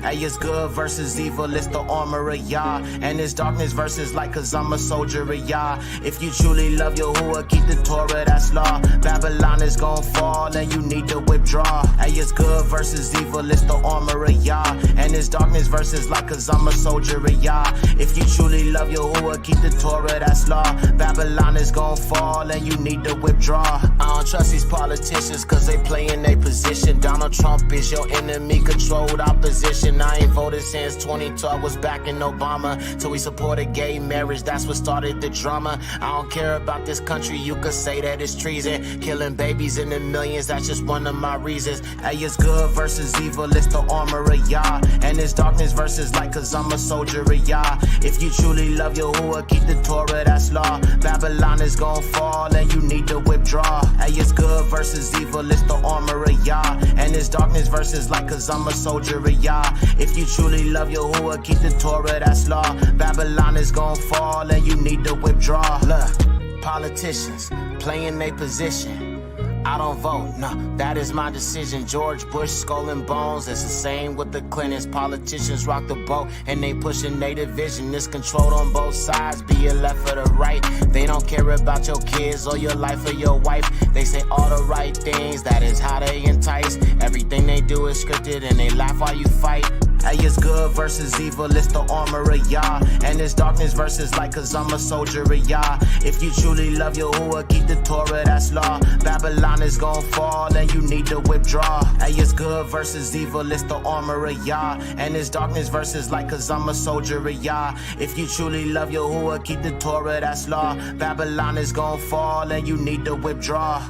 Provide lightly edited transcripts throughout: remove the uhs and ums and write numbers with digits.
Hey, it's good versus evil, it's the armor of Yah. And it's darkness versus light, cause I'm a soldier of Yah. If you truly love Yahuwah, keep the Torah, that's law. Babylon is gon' fall and you need to withdraw. Hey, it's good versus evil, it's the armor of Yah. And it's darkness versus light, cause I'm a soldier of Yah. If you truly love Yahuwah, keep the Torah, that's law. Babylon is gon' fall and you need to withdraw. I don't trust these politicians cause they play in their position. Donald Trump is your enemy, controlled opposition. I ain't voted since 2012, was backing Obama. Till we supported gay marriage, that's what started the drama. I don't care about this country, you could say that it's treason. Killing babies in the millions, that's just one of my reasons. Hey, it's good versus evil, it's the armor of Yah. And it's darkness versus light, cause I'm a soldier of Yah. If you truly love Yahuwah, keep the Torah, that's law. Babylon is gon' fall and you need to withdraw. Hey, it's good versus evil, it's the armor of Yah. And it's darkness versus light, cause I'm a soldier of Yah. If you truly love Yahuwah, keep the Torah, that's law. Babylon is gon' fall and you need to withdraw. Look, politicians playing their position. I don't vote, no, that is my decision. George Bush, skull and bones, it's the same with the Clintons. Politicians rock the boat and they pushing their division. It's controlled on both sides, be it left or the right. They don't care about your kids or your life or your wife. They say all the right things, that is how they entice. Everything they do is scripted and they laugh while you fight. Hey, it's good versus evil, it's the armor of Yah. And it's darkness versus light, cause I'm a soldier of Yah. If you truly love Yahuwah, keep the Torah, that's law. Babylon is gon' fall and you need to withdraw. Hey, it's good versus evil, it's the armor of Yah. And it's darkness versus light, cause I'm a soldier of Yah. If you truly love Yahuwah, keep the Torah, that's law. Babylon is gon' fall and you need to withdraw.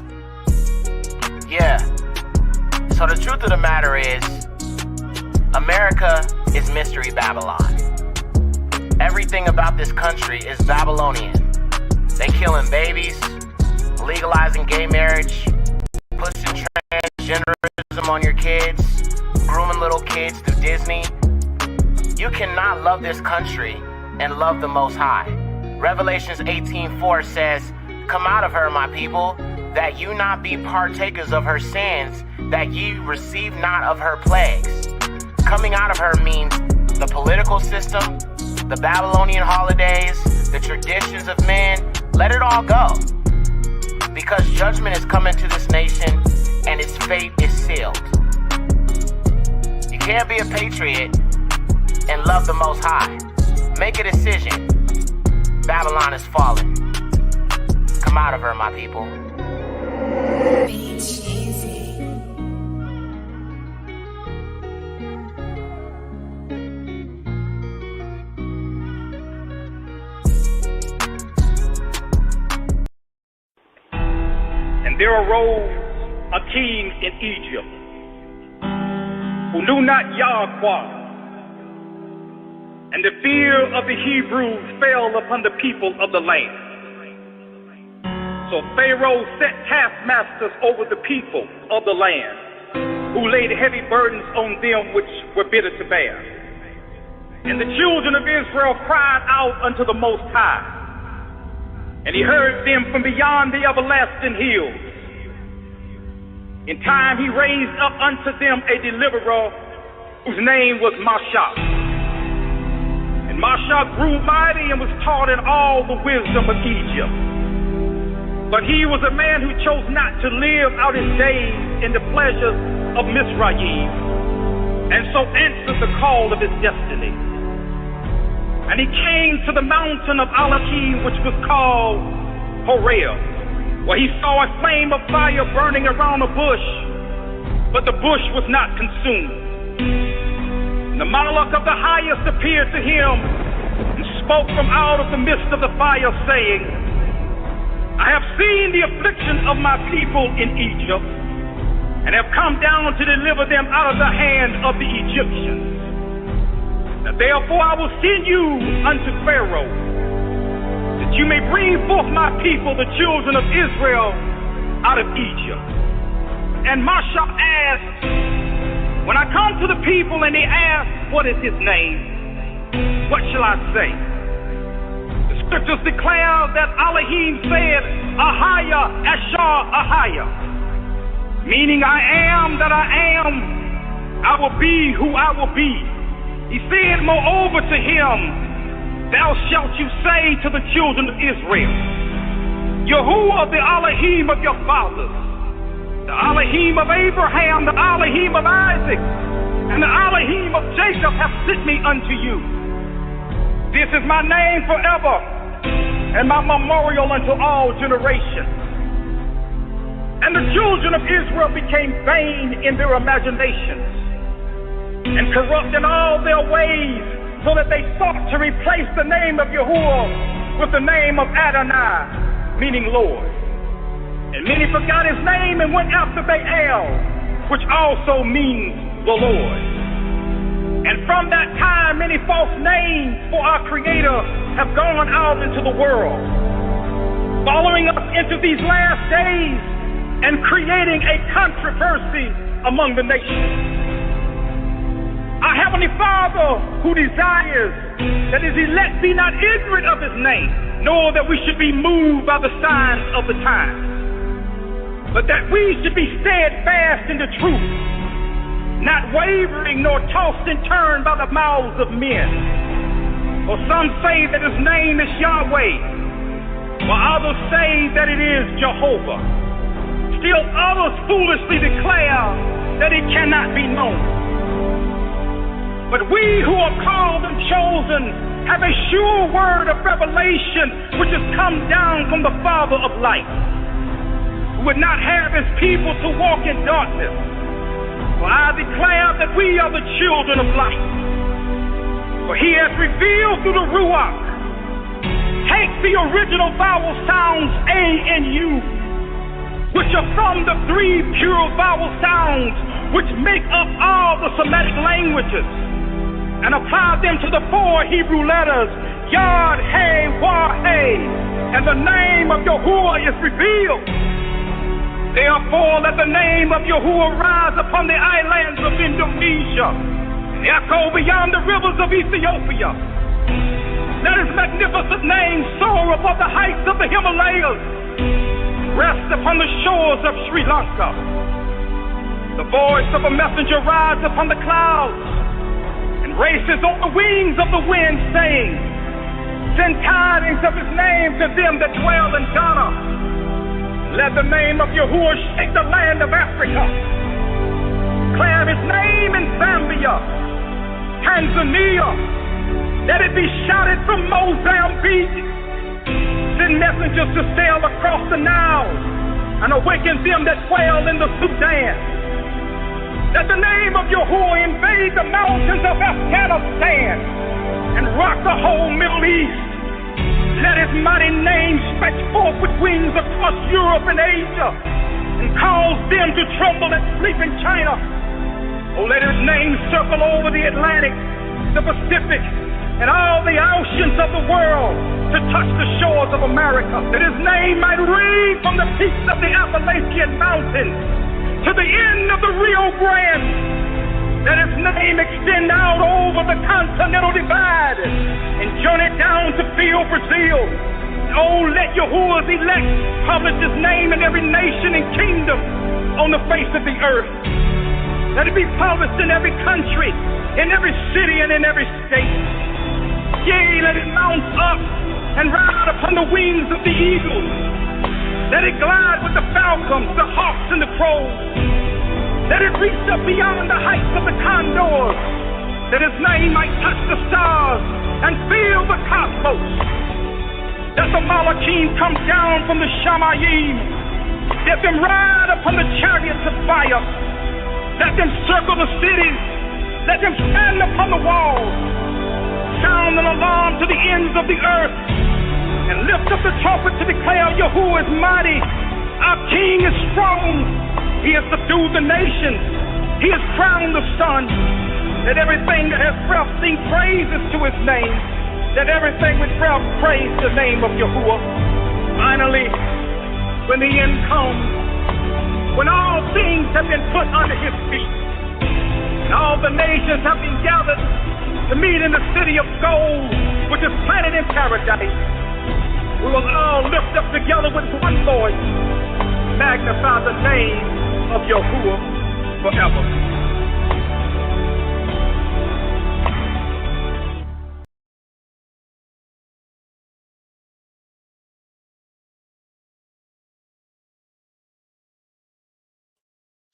Yeah, so the truth of the matter is, America is Mystery Babylon. Everything about this country is Babylonian. They killing babies, legalizing gay marriage, pushing transgenderism on your kids, grooming little kids through Disney. You cannot love this country and love the Most High. Revelations 18:4 says, "Come out of her, my people, that you not be partakers of her sins, that ye receive not of her plagues." Coming out of her means the political system, the Babylonian holidays, the traditions of men. Let it all go. Because judgment is coming to this nation and its fate is sealed. You can't be a patriot and love the Most High. Make a decision. Babylon is falling. Come out of her, my people. There arose a king in Egypt who knew not Yahweh, and the fear of the Hebrews fell upon the people of the land. So Pharaoh set taskmasters over the people of the land, who laid heavy burdens on them which were bitter to bear. And the children of Israel cried out unto the Most High, and he heard them from beyond the everlasting hills. In time he raised up unto them a deliverer whose name was Mashah. And Mashah grew mighty and was taught in all the wisdom of Egypt. But he was a man who chose not to live out his days in the pleasures of Mizraim, and so answered the call of his destiny. And he came to the mountain of Elohim, which was called Horeb, where he saw a flame of fire burning around a bush, but the bush was not consumed. And the Malach of the highest appeared to him and spoke from out of the midst of the fire, saying, I have seen the affliction of my people in Egypt, and have come down to deliver them out of the hand of the Egyptians. Now therefore I will send you unto Pharaoh, that you may bring forth my people, the children of Israel, out of Egypt. And Mashah asked, when I come to the people and they ask, what is his name? What shall I say? The scriptures declare that Elohim said, Ahaya, Ashar, Ahaya, meaning I am that I am, I will be who I will be. He said, moreover to him, thou shalt you say to the children of Israel, Yahuwah, the Elohim of your fathers, the Elohim of Abraham, the Elohim of Isaac, and the Elohim of Jacob hath sent me unto you. This is my name forever, and my memorial unto all generations. And the children of Israel became vain in their imaginations, and corrupt in all their ways, so that they sought to replace the name of Yahuwah with the name of Adonai, meaning Lord. And many forgot his name and went after Baal, which also means the Lord. And from that time, many false names for our Creator have gone out into the world, following us into these last days and creating a controversy among the nations. Our Heavenly Father, who desires that his elect be not ignorant of his name, nor that we should be moved by the signs of the times, but that we should be steadfast in the truth, not wavering nor tossed and turned by the mouths of men. For some say that his name is Yahweh, while others say that it is Jehovah. Still others foolishly declare that it cannot be known. But we who are called and chosen have a sure word of revelation which has come down from the Father of light, who would not have his people to walk in darkness. For I declare that we are the children of light. For he has revealed through the Ruach. Take the original vowel sounds A and U, which are from the three pure vowel sounds which make up all the Semitic languages, and apply them to the four Hebrew letters, Yod, He, Wah, He, and the name of Yahuwah is revealed. Therefore, let the name of Yahuwah rise upon the islands of Indonesia, and echo beyond the rivers of Ethiopia. Let his magnificent name soar above the heights of the Himalayas, rest upon the shores of Sri Lanka. The voice of a messenger rides upon the clouds, and races on the wings of the wind, saying, send tidings of his name to them that dwell in Ghana. Let the name of Yahuwah shake the land of Africa. Declare his name in Zambia, Tanzania. Let it be shouted from Mozambique. Send messengers to sail across the Nile and awaken them that dwell in the Sudan. Let the name of Yahuwah invade the mountains of Afghanistan and rock the whole Middle East. Let his mighty name stretch forth with wings across Europe and Asia, and cause them to tremble and sleep in China. Oh, let his name circle over the Atlantic, the Pacific, and all the oceans of the world to touch the shores of America. That his name might ring from the peaks of the Appalachian Mountains to the end of the Rio Grande. Let his name extend out over the continental divide and journey down to field Brazil. Oh, let Yahuwah's elect publish his name in every nation and kingdom on the face of the earth. Let it be published in every country, in every city, and in every state. Yea, let it mount up and ride upon the wings of the eagles. Let it glide with the falcons, the hawks, and the crows. Let it reach up beyond the heights of the condors, that his name might touch the stars and fill the cosmos. Let the Malachim come down from the Shamayim. Let them ride upon the chariots of fire. Let them circle the cities. Let them stand upon the walls. Sound an alarm to the ends of the earth, and lift up the trumpet to declare Yahuwah is mighty. Our King is strong. He has subdued the nations. He has crowned the sun. Let everything that has breath sing praises to his name. Let everything with breath praise the name of Yahuwah. Finally, when the end comes, when all things have been put under his feet, and all the nations have been gathered to meet in the city of gold, which is planted in paradise, we will all lift up together with one voice, magnify the name of Yahuwah forever.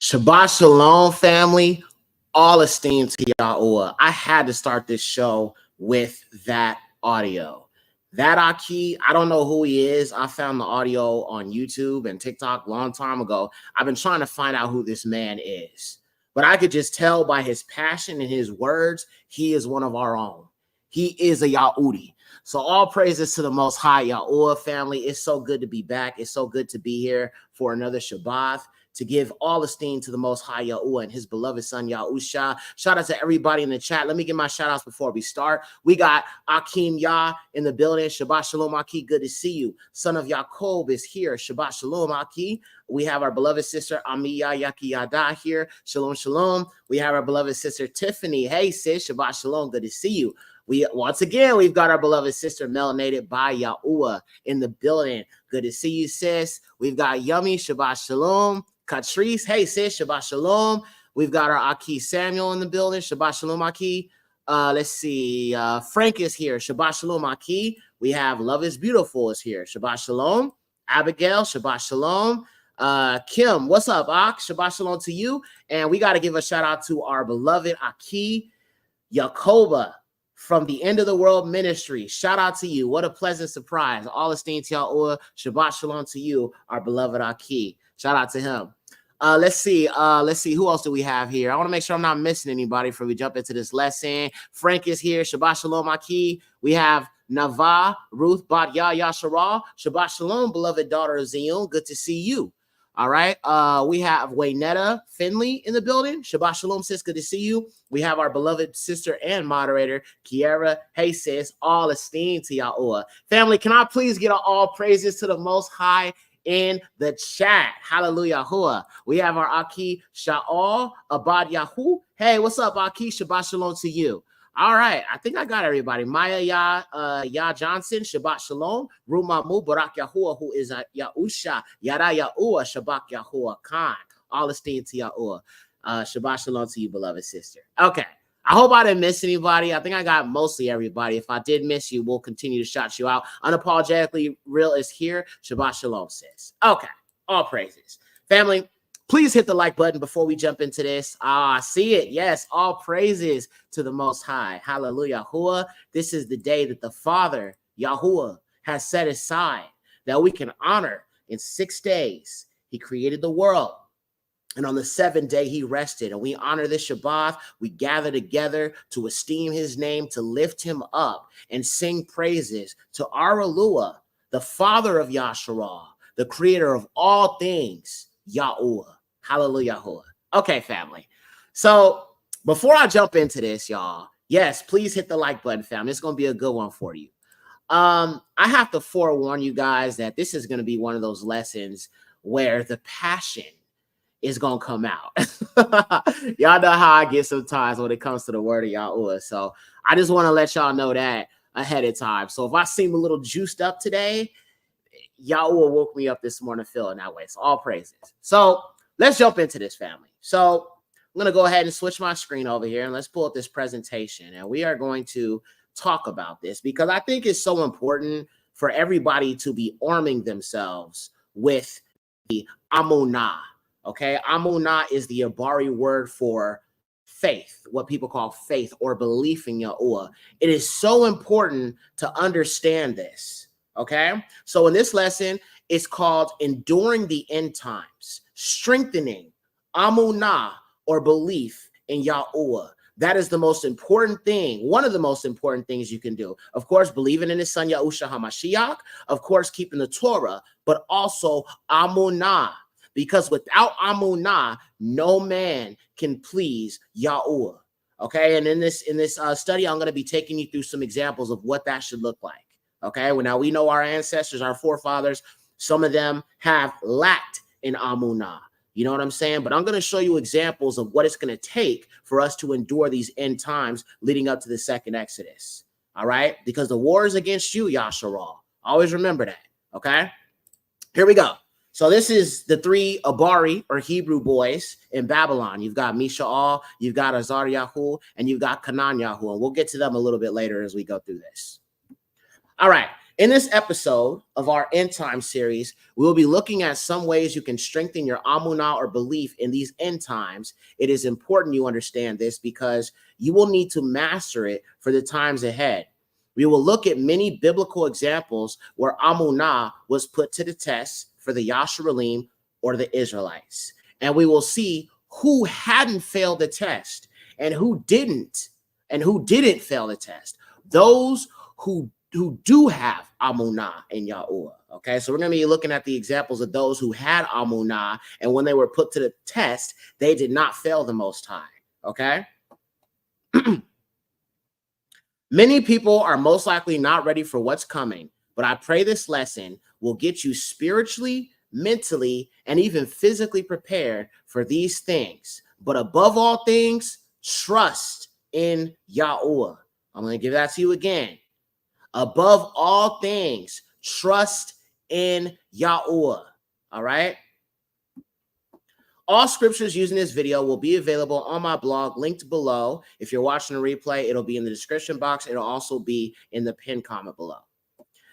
Shabbat Shalom, family. All esteem to Yahuwah. I had to start this show with that audio. That Aki, I don't know who he is. I found the audio on YouTube and TikTok a long time ago. I've been trying to find out who this man is. But I could just tell by his passion and his words, he is one of our own. He is a Yahudi. So all praises to the Most High Yahuwah, family. It's so good to be back. It's so good to be here for another Shabbat, to give all esteem to the Most High Yahuwah and his beloved son Yahusha. Shout out to everybody in the chat. Let me give my shout outs before we start. We got Akim Yah in the building. Shabbat Shalom, Aki. Good to see you. Son of Yaakov is here. Shabbat Shalom, Aki. We have our beloved sister Amiya Yaki Yada here. Shalom, shalom. We have our beloved sister Tiffany. Hey, sis. Shabbat Shalom. Good to see you. Once again, we've got our beloved sister melanated by Yahuwah in the building. Good to see you, sis. We've got Yummy. Shabbat Shalom. Catrice, hey sis, Shabbat Shalom. We've got our Aki Samuel in the building. Shabbat Shalom, Aki. Let's see. Frank is here. Shabbat Shalom, Aki. We have Love is Beautiful is here. Shabbat Shalom. Abigail, Shabbat Shalom. Kim, what's up, Ak? Shabbat Shalom to you. And we got to give a shout out to our beloved Aki Yakoba from the End of the World Ministry. Shout out to you. What a pleasant surprise. All esteem to Yahuwah. Shabbat Shalom to you, our beloved Aki. Shout out to him. Let's see. Who else do we have here? I want to make sure I'm not missing anybody before we jump into this lesson. Frank is here. Shabbat Shalom, Aki. We have Nava, Ruth, Batya, Yashara. Shabbat Shalom, beloved daughter of Zeal. Good to see you. All right. We have Waynetta Finley in the building. Shabbat Shalom, sis. Good to see you. We have our beloved sister and moderator, Kiara. Hey, sis. All esteem to Yahuwah. Family, can I please get all praises to the Most High in the chat? Hallelujah. We have our Aki Sha'al Abad Yahu. Hey, what's up, Aki? Shabbat Shalom to you. All right. I think I got everybody. Maya Ya Johnson, Shabbat Shalom. Rumamu Barak Yahuwah, who is Yahusha. Yada Yahuwah, Shabbat Yahuwah Khan. All esteem to Yahuwah. Shabbat Shalom to you, beloved sister. Okay. I hope I didn't miss anybody. I think I got mostly everybody. If I did miss you, we'll continue to shout you out. Unapologetically Real is here. Shabbat Shalom, sis. Okay. All praises. Family, please hit the like button before we jump into this. I see it. Yes. All praises to the Most High. Hallelujah. This is the day that the Father, Yahuwah, has set aside that we can honor. In 6 days, he created the world. And on the 7th day, he rested. And we honor this Shabbat. We gather together to esteem his name, to lift him up and sing praises to our Eluah, the Father of Yasharah, the creator of all things, Yahuwah. Hallelujah. Okay, family. So before I jump into this, y'all, yes, please hit the like button, family. It's going to be a good one for you. I have to forewarn you guys that this is going to be one of those lessons where the passion is gonna come out. Y'all know how I get sometimes when it comes to the word of Yahuwah. So I just want to let y'all know that ahead of time. So if I seem a little juiced up today, Yahuwah woke me up this morning feeling that way. So all praises. So let's jump into this, family. So I'm gonna go ahead and switch my screen over here and let's pull up this presentation. And we are going to talk about this because I think it's so important for everybody to be arming themselves with the Amunah. Okay, Amunah is the Abari word for faith, what people call faith or belief in Yahuwah. It is so important to understand this. Okay, so in this lesson, it's called Enduring the End Times, Strengthening Amunah or belief in Yahuwah. That is the most important thing, one of the most important things you can do. Of course, believing in his son Yahushua HaMashiach, of course, keeping the Torah, but also Amunah. Because without Amunah, no man can please Yahuwah. Okay, and in this study, I'm going to be taking you through some examples of what that should look like. Okay, well, now we know our ancestors, our forefathers, some of them have lacked in Amunah. You know what I'm saying? But I'm going to show you examples of what it's going to take for us to endure these end times leading up to the second Exodus. All right, because the war is against you, Yasharah. Always remember that. Okay, here we go. So this is the 3 Abari or Hebrew boys in Babylon. You've got Mishaal, you've got Azaryahu, and you've got Canaan Yahu. And we'll get to them a little bit later as we go through this. All right. In this episode of our End Time series, we will be looking at some ways you can strengthen your Amunah or belief in these end times. It is important you understand this because you will need to master it for the times ahead. We will look at many biblical examples where Amunah was put to the test for the Yasharim or the Israelites. And we will see who hadn't failed the test and who didn't fail the test. Those who do have Amunah in Yahuwah. Okay, so we're going to be looking at the examples of those who had Amunah, and when they were put to the test, they did not fail the Most High. Okay. Many people are most likely not ready for what's coming, but I pray this lesson will get you spiritually, mentally, and even physically prepared for these things. But above all things, trust in Yahuwah. I'm going to give that to you again. Above all things, trust in Yahuwah. All right? All scriptures used in this video will be available on my blog, linked below. If you're watching a replay, it'll be in the description box. It'll also be in the pinned comment below.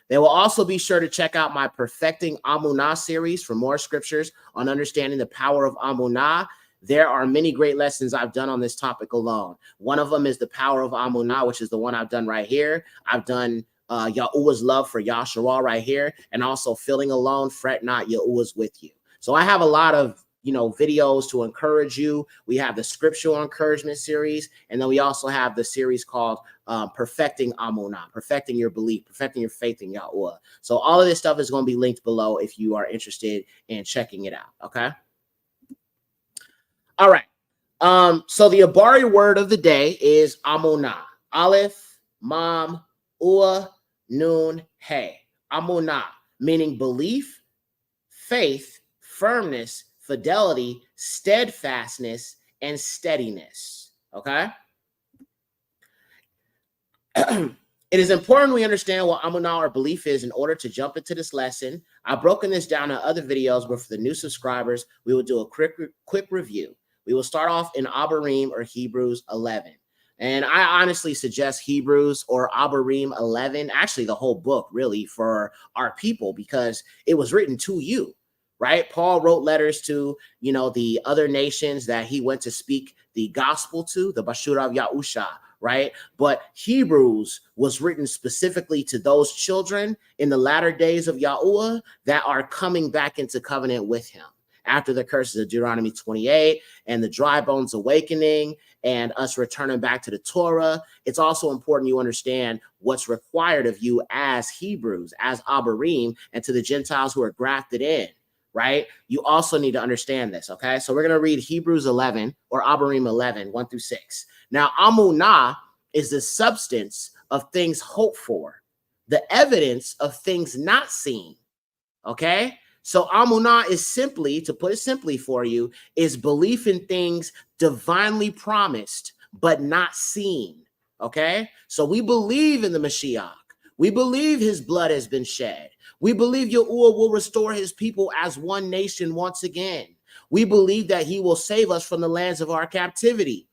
They will also be sure to check out my Perfecting Amunah series for more scriptures on understanding the power of Amunah. There are many great lessons I've done on this topic alone. One of them is the power of Amunah, which is the one I've done right here. I've done Yahuwah's love for Yasharah right here, and also feeling alone, fret not, Yahuwah's with you. So I have a lot of videos to encourage you. We have the scriptural encouragement series, and then we also have the series called Perfecting Amunah, perfecting your belief, perfecting your faith in Yahuwah. So all of this stuff is going to be linked below if you are interested in checking it out. Okay. All right. So the Abari word of the day is Amunah. Aleph, Mam, Ua, Nun, He. Amunah, meaning belief, faith, firmness, fidelity, steadfastness, and steadiness. Okay. It is important we understand what Amunah or belief is in order to jump into this lesson. I've broken this down in other videos, but for the new subscribers, we will do a quick review. We will start off in Abarim or Hebrews 11. And I honestly suggest Hebrews or Abarim 11, actually the whole book really, for our people, because it was written to you, right? Paul wrote letters to, the other nations that he went to speak the gospel to, the Bashur of Yahusha, right? But Hebrews was written specifically to those children in the latter days of Yahuwah that are coming back into covenant with him after the curses of Deuteronomy 28 and the dry bones awakening and us returning back to the Torah. It's also important you understand what's required of you as Hebrews, as Abarim, and to the Gentiles who are grafted in, right? You also need to understand this, okay? So we're going to read Hebrews 11 or Abarim 11, 1 through 6. Now, Amunah is the substance of things hoped for, the evidence of things not seen, okay? So Amunah is simply, to put it simply for you, is belief in things divinely promised, but not seen, okay? So we believe in the Mashiach. We believe his blood has been shed. We believe Yahuwah will restore his people as one nation once again. We believe that he will save us from the lands of our captivity.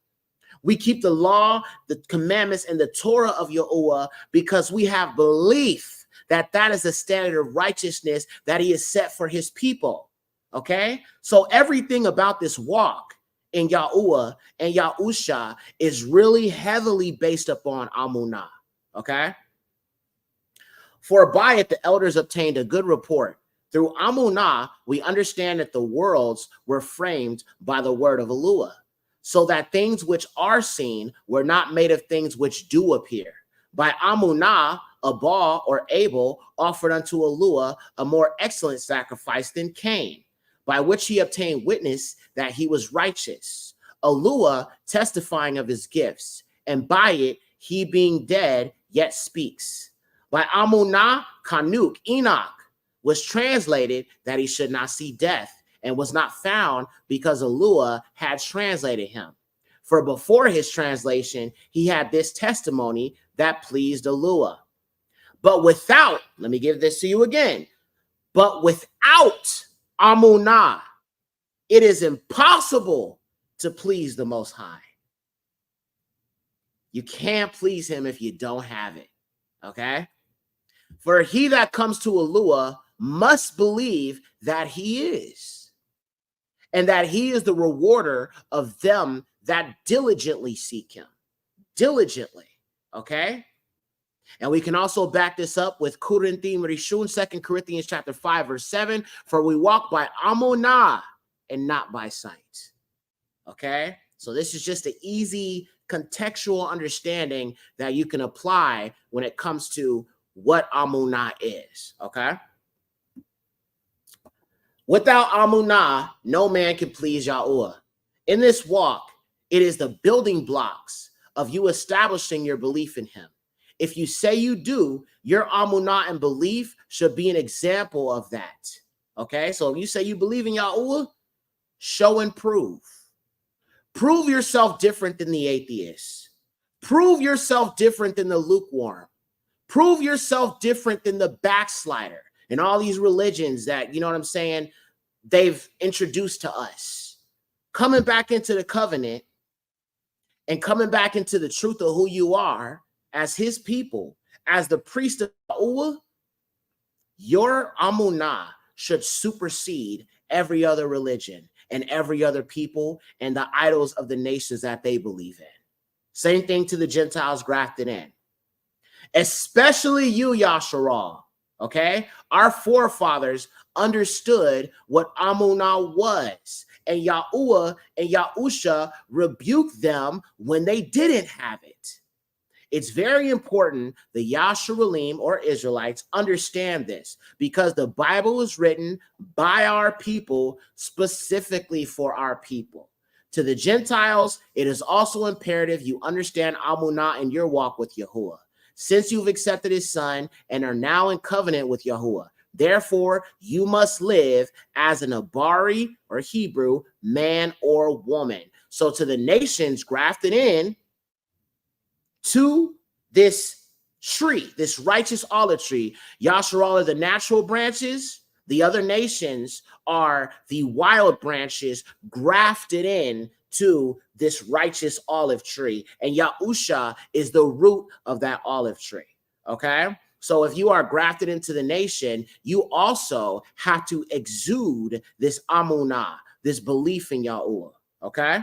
We keep the law, the commandments, and the Torah of Yahuwah because we have belief that is the standard of righteousness that he has set for his people. Okay? So everything about this walk in Yahuwah and Yahusha is really heavily based upon Amunah. Okay? For by it the elders obtained a good report. Through Amunah, we understand that the worlds were framed by the word of Eluah, so that things which are seen were not made of things which do appear. By Amunah, Abal or Abel offered unto Eluah a more excellent sacrifice than Cain, by which he obtained witness that he was righteous. Eluah testifying of his gifts, and by it he being dead yet speaks. By Amunah, Kanuk, Enoch, was translated that he should not see death, and was not found because Eluah had translated him. For before his translation, he had this testimony that pleased Eluah. But without, let me give this to you again, but without Amunah, it is impossible to please the Most High. You can't please him if you don't have it, okay? For he that comes to Alua must believe that he is, and that he is the rewarder of them that diligently seek him. Diligently, okay? And we can also back this up with Kurinthim Rishun, 2 Corinthians chapter 5, verse 7. For we walk by Amunah and not by sight. Okay? So this is just an easy contextual understanding that you can apply when it comes to what Amunah is. Okay? Without Amunah, no man can please Yahuwah. In this walk, it is the building blocks of you establishing your belief in him. If you say you do, your amunah and belief should be an example of that. Okay, so if you say you believe in Yahuwah, show and prove. Prove yourself different than the atheist. Prove yourself different than the lukewarm. Prove yourself different than the backslider and all these religions that, you know what I'm saying, they've introduced to us. Coming back into the covenant and coming back into the truth of who you are as his people, as the priest of Yahuwah, your amunah should supersede every other religion and every other people and the idols of the nations that they believe in. Same thing to the Gentiles grafted in. Especially you, Yasharal, okay? Our forefathers understood what amunah was, and Yahuwah and Yahusha rebuked them when they didn't have it. It's very important the Yasharalim or Israelites understand this, because the Bible was written by our people, specifically for our people. To the Gentiles, it is also imperative you understand Amunah in your walk with Yahuwah, since you've accepted his son and are now in covenant with Yahuwah. Therefore, you must live as an Abari or Hebrew, man or woman. So to the nations grafted in to this tree, this righteous olive tree, Yasharal are the natural branches. The other nations are the wild branches grafted in to this righteous olive tree. And Yahusha is the root of that olive tree. Okay? So if you are grafted into the nation, you also have to exude this amunah, this belief in Yahuwah. Okay?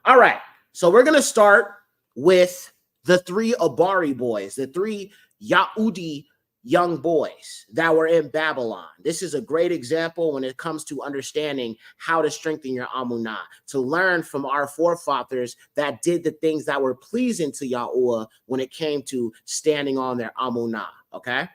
All right. So we're going to start with the three Abari boys, the three Yahudi young boys that were in Babylon. This is a great example when it comes to understanding how to strengthen your amunah, to learn from our forefathers that did the things that were pleasing to Yahuwah when it came to standing on their amunah, okay?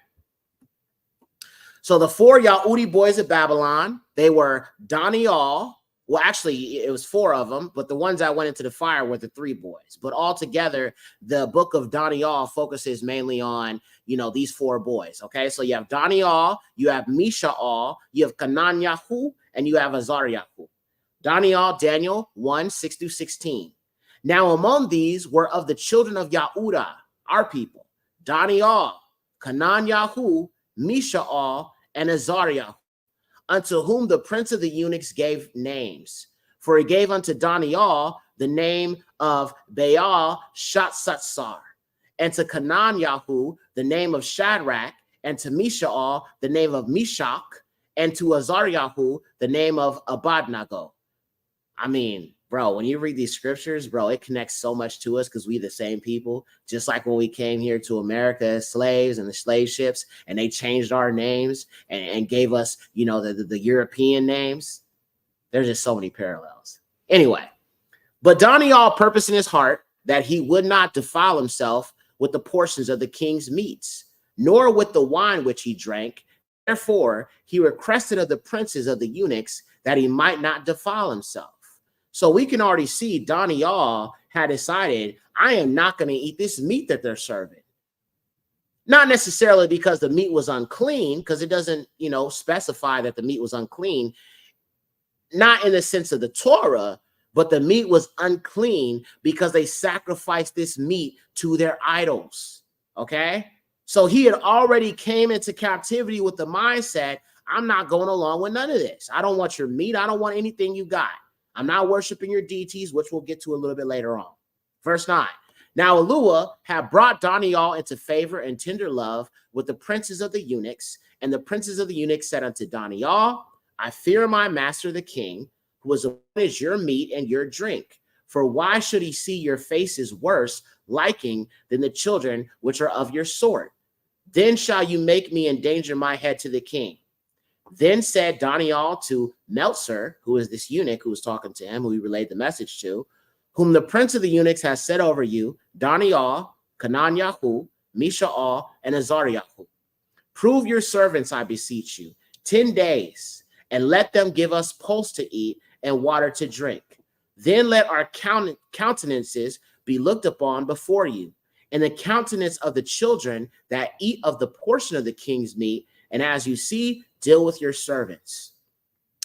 So the four Yahudi boys of Babylon, they were Daniel. Well, actually, it was four of them, but the ones that went into the fire were the three boys. But altogether, the book of Daniel focuses mainly on, you know, these four boys, okay? So you have Daniel, you have Mishael, you have Kananyahu, and you have Azariahu. Daniel 1, 6 through 16. Now among these were of the children of Yahudah, our people, Daniel, Kananyahu, Mishael, and Azariahu, unto whom the prince of the eunuchs gave names. For he gave unto Daniel the name of Baal Shatsatsar, and to Kananyahu the name of Shadrach, and to Mishael the name of Meshach, and to Azariahu the name of Abednego. I mean, bro, when you read these scriptures, bro, it connects so much to us because we the same people. Just like when we came here to America as slaves and the slave ships, and they changed our names and gave us, you know, the European names. There's just so many parallels. Anyway, but Daniel purposed in his heart that he would not defile himself with the portions of the king's meats, nor with the wine which he drank. Therefore, he requested of the princes of the eunuchs that he might not defile himself. So we can already see Daniel had decided, I am not going to eat this meat that they're serving. Not necessarily because the meat was unclean, because it doesn't, you know, specify that the meat was unclean. Not in the sense of the Torah, but the meat was unclean because they sacrificed this meat to their idols. Okay? So he had already came into captivity with the mindset, I'm not going along with none of this. I don't want your meat. I don't want anything you got. I'm not worshiping your deities, which we'll get to a little bit later on. Verse 9. Now Elua had brought Daniel into favor and tender love with the princes of the eunuchs, and the princes of the eunuchs said unto Daniel, I fear my master the king, who has appointed your meat and your drink. For why should he see your faces worse liking than the children which are of your sort? Then shall you make me endanger my head to the king. Then said Daniel to Meltzer, who is this eunuch who was talking to him, who he relayed the message to, whom the prince of the eunuchs has set over you, Daniel, Kananyahu, Mishael, and Azariahu. Prove your servants, I beseech you, 10 days, and let them give us pulse to eat and water to drink. Then let our countenances be looked upon before you, and the countenance of the children that eat of the portion of the king's meat, and as you see, deal with your servants.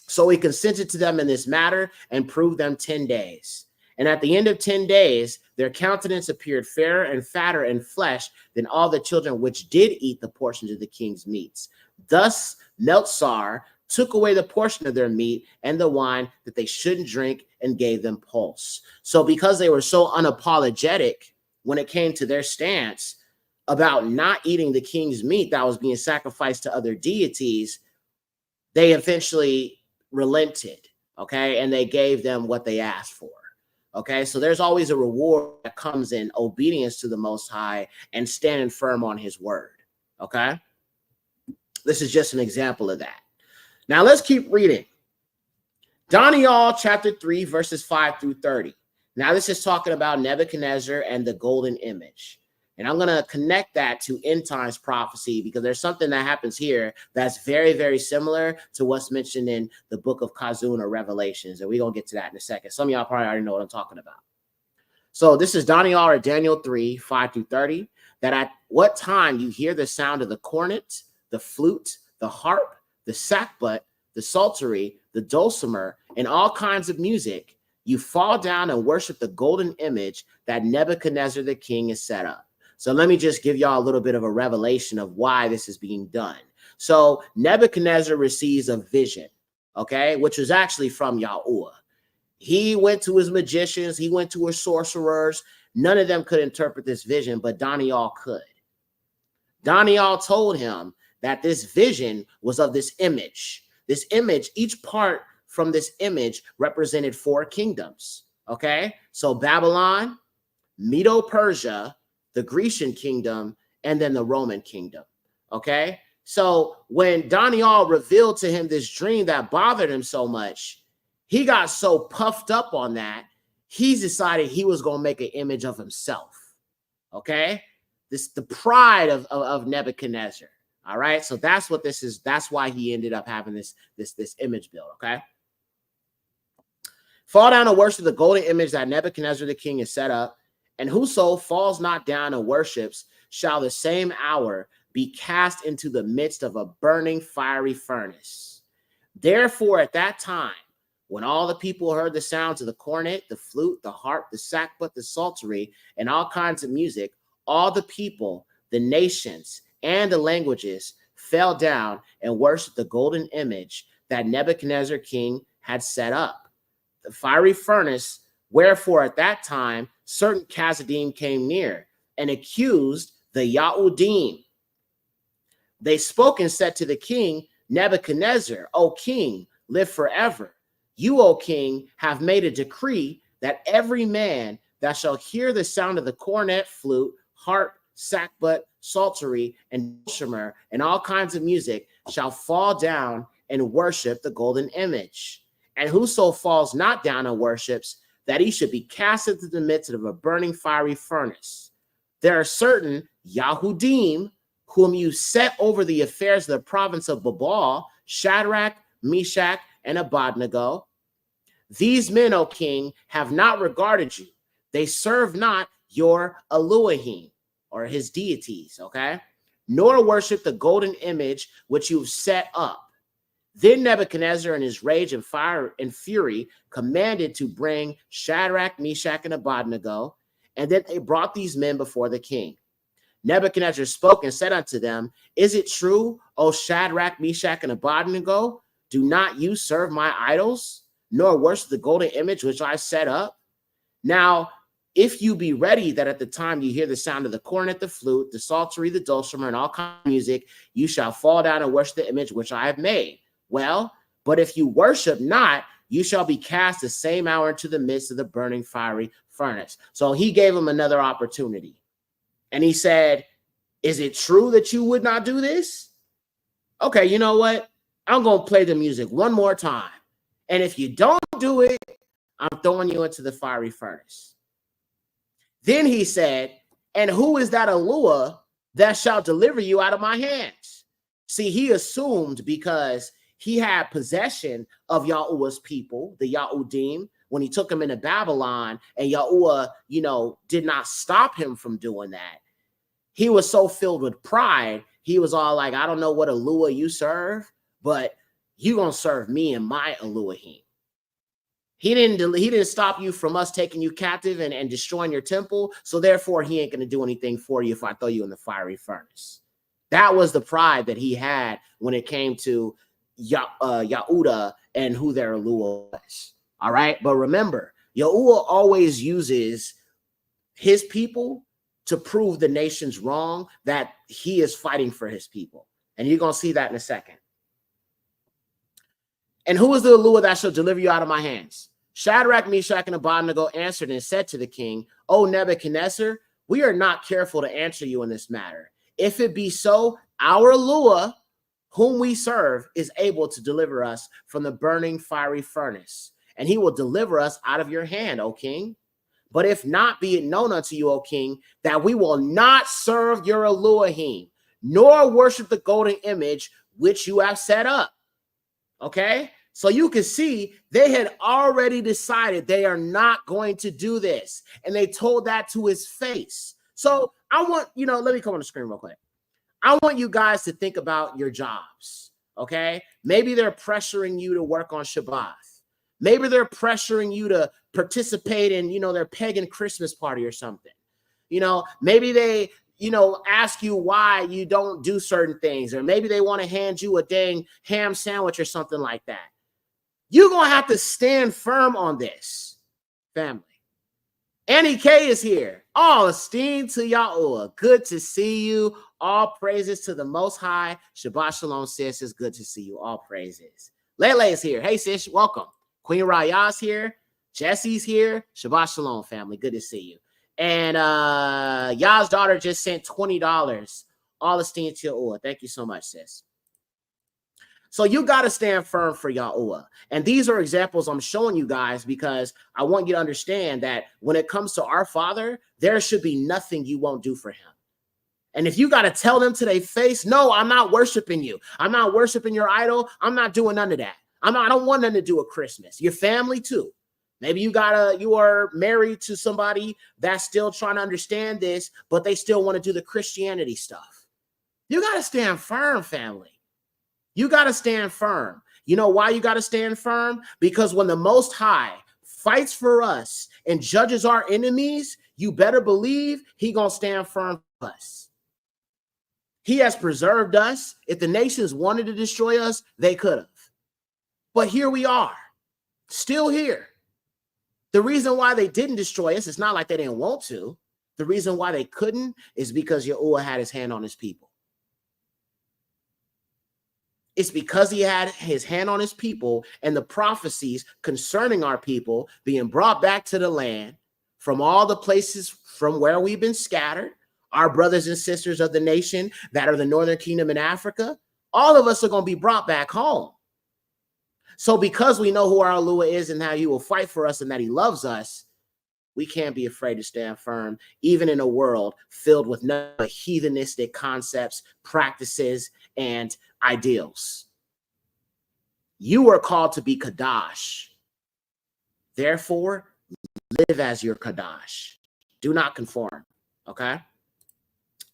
So he consented to them in this matter and proved them 10 days. And at the end of 10 days, their countenance appeared fairer and fatter in flesh than all the children which did eat the portions of the king's meats. Thus Meltzer took away the portion of their meat and the wine that they shouldn't drink and gave them pulse. So because they were so unapologetic when it came to their stance about not eating the king's meat that was being sacrificed to other deities, they eventually relented, okay? And they gave them what they asked for, okay? So there's always a reward that comes in obedience to the Most High and standing firm on his word, okay? This is just an example of that. Now let's keep reading. Daniel chapter 3, verses 5 through 30. Now this is talking about Nebuchadnezzar and the golden image. And I'm going to connect that to end times prophecy because there's something that happens here that's very, very similar to what's mentioned in the book of Kazun or Revelations. And we're going to get to that in a second. Some of y'all probably already know what I'm talking about. So this is Daniel or Daniel 3, 5 through 30, that at what time you hear the sound of the cornet, the flute, the harp, the sackbut, the psaltery, the dulcimer, and all kinds of music, you fall down and worship the golden image that Nebuchadnezzar the king has set up. So let me just give y'all a little bit of a revelation of why this is being done. So Nebuchadnezzar receives a vision, okay, which was actually from Yahuwah. He went to his magicians. He went to his sorcerers. None of them could interpret this vision, but Daniel could. Daniel told him that this vision was of this image. This image, each part from this image represented 4 kingdoms, okay? So Babylon, Medo-Persia, the Grecian kingdom, and then the Roman kingdom, okay? So when Daniel revealed to him this dream that bothered him so much, he got so puffed up on that, he decided he was going to make an image of himself, okay? The pride of Nebuchadnezzar, all right? So that's what this is. That's why he ended up having this image built, okay? Fall down and worship the golden image that Nebuchadnezzar the king has set up, and whoso falls not down and worships shall the same hour be cast into the midst of a burning fiery furnace. Therefore, at that time, when all the people heard the sounds of the cornet, the flute, the harp, the sackbut, the psaltery, and all kinds of music, all the people, the nations, and the languages fell down and worshiped the golden image that Nebuchadnezzar king had set up. The fiery furnace. Wherefore at that time, certain Chazadim came near and accused the Yahudim. They spoke and said to the king, Nebuchadnezzar, O king, live forever. You, O king, have made a decree that every man that shall hear the sound of the cornet, flute, harp, sackbut, psaltery, and dulcimer, and all kinds of music shall fall down and worship the golden image. And whoso falls not down and worships, that he should be cast into the midst of a burning fiery furnace. There are certain Yahudim whom you set over the affairs of the province of Babal, Shadrach, Meshach, and Abednego. These men, O king, have not regarded you. They serve not your Elohim, or his deities, okay? Nor worship the golden image which you've set up. Then Nebuchadnezzar, in his rage and fire and fury, commanded to bring Shadrach, Meshach, and Abednego, and then they brought these men before the king. Nebuchadnezzar spoke and said unto them, Is it true, O Shadrach, Meshach, and Abednego? Do not you serve my idols, nor worship the golden image which I set up? Now, if you be ready that at the time you hear the sound of the cornet, the flute, the psaltery, the dulcimer, and all kinds of music, you shall fall down and worship the image which I have made. Well, but if you worship not, you shall be cast the same hour into the midst of the burning fiery furnace. So he gave him another opportunity. And he said, is it true that you would not do this? Okay, you know what? I'm going to play the music one more time. And if you don't do it, I'm throwing you into the fiery furnace. Then he said, and who is that Alua that shall deliver you out of my hands? See, he assumed because he had possession of Yahuwah's people, the Yahudim, when he took him into Babylon, and Yahuwah, did not stop him from doing that. He was so filled with pride, he was all like, I don't know what Alua you serve, but you're going to serve me and my Elohim. He didn't stop you from us taking you captive and destroying your temple. So therefore, he ain't going to do anything for you if I throw you in the fiery furnace. That was the pride that he had when it came to Yahudah and who their Elohim was. All right. But remember, Yahuwah always uses his people to prove the nations wrong, that he is fighting for his people. And you're going to see that in a second. And who is the Alua that shall deliver you out of my hands? Shadrach, Meshach, and Abednego answered and said to the king, O Nebuchadnezzar, we are not careful to answer you in this matter. If it be so, our Alua, whom we serve, is able to deliver us from the burning fiery furnace, and he will deliver us out of your hand, O king. But if not, be it known unto you, O king, that we will not serve your Elohim, nor worship the golden image which you have set up. Okay, so you can see they had already decided they are not going to do this, and they told that to his face. So I want, let me come on the screen real quick. I want you guys to think about your jobs. Okay, maybe they're pressuring you to work on Shabbat. Maybe they're pressuring you to participate in, their pagan Christmas party or something. Maybe they ask you why you don't do certain things, or maybe they want to hand you a dang ham sandwich or something like that. You're going to have to stand firm on this, family. Annie K is here. All esteem to Yahuwah. Good to see you. All praises to the Most High. Shabbat Shalom, sis. It's good to see you. All praises. Lele is here. Hey, sis. Welcome. Queen Raya's here. Jesse's here. Shabbat Shalom, family. Good to see you. And Yah's daughter just sent $20. All esteem to Yahuwah. Thank you so much, sis. So you got to stand firm for Yahuwah. And these are examples I'm showing you guys because I want you to understand that when it comes to our Father, there should be nothing you won't do for him. And if you got to tell them to their face, no, I'm not worshiping you. I'm not worshiping your idol. I'm not doing none of that. I don't want nothing to do with Christmas. Your family too. Maybe you are married to somebody that's still trying to understand this, but they still want to do the Christianity stuff. You got to stand firm, family. You got to stand firm. You know why you got to stand firm? Because when the Most High fights for us and judges our enemies, you better believe he going to stand firm for us. He has preserved us. If the nations wanted to destroy us, they could have. But here we are, still here. The reason why they didn't destroy us, it's not like they didn't want to. The reason why they couldn't is because Yahuwah had his hand on his people. It's because he had his hand on his people and the prophecies concerning our people being brought back to the land from all the places from where we've been scattered, our brothers and sisters of the nation that are the northern kingdom in Africa, all of us are going to be brought back home. So because we know who our Alua is and how he will fight for us and that he loves us, we can't be afraid to stand firm, even in a world filled with no heathenistic concepts, practices, and ideals. You are called to be Kadash. Therefore, live as your Kadash. Do not conform. Okay?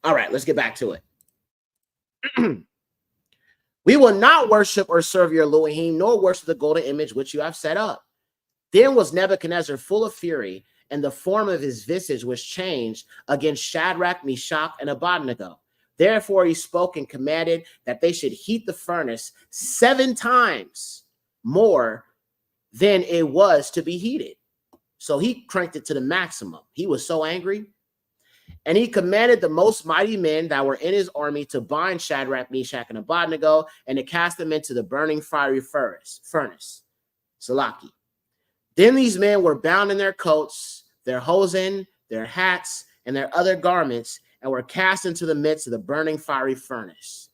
All right, let's get back to it. We will not worship or serve your Elohim, nor worship the golden image which you have set up. Then was Nebuchadnezzar full of fury, and the form of his visage was changed against Shadrach, Meshach, and Abednego. Therefore he spoke and commanded that they should heat the furnace 7 times more than it was to be heated. So he cranked it to the maximum. He was so angry. And he commanded the most mighty men that were in his army to bind Shadrach, Meshach, and Abednego, and to cast them into the burning fiery furnace. Salaki. Then these men were bound in their coats, their hosen, their hats, and their other garments, and were cast into the midst of the burning fiery furnace.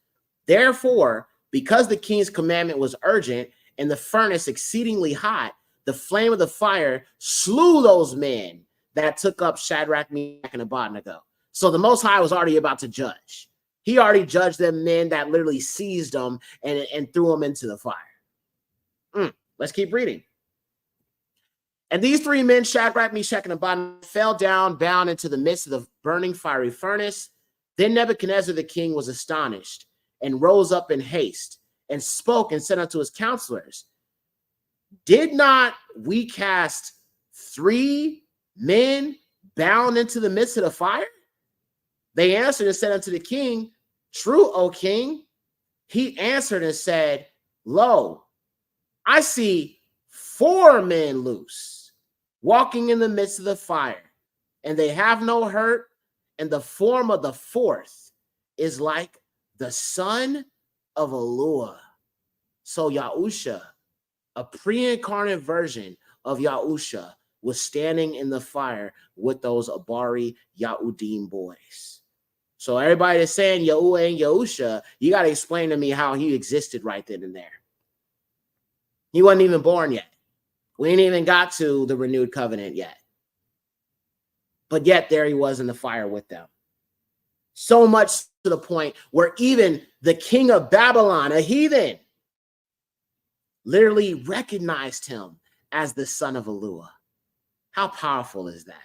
Therefore, because the king's commandment was urgent, and the furnace exceedingly hot, the flame of the fire slew those men that took up Shadrach, Meshach, and Abednego. So the Most High was already about to judge. He already judged them men that literally seized them and threw them into the fire. Let's keep reading. And these three men, Shadrach, Meshach, and Abednego, fell down, bound into the midst of the burning fiery furnace. Then Nebuchadnezzar the king was astonished and rose up in haste and spoke and said unto his counselors, did not we cast 3 men bound into the midst of the fire? They answered and said unto the king, true, O king. He answered and said, lo, I see 4 men loose, walking in the midst of the fire, and they have no hurt, and the form of the 4th is like the son of Eluah. So Yahusha, a pre-incarnate version of Yahusha, was standing in the fire with those Abari Yahudim boys. So everybody that's saying Yahuwah and Yahusha, you got to explain to me how he existed right then and there. He wasn't even born yet. We ain't even got to the renewed covenant yet. But yet there he was in the fire with them. So much to the point where even the king of Babylon, a heathen, literally recognized him as the son of Eluah. How powerful is that?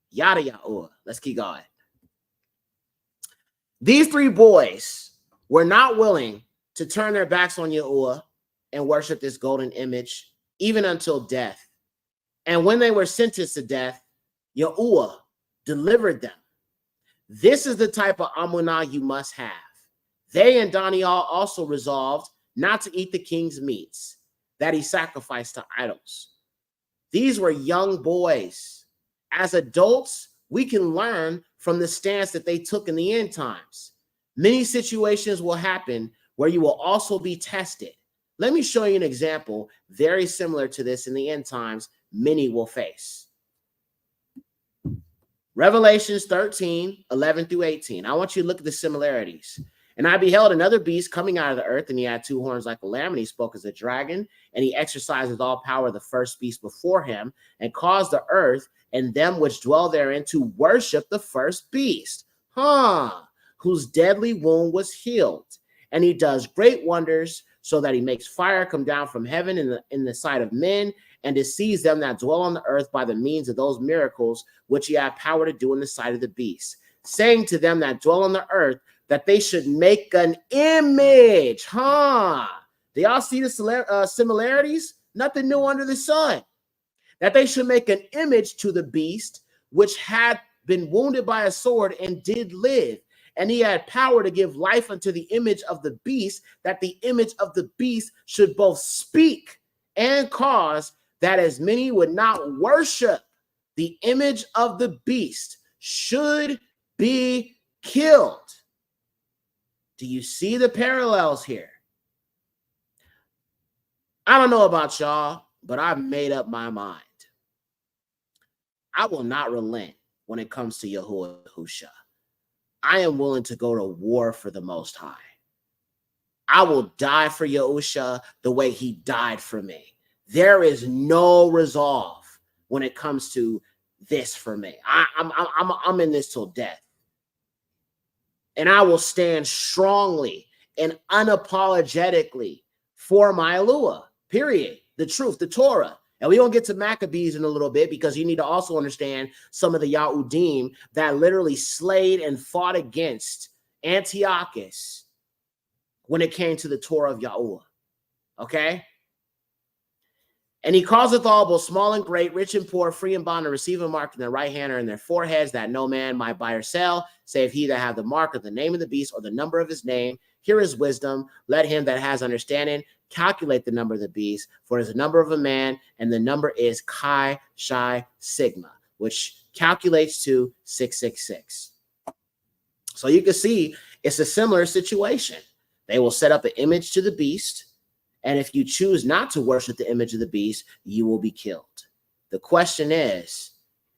Yada Yahuwah. Let's keep going. These 3 boys were not willing to turn their backs on Yahuwah and worship this golden image, even until death. And when they were sentenced to death, Yahuwah delivered them. This is the type of amunah you must have. They and Daniel also resolved not to eat the king's meats that he sacrificed to idols. These were young boys. As adults, we can learn from the stance that they took in the end times. Many situations will happen where you will also be tested. Let me show you an example very similar to this in the end times many will face. Revelations 13, 11 through 18. I want you to look at the similarities. And I beheld another beast coming out of the earth, and he had 2 horns like a lamb, and he spoke as a dragon, and he exercised with all power of the first beast before him, and caused the earth and them which dwell therein to worship the first beast, whose deadly wound was healed. And he does great wonders, so that he makes fire come down from heaven in the sight of men, and deceives them that dwell on the earth by the means of those miracles which he had power to do in the sight of the beast, saying to them that dwell on the earth that they should make an image. Do y'all see the similarities? Nothing new under the sun. That they should make an image to the beast, which had been wounded by a sword and did live. And he had power to give life unto the image of the beast, that the image of the beast should both speak and cause that as many would not worship the image of the beast should be killed. Do you see the parallels here? I don't know about y'all, but I've made up my mind. I will not relent when it comes to Yahusha. I am willing to go to war for the Most High. I will die for Yahusha the way he died for me. There is no resolve when it comes to this for me. I'm in this till death. And I will stand strongly and unapologetically for my Eluah, period. The truth, the Torah. And we're going to get to Maccabees in a little bit, because you need to also understand some of the Yahudim that literally slayed and fought against Antiochus when it came to the Torah of Yahuwah. Okay? And he causeth all, both small and great, rich and poor, free and bond, to receive a mark in their right hand or in their foreheads, that no man might buy or sell, save he that have the mark of the name of the beast or the number of his name. Here is wisdom. Let him that has understanding calculate the number of the beast, for it is the number of a man, and the number is Chi Shai Sigma, which calculates to 666. So you can see it's a similar situation. They will set up an image to the beast, and if you choose not to worship the image of the beast, you will be killed. The question is,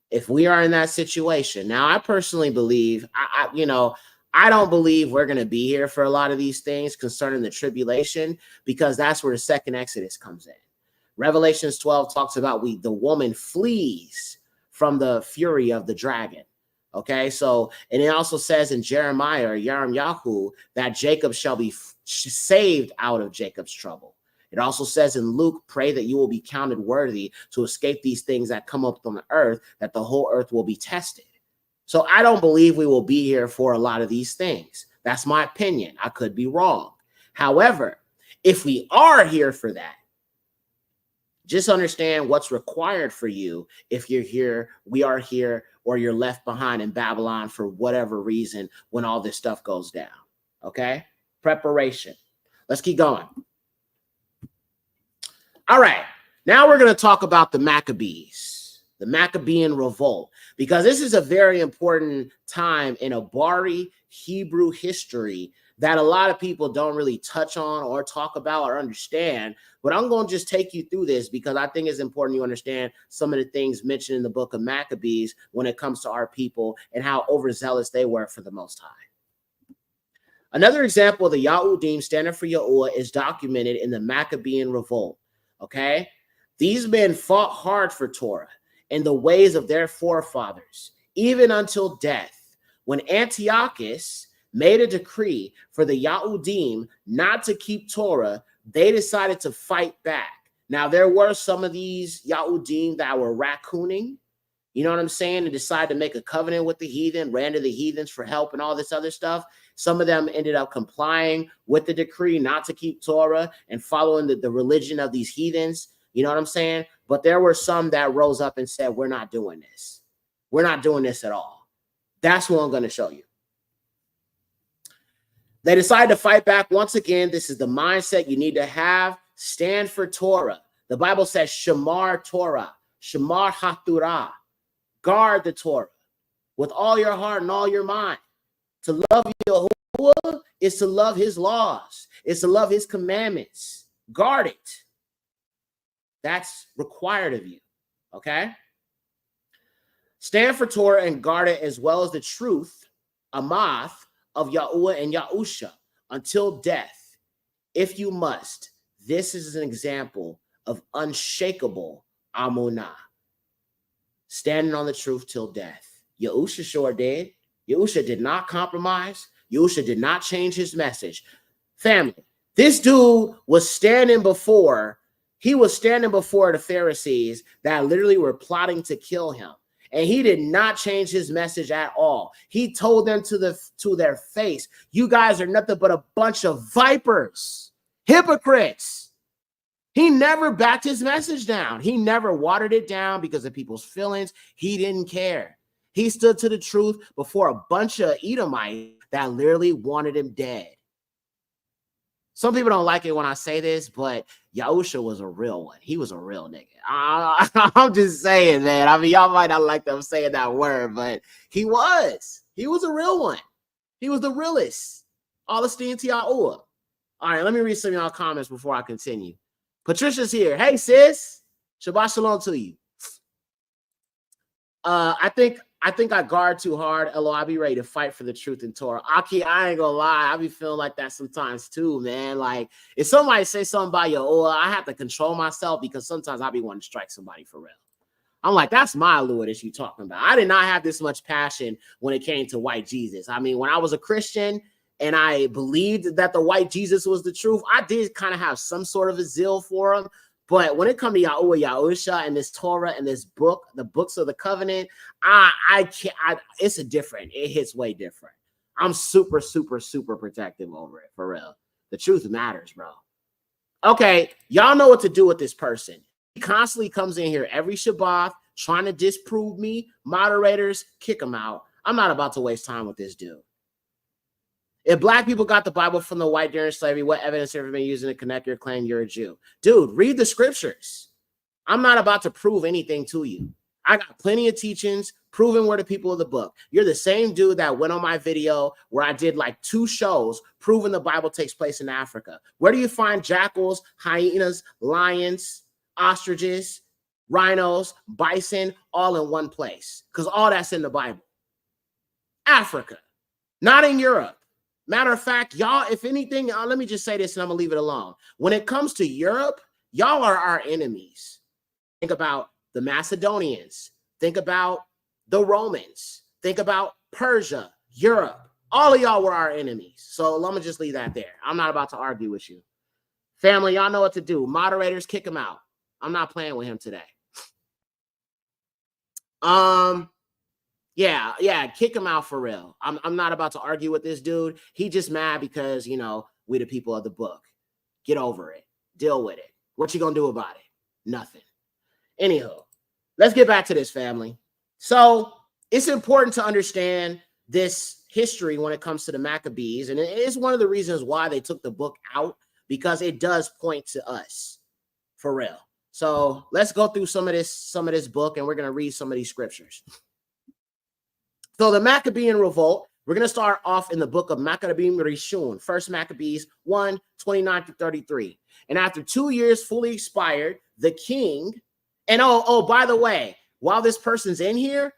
if we are in that situation, now I personally believe, I don't believe we're going to be here for a lot of these things concerning the tribulation, because that's where the second Exodus comes in. Revelations 12 talks about the woman flees from the fury of the dragon. Okay, so, and it also says in Jeremiah or Yirmiyahu that Jacob shall be saved out of Jacob's trouble. It also says in Luke, pray that you will be counted worthy to escape these things that come up on the earth, that the whole earth will be tested. So I don't believe we will be here for a lot of these things. That's my opinion. I could be wrong. However, if we are here for that, just understand what's required for you if you're here, we are here, or you're left behind in Babylon for whatever reason when all this stuff goes down. Okay? Preparation. Let's keep going. All right. Now we're going to talk about the Maccabees, the Maccabean revolt, because this is a very important time in Abari Hebrew history that a lot of people don't really touch on or talk about or understand. But I'm going to just take you through this because I think it's important you understand some of the things mentioned in the book of Maccabees when it comes to our people and how overzealous they were for the Most High. Another example of the Yahudim standing for Yahuwah is documented in the Maccabean revolt. Okay? These men fought hard for Torah and the ways of their forefathers, even until death, when Antiochus made a decree for the Yahudim not to keep Torah. They decided to fight back. Now, there were some of these Yahudim that were raccooning, you know what I'm saying, and decided to make a covenant with the heathen, ran to the heathens for help and all this other stuff. Some of them ended up complying with the decree not to keep Torah and following the religion of these heathens, you know what I'm saying? But there were some that rose up and said, we're not doing this. We're not doing this at all. That's what I'm going to show you. They decided to fight back once again. This is the mindset you need to have. Stand for Torah. The Bible says, Shamar Torah, Shamar HaTorah. Guard the Torah with all your heart and all your mind. To love Yahuwah is to love his laws. It's to love his commandments. Guard it. That's required of you. Okay? Stand for Torah and guard it as well as the truth, Amath, of Yahuwah and Yahusha until death, if you must. This is an example of unshakable Amunah. Standing on the truth till death. Yahusha sure did. Yahusha did not compromise. Yahusha did not change his message. Family, this dude was standing before the Pharisees that literally were plotting to kill him. And he did not change his message at all. He told them to their face, you guys are nothing but a bunch of vipers, hypocrites. He never backed his message down. He never watered it down because of people's feelings. He didn't care. He stood to the truth before a bunch of Edomites that literally wanted him dead. Some people don't like it when I say this, but Yahusha was a real one. He was a real nigga. I'm just saying, man. I mean, y'all might not like them saying that word, but he was. He was a real one. He was the realest. All esteem to Yahuwah. All right, let me read some of y'all comments before I continue. Patricia's here. Hey, sis. Shabbat shalom to you. I think I guard too hard. I be ready to fight for the truth in Torah. Aki, I ain't gonna lie. I be feeling like that sometimes too, man. Like if somebody say something about Yahuwah, I have to control myself because sometimes I be wanting to strike somebody for real. I'm like, that's my Lord that you talking about. I did not have this much passion when it came to white Jesus. I mean, when I was a Christian and I believed that the white Jesus was the truth, I did kind of have some sort of a zeal for him. But when it comes to Yahuwah, Yahusha, and this Torah and this book, the books of the covenant, I can't. It's a different. It hits way different. I'm super, super, super protective over it for real. The truth matters, bro. Okay, y'all know what to do with this person. He constantly comes in here every Shabbat trying to disprove me. Moderators, kick him out. I'm not about to waste time with this dude. If black people got the Bible from the white during slavery, what evidence have you been using to connect your claim you're a Jew? Dude, read the scriptures. I'm not about to prove anything to you. I got plenty of teachings proving we're the people of the book. You're the same dude that went on my video where I did like 2 shows proving the Bible takes place in Africa. Where do you find jackals, hyenas, lions, ostriches, rhinos, bison, all in one place? Because all that's in the Bible. Africa, not in Europe. Matter of fact, y'all, if anything, let me just say this and I'm going to leave it alone. When it comes to Europe, y'all are our enemies. Think about the Macedonians. Think about the Romans. Think about Persia, Europe. All of y'all were our enemies. So let me just leave that there. I'm not about to argue with you. Family, y'all know what to do. Moderators, kick him out. I'm not playing with him today. Yeah, kick him out for real. I'm not about to argue with this dude. He just mad because, you know, we the people of the book. Get over it. Deal with it. What you gonna do about it? Nothing. Anywho, let's get back to this, family. So it's important to understand this history when it comes to the Maccabees, and it is one of the reasons why they took the book out, because it does point to us for real. So let's go through some of this book, and we're gonna read some of these scriptures. So the Maccabean revolt, we're going to start off in the book of Maccabean Rishon, 1 Maccabees 1, 29 to 33. And after 2 years fully expired, the king, and by the way, while this person's in here,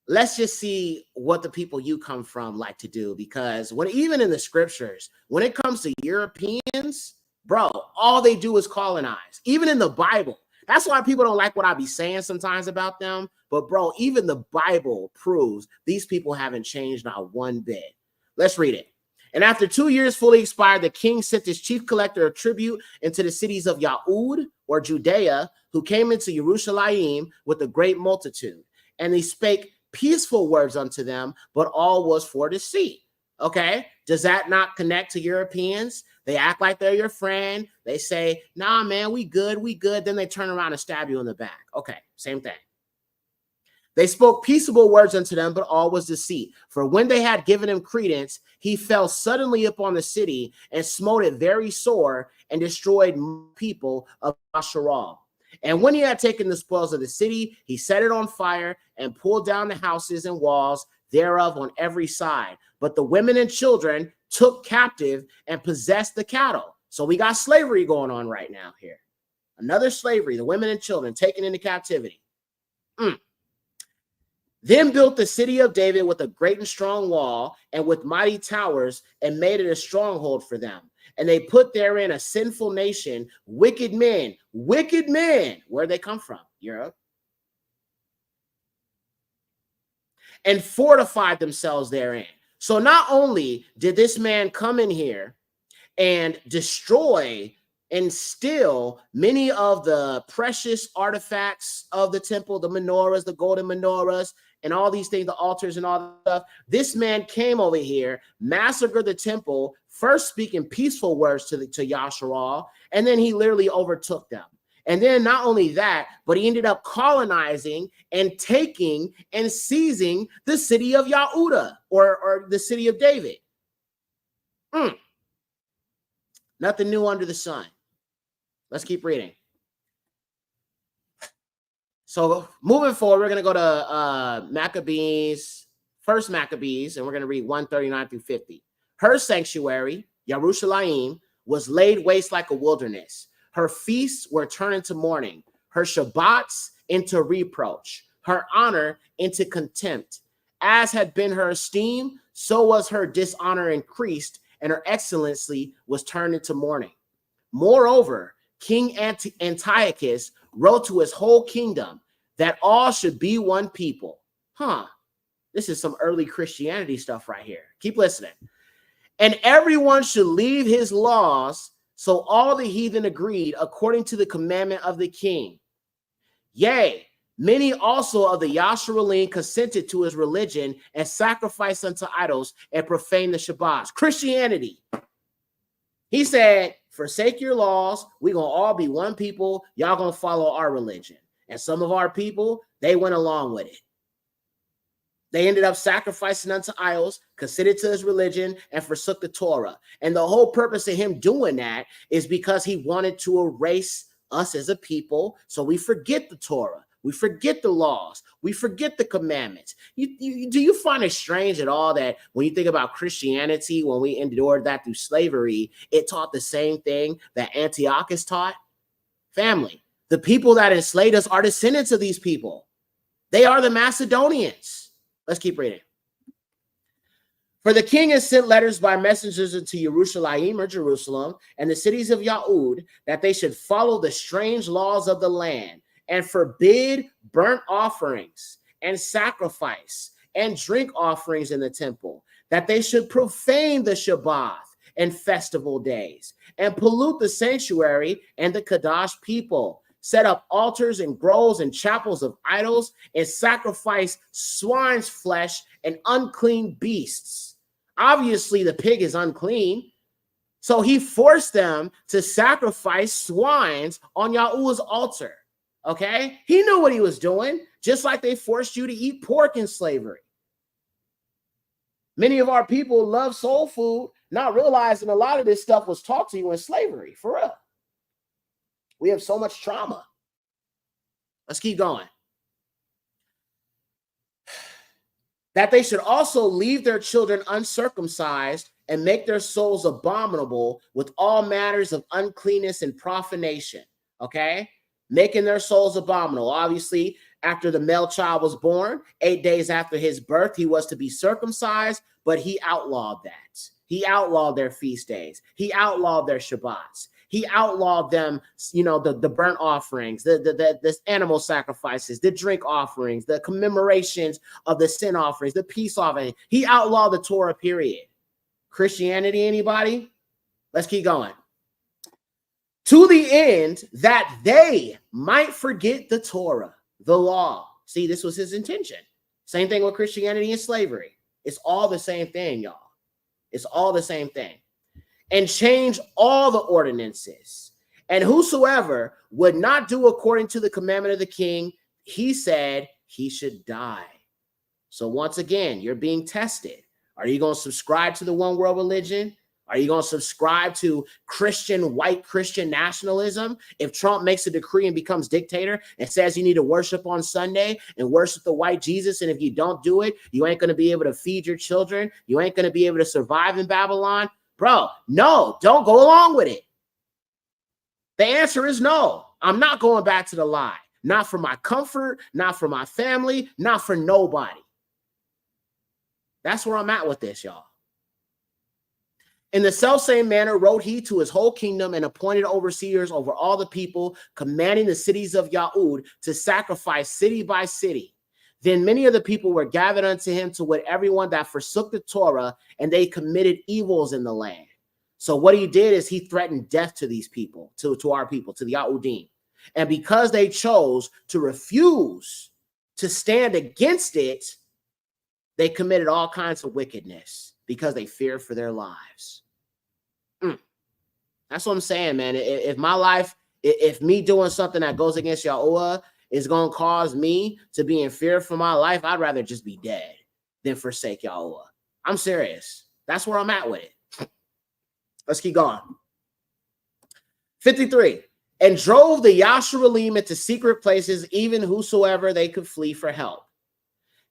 let's just see what the people you come from like to do, because even in the scriptures, when it comes to Europeans, bro, all they do is colonize. Even in the Bible. That's why people don't like what I be saying sometimes about them. But bro, even the Bible proves these people haven't changed not one bit. Let's read it. And after 2 years fully expired, the king sent his chief collector of tribute into the cities of Yahud, or Judea, who came into Jerusalem with a great multitude. And he spake peaceful words unto them, but all was for deceit. Okay, does that not connect to Europeans? They act like they're your friend. They say, nah, man, we good. Then they turn around and stab you in the back. Okay, same thing. They spoke peaceable words unto them, but all was deceit. For when they had given him credence, he fell suddenly upon the city and smote it very sore and destroyed people of Asherah. And when he had taken the spoils of the city, he set it on fire and pulled down the houses and walls thereof on every side. But the women and children took captive and possessed the cattle. So we got slavery going on right now here. Another slavery, the women and children taken into captivity. Then built the city of David with a great and strong wall and with mighty towers, and made it a stronghold for them. And they put therein a sinful nation, wicked men. Where'd they come from? Europe. And fortified themselves therein. So not only did this man come in here and destroy and steal many of the precious artifacts of the temple, the menorahs, the golden menorahs, and all these things, the altars and all that stuff. This man came over here, massacred the temple, first speaking peaceful words to Yahshua, and then he literally overtook them. And then not only that, but he ended up colonizing and taking and seizing the city of Yehuda, or the city of David. Nothing new under the sun. Let's keep reading. So moving forward, we're going to go to Maccabees, 1 Maccabees, and we're going to read 139 through 50. Her sanctuary, Jerusalem, was laid waste like a wilderness. Her feasts were turned into mourning, her Shabbats into reproach, her honor into contempt. As had been her esteem, so was her dishonor increased, and her excellency was turned into mourning. Moreover, King Antiochus wrote to his whole kingdom that all should be one people. This is some early Christianity stuff right here. Keep listening. And everyone should leave his laws. So all the heathen agreed according to the commandment of the king. Yea, many also of the Yasharelim consented to his religion and sacrificed unto idols and profaned the Shabbats. Christianity. He said, forsake your laws. We're going to all be one people. Y'all going to follow our religion. And some of our people, they went along with it. They ended up sacrificing unto idols, considered to his religion, and forsook the Torah. And the whole purpose of him doing that is because he wanted to erase us as a people, so we forget the Torah. We forget the laws. We forget the commandments. Do you find it strange at all that when you think about Christianity, when we endured that through slavery, it taught the same thing that Antiochus taught? Family, the people that enslaved us are descendants of these people. They are the Macedonians. Let's keep reading. For the king has sent letters by messengers into Jerusalem or Jerusalem and the cities of Yahud that they should follow the strange laws of the land and forbid burnt offerings and sacrifice and drink offerings in the temple, that they should profane the Shabbat and festival days and pollute the sanctuary and the Kadash people, set up altars and groves and chapels of idols, and sacrifice swine's flesh and unclean beasts. Obviously, the pig is unclean. So he forced them to sacrifice swines on Yahuwah's altar. Okay? He knew what he was doing, just like they forced you to eat pork in slavery. Many of our people love soul food, not realizing a lot of this stuff was taught to you in slavery, for real. We have so much trauma. Let's keep going. That they should also leave their children uncircumcised and make their souls abominable with all matters of uncleanness and profanation. Okay? Making their souls abominable. Obviously, after the male child was born, 8 days after his birth, he was to be circumcised, but he outlawed that. He outlawed their feast days. He outlawed their Shabbats. He outlawed them, the burnt offerings, the animal sacrifices, the drink offerings, the commemorations of the sin offerings, the peace offering. He outlawed the Torah, period. Christianity, anybody? Let's keep going. To the end that they might forget the Torah, the law. See, this was his intention. Same thing with Christianity and slavery. It's all the same thing, y'all. It's all the same thing. And change all the ordinances. And whosoever would not do according to the commandment of the king, he said he should die. So once again, you're being tested. Are you going to subscribe to the one world religion? Are you going to subscribe to white Christian nationalism? If Trump makes a decree and becomes dictator and says you need to worship on Sunday and worship the white Jesus, and if you don't do it, you ain't going to be able to feed your children. You ain't going to be able to survive in Babylon. Bro, no, don't go along with it. The answer is no. I'm not going back to the lie. Not for my comfort, not for my family, not for nobody. That's where I'm at with this, y'all. In the selfsame manner wrote he to his whole kingdom and appointed overseers over all the people, commanding the cities of Yahud to sacrifice city by city. Then many of the people were gathered unto him to wit everyone that forsook the Torah, and they committed evils in the land. So what he did is he threatened death to these people, to our people, to the Yahudim. And because they chose to refuse to stand against it, they committed all kinds of wickedness because they feared for their lives. That's what I'm saying, man. If my life, if me doing something that goes against Yahuwah is going to cause me to be in fear for my life, I'd rather just be dead than forsake Yahuwah. I'm serious. That's where I'm at with it. Let's keep going. 53. And drove the Yashuralim into secret places, even whosoever they could flee for help.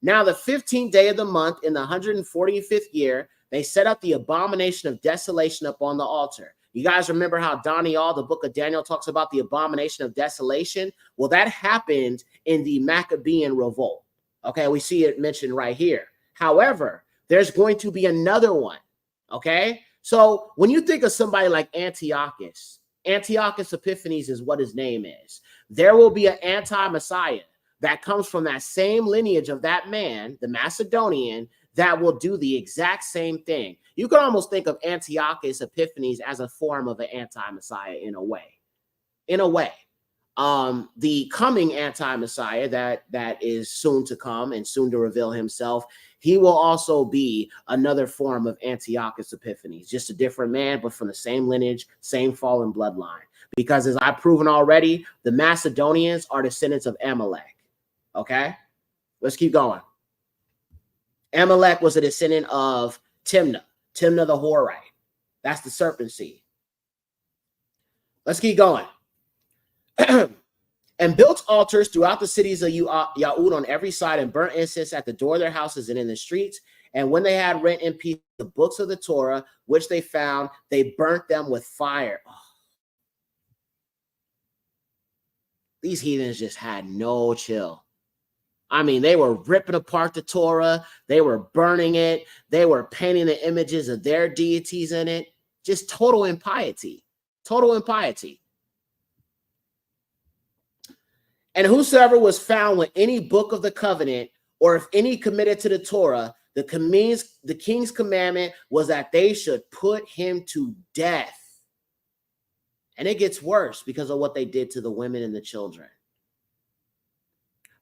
Now the 15th day of the month in the 145th year, they set up the abomination of desolation upon the altar. You guys remember how Daniel, the book of Daniel, talks about the abomination of desolation? Well, that happened in the Maccabean revolt. Okay, we see it mentioned right here. However, there's going to be another one. Okay, so when you think of somebody like Antiochus Epiphanes is what his name is. There will be an anti-Messiah that comes from that same lineage of that man, the Macedonian, that will do the exact same thing. You can almost think of Antiochus Epiphanes as a form of an anti-Messiah in a way. The coming anti-Messiah that is soon to come and soon to reveal himself, he will also be another form of Antiochus Epiphanes, just a different man, but from the same lineage, same fallen bloodline. Because as I've proven already, the Macedonians are descendants of Amalek. Okay, let's keep going. Amalek was a descendant of Timnah the Horite. That's the serpent seed. Let's keep going. And built altars throughout the cities of Yahud on every side, and burnt incense at the door of their houses and in the streets. And when they had rent in peace the books of the Torah, which they found, they burnt them with fire. Oh. These heathens just had no chill. I mean, they were ripping apart the Torah. They were burning it. They were painting the images of their deities in it. Just total impiety. Total impiety. And whosoever was found with any book of the covenant, or if any committed to the Torah, the king's commandment was that they should put him to death. And it gets worse because of what they did to the women and the children.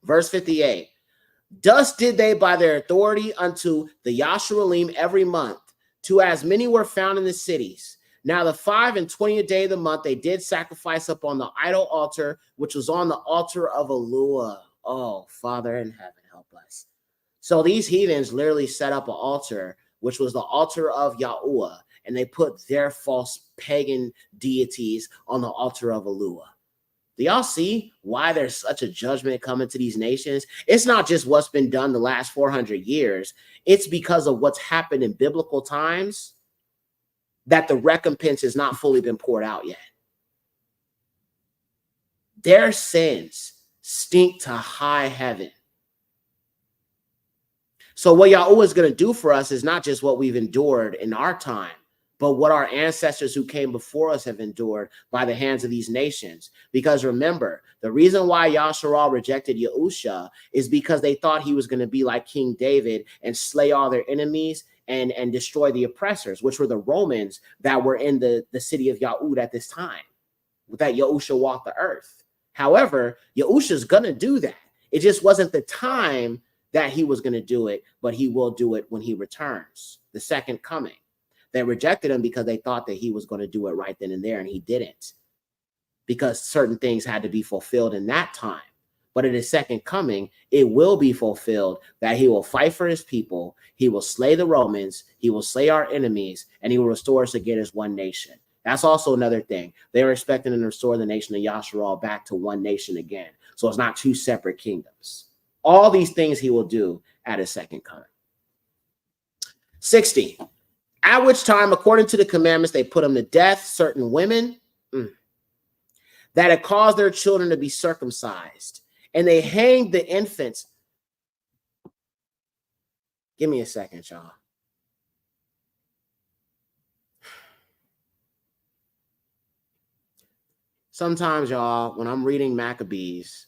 Verse 58. Thus did they by their authority unto the Yasharim every month, to as many were found in the cities. Now the 25th day of the month, they did sacrifice upon the idol altar, which was on the altar of Amunah. Oh, Father in heaven, help us. So these heathens literally set up an altar, which was the altar of Yahuwah, and they put their false pagan deities on the altar of Amunah. Do y'all see why there's such a judgment coming to these nations? It's not just what's been done the last 400 years. It's because of what's happened in biblical times that the recompense has not fully been poured out yet. Their sins stink to high heaven. So what Yahuwah is going to do for us is not just what we've endured in our time, but what our ancestors who came before us have endured by the hands of these nations. Because remember, the reason why Yasharal rejected Yahusha is because they thought he was going to be like King David and slay all their enemies and destroy the oppressors, which were the Romans that were in the city of Yahud at this time, that Yahusha walked the earth. However, Yahusha's going to do that. It just wasn't the time that he was going to do it, but he will do it when he returns, the second coming. They rejected him because they thought that he was going to do it right then and there, and he didn't, because certain things had to be fulfilled in that time. But at his second coming, it will be fulfilled that he will fight for his people, he will slay the Romans, he will slay our enemies, and he will restore us again as one nation. That's also another thing. They were expecting to restore the nation of Yasharal back to one nation again. So it's not two separate kingdoms. All these things he will do at his second coming. 60. At which time, according to the commandments, they put him to death, certain women that had caused their children to be circumcised. And they hanged the infants. Give me a second, y'all. Sometimes, y'all, when I'm reading Maccabees,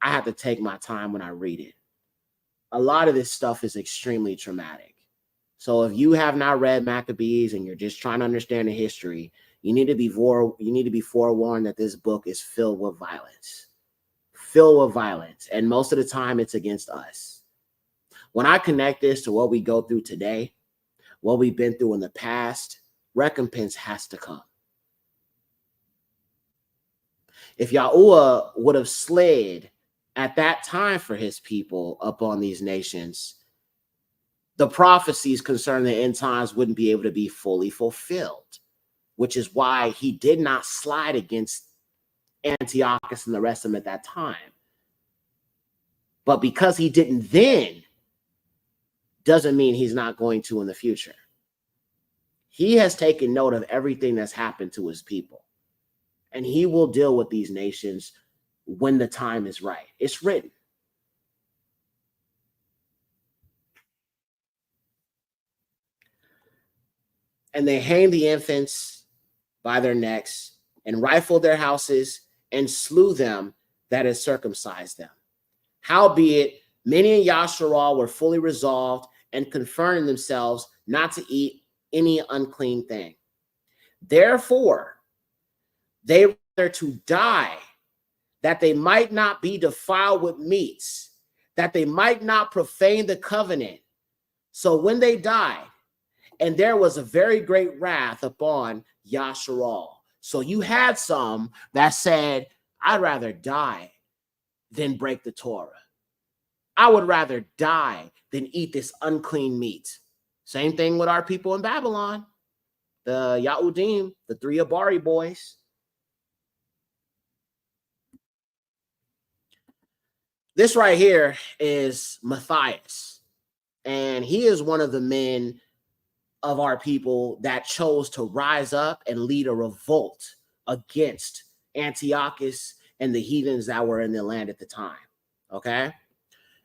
I have to take my time when I read it. A lot of this stuff is extremely traumatic. So if you have not read Maccabees and you're just trying to understand the history, you need to be forewarned that this book is filled with violence. Filled with violence. And most of the time it's against us. When I connect this to what we go through today, what we've been through in the past, recompense has to come. If Yahuwah would have slid at that time for his people upon these nations, the prophecies concerning the end times wouldn't be able to be fully fulfilled, which is why he did not slide against Antiochus and the rest of them at that time. But because he didn't then, doesn't mean he's not going to in the future. He has taken note of everything that's happened to his people, and he will deal with these nations when the time is right. It's written. And they hanged the infants by their necks and rifled their houses and slew them that had circumcised them. Howbeit, many in Yasharal were fully resolved and confirming themselves not to eat any unclean thing. Therefore, they rather to die, that they might not be defiled with meats, that they might not profane the covenant. So when they died, and there was a very great wrath upon Yasharal. So you had some that said, I'd rather die than break the Torah. I would rather die than eat this unclean meat. Same thing with our people in Babylon, the Yahudim, the 3 Abari boys. This right here is Matthias, and he is one of the men of our people that chose to rise up and lead a revolt against Antiochus and the heathens that were in the land at the time. Okay.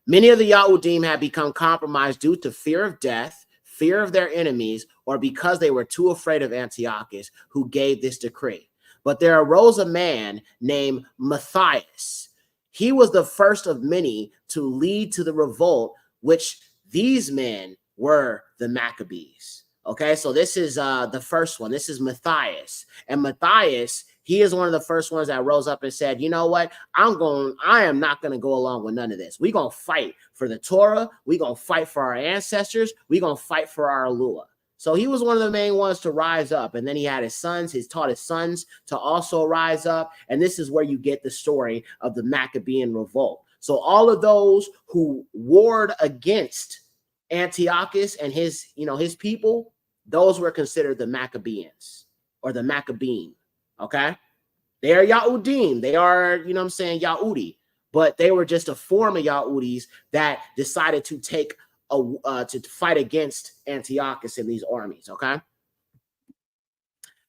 Many of the Yahudim had become compromised due to fear of death, fear of their enemies, or because they were too afraid of Antiochus, who gave this decree. But there arose a man named Matthias. He was the first of many to lead to the revolt, which these men were the Maccabees. Okay, so this is the first one. This is Matthias. And Matthias, he is one of the first ones that rose up and said, you know what? I am not going to go along with none of this. We're going to fight for the Torah. We're going to fight for our ancestors. We're going to fight for our Alua. So he was one of the main ones to rise up. And then he had his sons. He's taught his sons to also rise up. And this is where you get the story of the Maccabean revolt. So all of those who warred against Antiochus and his people, those were considered the Maccabeans or the Maccabean. Okay. They are Yahudim. They are, Yahudi, but they were just a form of Yahudis that decided to take to fight against Antiochus and these armies. Okay.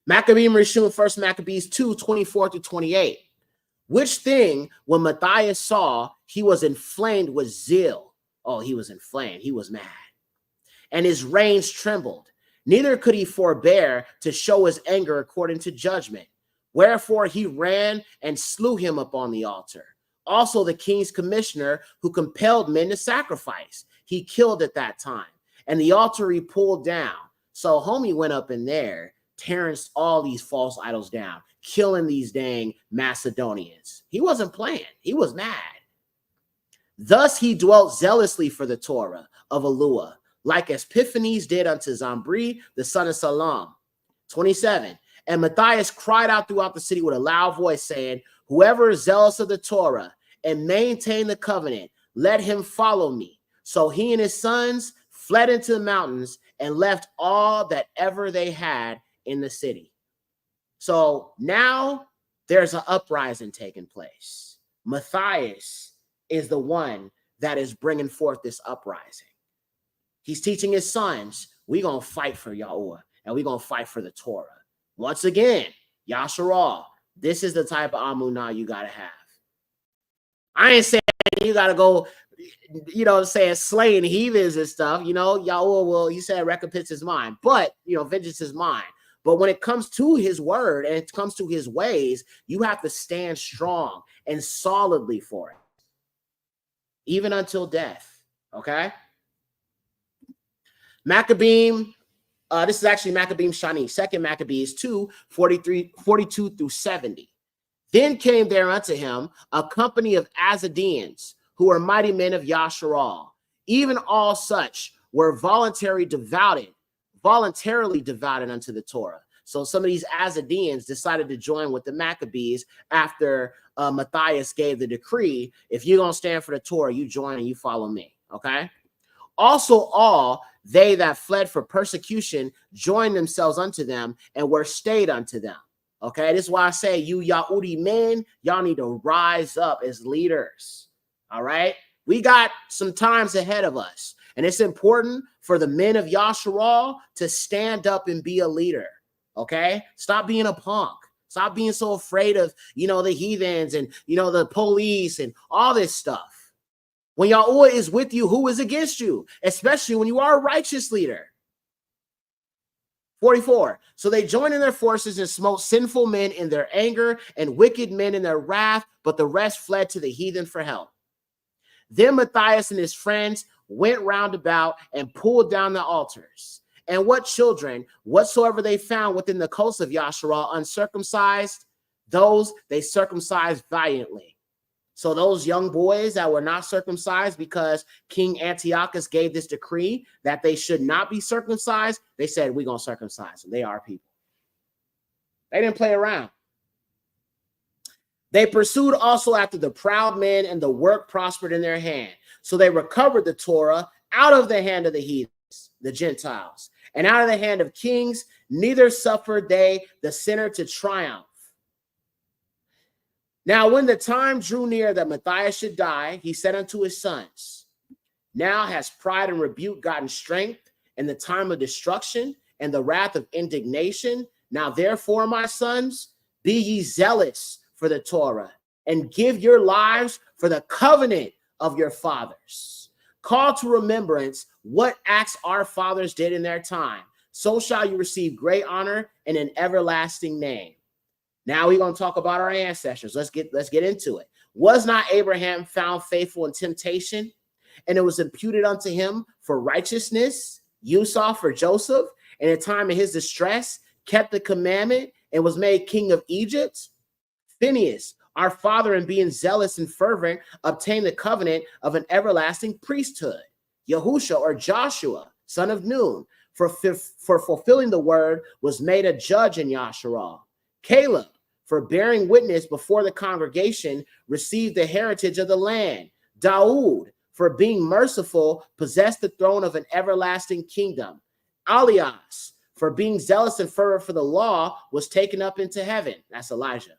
Maccabean Rishon, 1 Maccabees 2:24-28. Which thing, when Matthias saw, he was inflamed with zeal. Oh, he was inflamed. He was mad. And his reins trembled. Neither could he forbear to show his anger according to judgment. Wherefore he ran and slew him upon the altar. Also the king's commissioner, who compelled men to sacrifice, he killed at that time. And the altar he pulled down. So homie went up in there, tearing all these false idols down, killing these dang Macedonians. He wasn't playing. He was mad. Thus he dwelt zealously for the Torah of Alua, like as Epiphanes did unto Zambri, the son of Salam. 27. And Matthias cried out throughout the city with a loud voice, saying, whoever is zealous of the Torah and maintain the covenant, let him follow me. So he and his sons fled into the mountains and left all that ever they had in the city. So now there's an uprising taking place. Matthias is the one that is bringing forth this uprising. He's teaching his sons, we're going to fight for Yahuwah and we're going to fight for the Torah. Once again, Yasharal, this is the type of Amunah you got to have. I ain't saying you got to go, slaying heathens and stuff. Yahuwah will, he said, recompense his mind, but, vengeance is mine. But when it comes to his word and it comes to his ways, you have to stand strong and solidly for it, even until death. Okay? Maccabean, this is actually Maccabean Shani, 2 Maccabees 2:42-70. Then came there unto him a company of Azadeans, who were mighty men of Yasharal. Even all such were voluntarily devoted unto the Torah. So some of these Azadeans decided to join with the Maccabees after Matthias gave the decree, if you're going to stand for the Torah, you join and you follow me. Okay? Also all they that fled for persecution joined themselves unto them and were stayed unto them. Okay, this is why I say, you Yahudi men, y'all need to rise up as leaders. All right, we got some times ahead of us, and it's important for the men of Yasharal to stand up and be a leader. Okay, stop being a punk. Stop being so afraid of, the heathens and, the police and all this stuff. When Yahuwah is with you, who is against you? Especially when you are a righteous leader. 44. So they joined in their forces and smote sinful men in their anger and wicked men in their wrath, but the rest fled to the heathen for help. Then Matthias and his friends went round about and pulled down the altars. And what children, whatsoever they found within the coast of Yasharal uncircumcised, those they circumcised valiantly. So those young boys that were not circumcised because King Antiochus gave this decree that they should not be circumcised, they said, we're going to circumcise them. They are people. They didn't play around. They pursued also after the proud men, and the work prospered in their hand. So they recovered the Torah out of the hand of the heathens, the Gentiles, and out of the hand of kings. Neither suffered they the sinner to triumph. Now, when the time drew near that Matthias should die, he said unto his sons, now has pride and rebuke gotten strength in the time of destruction and the wrath of indignation. Now, therefore, my sons, be ye zealous for the Torah, and give your lives for the covenant of your fathers. Call to remembrance what acts our fathers did in their time. So shall you receive great honor and an everlasting name. Now we're going to talk about our ancestors. Let's get into it. Was not Abraham found faithful in temptation, and it was imputed unto him for righteousness? Esau for Joseph, in a time of his distress, kept the commandment and was made king of Egypt. Phinehas, our father, in being zealous and fervent, obtained the covenant of an everlasting priesthood. Yahusha, or Joshua, son of Nun, for fulfilling the word, was made a judge in Yasharal. Caleb, for bearing witness before the congregation, received the heritage of the land. Daoud, for being merciful, possessed the throne of an everlasting kingdom. Elias, for being zealous and fervent for the law, was taken up into heaven. That's Elijah.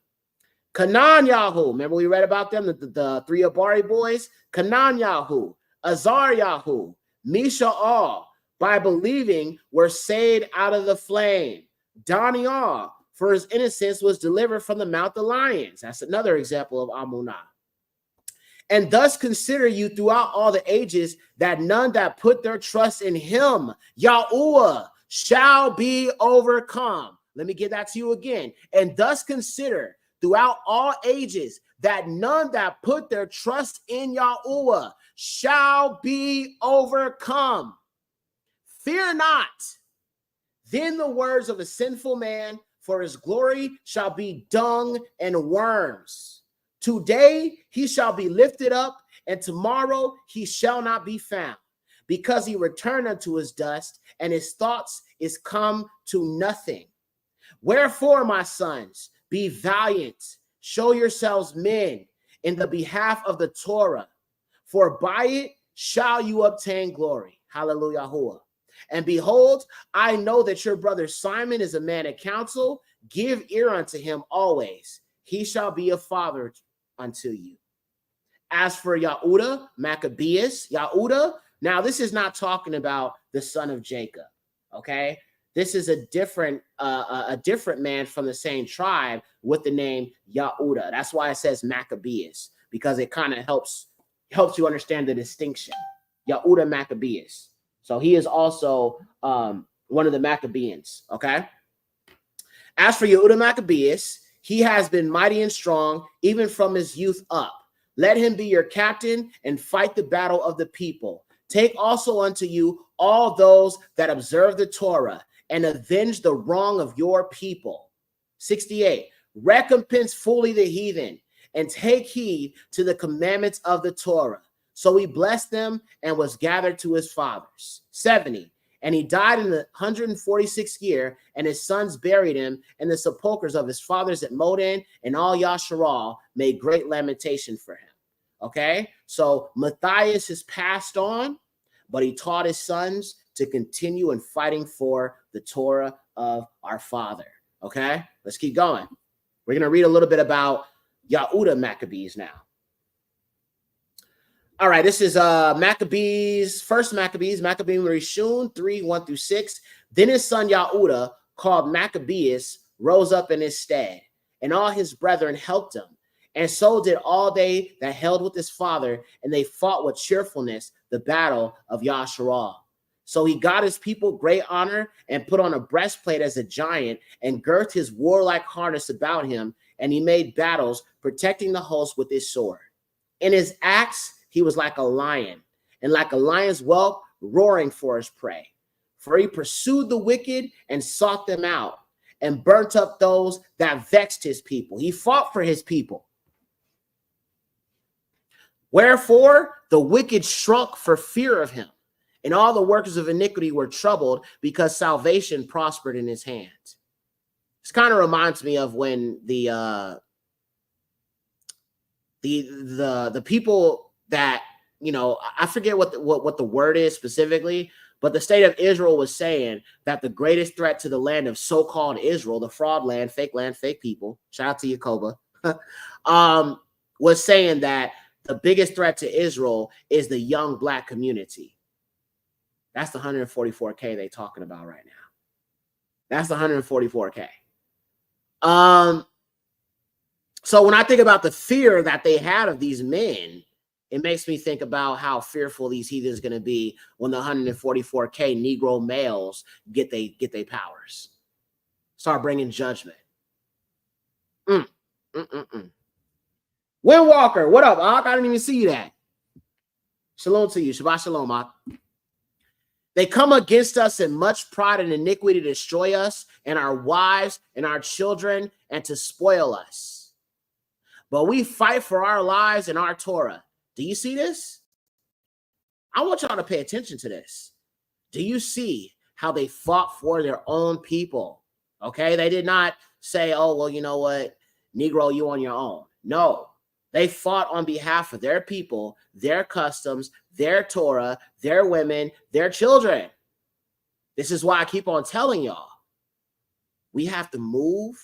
Canaan Yahu, remember we read about them, the three Abari boys? Canaan Yahu, Azar Yahu, Misha'al, by believing were saved out of the flame. Daniel, for his innocence, was delivered from the mouth of lions. That's another example of Amunah. And thus consider you throughout all the ages that none that put their trust in him, Yahuwah, shall be overcome. Let me give that to you again. And thus consider throughout all ages that none that put their trust in Yahuwah shall be overcome. Fear not, then the words of a sinful man, for his glory shall be dung and worms. Today he shall be lifted up, and tomorrow he shall not be found, because he returned unto his dust, and his thoughts is come to nothing. Wherefore, my sons, be valiant, show yourselves men in the behalf of the Torah, for by it shall you obtain glory. Hallelujah. And behold, I know that your brother Simon is a man of counsel. Give ear unto him always. He shall be a father unto you. As for Yehuda, Maccabeus, Yehuda, now this is not talking about the son of Jacob, okay? This is a different man from the same tribe with the name Yehuda. That's why it says Maccabeus, because it kind of helps you understand the distinction. Yehuda Maccabeus. So he is also one of the Maccabeans, okay? As for Yehuda Maccabeus, he has been mighty and strong, even from his youth up. Let him be your captain and fight the battle of the people. Take also unto you all those that observe the Torah and avenge the wrong of your people. 68, recompense fully the heathen and take heed to the commandments of the Torah. So he blessed them and was gathered to his fathers. 70, and he died in the 146th year, and his sons buried him in the sepulchres of his fathers at Modan, and all Yasharal made great lamentation for him. Okay, so Matthias has passed on, but he taught his sons to continue in fighting for the Torah of our father. Okay, let's keep going. We're going to read a little bit about Yehuda Maccabees now. All right, this is Maccabees, first Maccabees, Maccabean Rishon 3:1-6. Then his son Yehuda, called Maccabeus, rose up in his stead, and all his brethren helped him. And so did all they that held with his father, and they fought with cheerfulness the battle of Yasharal. So he got his people great honor, and put on a breastplate as a giant, and girt his warlike harness about him, and he made battles, protecting the host with his sword. In his acts he was like a lion, and like a lion's whelp, roaring for his prey. For he pursued the wicked and sought them out, and burnt up those that vexed his people. He fought for his people. Wherefore the wicked shrunk for fear of him, and all the workers of iniquity were troubled, because salvation prospered in his hand. This kind of reminds me of when the the people that, you know, I forget what the word is specifically, but the state of Israel was saying that the greatest threat to the land of so-called Israel, the fraud land, fake people, shout out to Yakoba, was saying that the biggest threat to Israel is the young black community. That's the 144K they talking about right now. That's the 144K. So when I think about the fear that they had of these men, it makes me think about how fearful these heathens going to be when the 144K Negro males get they powers. Start bringing judgment. Windwalker, what up, Ak? I didn't even see that. Shalom to you. Shabbat shalom, Ak. They come against us in much pride and iniquity to destroy us and our wives and our children and to spoil us. But we fight for our lives and our Torah. Do you see this? I want y'all to pay attention to this. Do you see how they fought for their own people? Okay, they did not say, oh, well, you know what, Negro, you on your own. No, they fought on behalf of their people, their customs, their Torah, their women, their children. This is why I keep on telling y'all, we have to move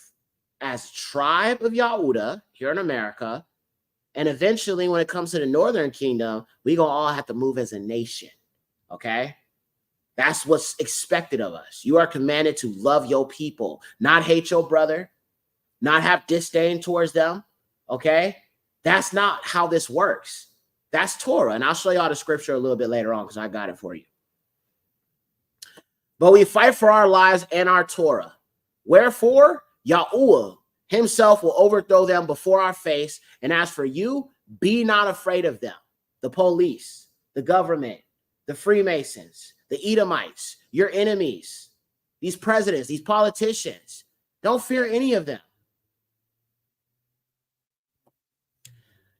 as tribe of Yahudah here in America. And eventually, when it comes to the Northern Kingdom, we're going to all have to move as a nation, okay? That's what's expected of us. You are commanded to love your people, not hate your brother, not have disdain towards them, okay? That's not how this works. That's Torah, and I'll show y'all the scripture a little bit later on because I got it for you. But we fight for our lives and our Torah. Wherefore, Yahuwah himself will overthrow them before our face. And as for you, be not afraid of them. The police, the government, the Freemasons, the Edomites, your enemies, these presidents, these politicians. Don't fear any of them.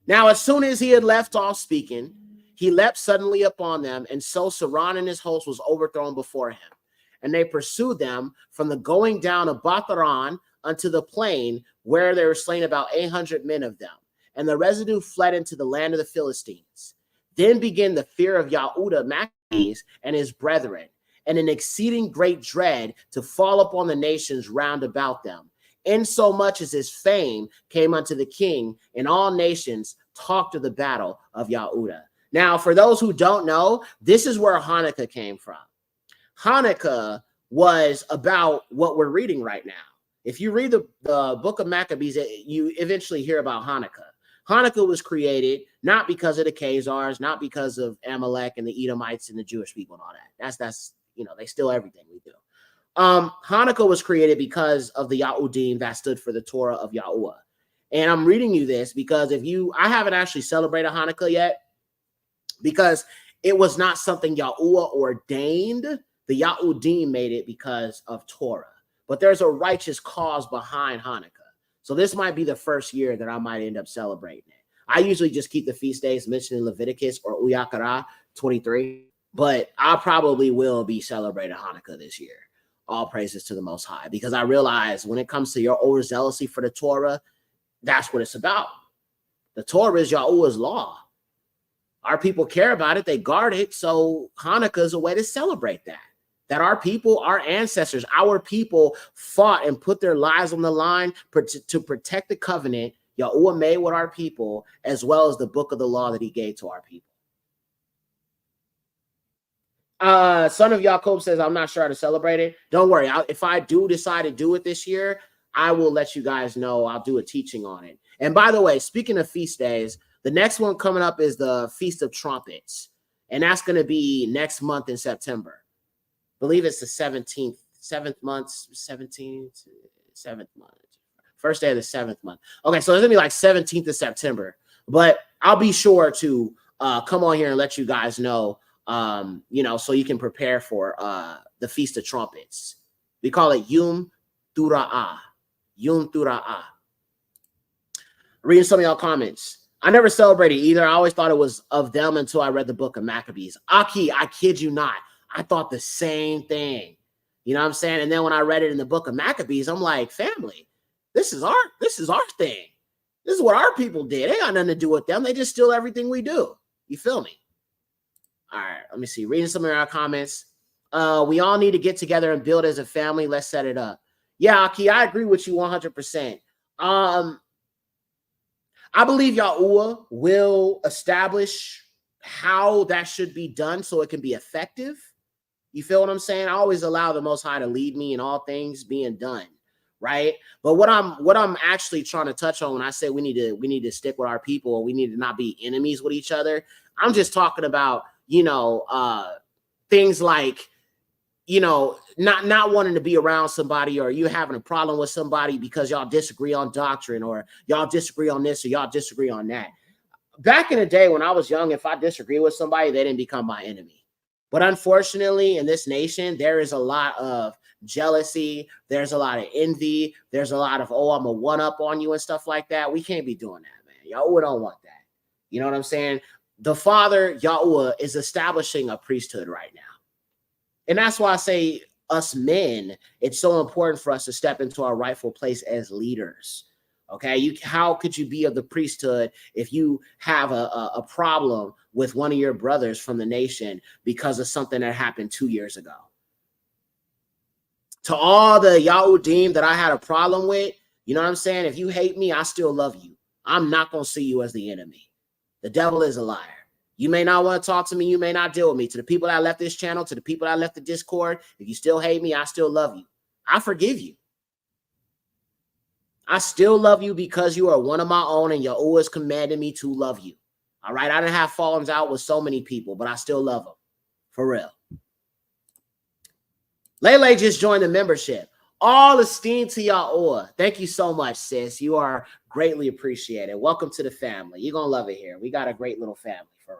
Now, as soon as he had left off speaking, he leapt suddenly upon them, and so Saran and his host was overthrown before him. And they pursued them from the going down of Batharan unto the plain, where there were slain about 800 men of them. And the residue fled into the land of the Philistines. Then began the fear of Yahudah Maccabees and his brethren, and an exceeding great dread to fall upon the nations round about them. Insomuch as his fame came unto the king, and all nations talked of the battle of Yahudah. Now, for those who don't know, this is where Hanukkah came from. Hanukkah was about what we're reading right now. If you read the book of Maccabees, you eventually hear about Hanukkah. Hanukkah was created not because of the Khazars, not because of Amalek and the Edomites and the Jewish people and all that. That's you know, they steal everything we do. Hanukkah was created because of the Yahudim that stood for the Torah of Yahuwah. And I'm reading you this because I haven't actually celebrated Hanukkah yet because it was not something Yahuwah ordained. The Yahudim made it because of Torah. But there's a righteous cause behind Hanukkah. So this might be the first year that I might end up celebrating it. I usually just keep the feast days mentioned in Leviticus or Uyakara 23, but I probably will be celebrating Hanukkah this year. All praises to the Most High, because I realize when it comes to your overzealousy for the Torah, that's what it's about. The Torah is Yahuwah's law. Our people care about it. They guard it. So Hanukkah is a way to celebrate that. That our people, our ancestors, our people fought and put their lives on the line to protect the covenant Yahuwah made with our people, as well as the book of the law that he gave to our people. Son of Jacob says, I'm not sure how to celebrate it. Don't worry. If I do decide to do it this year, I will let you guys know. I'll do a teaching on it. And by the way, speaking of feast days, the next one coming up is the Feast of Trumpets. And that's going to be next month in September. I believe it's the 17th, 7th month, 17th, 7th month. First day of the 7th month. Okay, so it's going to be like 17th of September. But I'll be sure to come on here and let you guys know, you know, so you can prepare for the Feast of Trumpets. We call it Yom Tura'ah. Yom Tura'ah. Reading some of y'all comments. I never celebrated either. I always thought it was of them until I read the book of Maccabees. Aki, I kid you not. I thought the same thing. You know what I'm saying? And then when I read it in the book of Maccabees, I'm like, family, this is our thing. This is what our people did. They got nothing to do with them. They just steal everything we do. You feel me? All right, let me see. Reading some of our comments. We all need to get together and build as a family. Let's set it up. Yeah, Aki, I agree with you 100%. I believe Yahuwah will establish how that should be done so it can be effective. You feel what I'm saying? I always allow the Most High to lead me in all things being done, right? But what I'm actually trying to touch on when I say we need to stick with our people, or we need to not be enemies with each other, I'm just talking about, you know, things like, you know, not wanting to be around somebody, or you having a problem with somebody because y'all disagree on doctrine, or y'all disagree on this, or y'all disagree on that. Back in the day when I was young, if I disagree with somebody, they didn't become my enemy. But unfortunately, in this nation, there is a lot of jealousy. There's a lot of envy. There's a lot of, oh, I'm a one-up on you and stuff like that. We can't be doing that, man. Yahuwah don't want that. You know what I'm saying? The Father, Yahuwah, is establishing a priesthood right now. And that's why I say us men, it's so important for us to step into our rightful place as leaders. Okay, how could you be of the priesthood if you have a problem with one of your brothers from the nation because of something that happened 2 years ago? To all the Yahudim that I had a problem with, you know what I'm saying? If you hate me, I still love you. I'm not going to see you as the enemy. The devil is a liar. You may not want to talk to me. You may not deal with me. To the people that left this channel, to the people that left the Discord, if you still hate me, I still love you. I forgive you. I still love you because you are one of my own, and Yahuwah has commanded me to love you. All right? I didn't have fallings out with so many people, but I still love them. For real. Lele just joined the membership. All esteem to Yahuwah. Thank you so much, sis. You are greatly appreciated. Welcome to the family. You're going to love it here. We got a great little family, for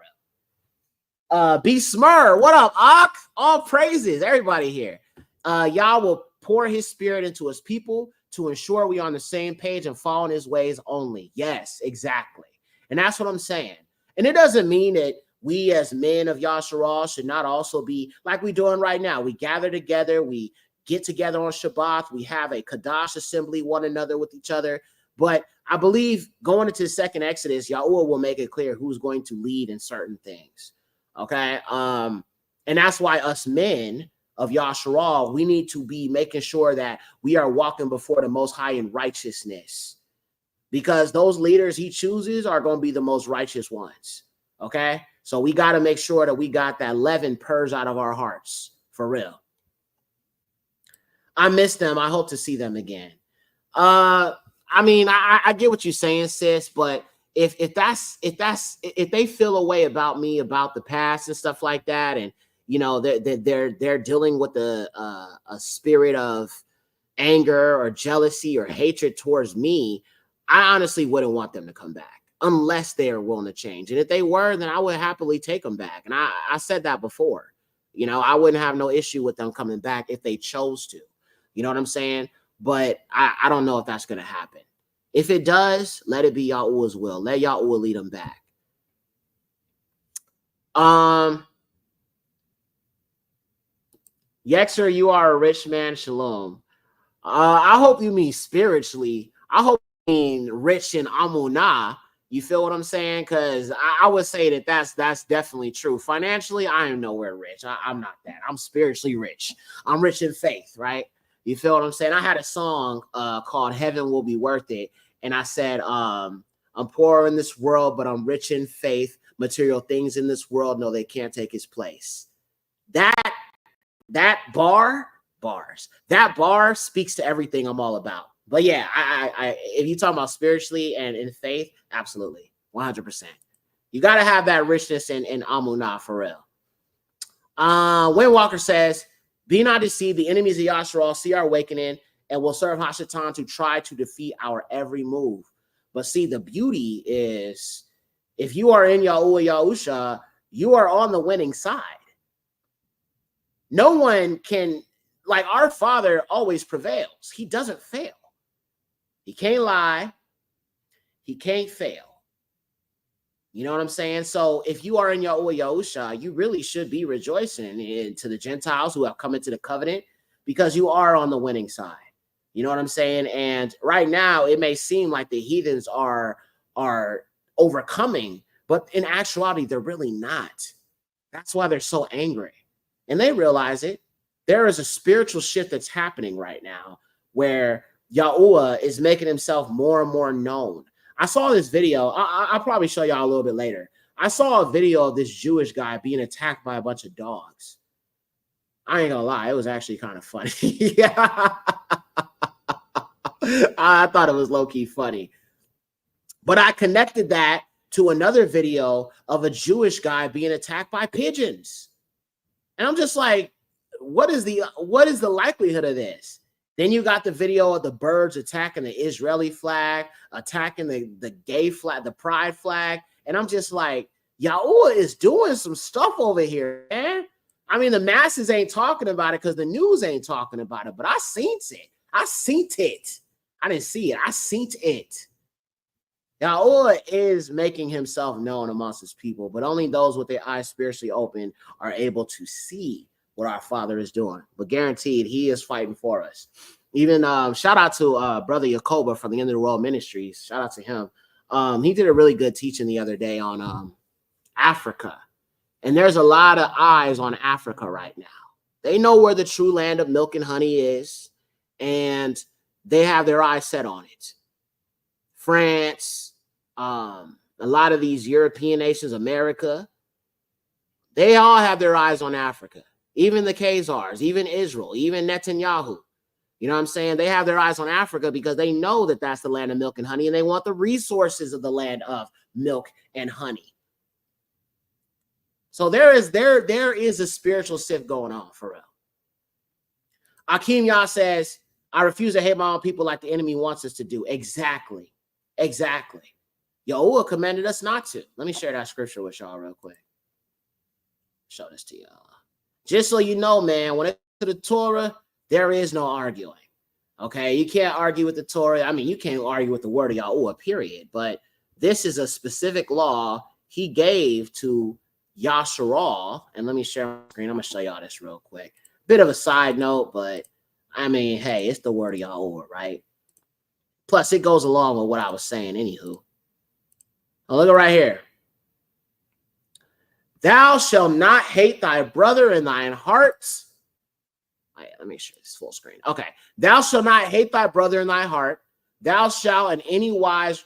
real. B Smur, what up, Ak? All praises. Everybody here. Yah will pour his spirit into his people to ensure we are on the same page and following his ways only. Yes, exactly. And that's what I'm saying. And it doesn't mean that we as men of Yasharal should not also be like we're doing right now. We gather together, we get together on Shabbat, we have a Kadash assembly one another with each other. But I believe going into the second Exodus, Yahuwah will make it clear who's going to lead in certain things. Okay. And that's why us men of Yasharal, we need to be making sure that we are walking before the Most High in righteousness, because those leaders he chooses are going to be the most righteous ones. Okay. So we got to make sure that we got that leaven purged out of our hearts, for real. I miss them. I hope to see them again. I mean, I get what you're saying, sis, but if they feel a way about me, about the past and stuff like that, and you know, they're dealing with a spirit of anger or jealousy or hatred towards me, I honestly wouldn't want them to come back unless they are willing to change. And if they were, then I would happily take them back. And I said that before. You know, I wouldn't have no issue with them coming back if they chose to. You know what I'm saying? But I don't know if that's going to happen. If it does, let it be Yahuwah's will. Let Yahuwah lead them back. Yexer, you are a rich man. Shalom. I hope you mean spiritually. I hope you mean rich in Amunah. You feel what I'm saying? Because I would say that that's definitely true. Financially, I am nowhere rich. I'm not that. I'm spiritually rich. I'm rich in faith, right? You feel what I'm saying? I had a song called Heaven Will Be Worth It. And I said, I'm poor in this world, but I'm rich in faith. Material things in this world, no, they can't take his place. That bar speaks to everything I'm all about. But yeah, I if you talk about spiritually and in faith, absolutely, 100%. You got to have that richness in Amunah, for real. Windwalker says, be not deceived, the enemies of Yasharal see our awakening and will serve Hashatan to try to defeat our every move. But see, the beauty is, if you are in Yahuwah Yahusha, you are on the winning side. No one can, like, our Father always prevails. He doesn't fail. He can't lie. He can't fail. You know what I'm saying? So if you are in Yahuwah Yahusha, you really should be rejoicing to the Gentiles who have come into the covenant, because you are on the winning side. You know what I'm saying? And right now, it may seem like the heathens are overcoming, but in actuality, they're really not. That's why they're so angry. And they realize it. There is a spiritual shift that's happening right now where Yahuwah is making himself more and more known. I saw this video. I'll probably show y'all a little bit later. I saw a video of this Jewish guy being attacked by a bunch of dogs. I ain't gonna lie, it was actually kind of funny. I thought it was low-key funny. But I connected that to another video of a Jewish guy being attacked by pigeons. And I'm just like, what is the likelihood of this? Then you got the video of the birds attacking the Israeli flag, attacking the gay flag, the pride flag. And I'm just like, Yahuwah is doing some stuff over here, man. I mean, the masses ain't talking about it because the news ain't talking about it, but I seen it. I seen it. I didn't see it. I seen it. Yahuwah is making himself known amongst his people, but only those with their eyes spiritually open are able to see what our Father is doing. But guaranteed, he is fighting for us. Even shout out to Brother Yakoba from the End of the World Ministries. Shout out to him. He did a really good teaching the other day on Africa. And there's a lot of eyes on Africa right now. They know where the true land of milk and honey is, and they have their eyes set on it. France, a lot of these European nations, America, they all have their eyes on Africa. Even the Khazars, even Israel, even Netanyahu. You know what I'm saying? They have their eyes on Africa because they know that that's the land of milk and honey, and they want the resources of the land of milk and honey. So there is a spiritual shift going on for real. Akeem Yah says, I refuse to hate my own people like the enemy wants us to do. Exactly. Exactly. Yahuwah commanded us not to. Let me share that scripture with y'all real quick. Show this to y'all. Just so you know, man, when it comes to the Torah, there is no arguing. Okay? You can't argue with the Torah. I mean, you can't argue with the word of Yahuwah, period. But this is a specific law he gave to Yasharal. And let me share my screen. I'm going to show y'all this real quick. Bit of a side note, but I mean, hey, it's the word of Yahuwah, right? Plus, it goes along with what I was saying, anywho. Now, look at right here. Thou shalt not hate thy brother in thine heart. Oh, yeah, let me show this full screen. Okay. Thou shalt not hate thy brother in thy heart. Thou shalt in any wise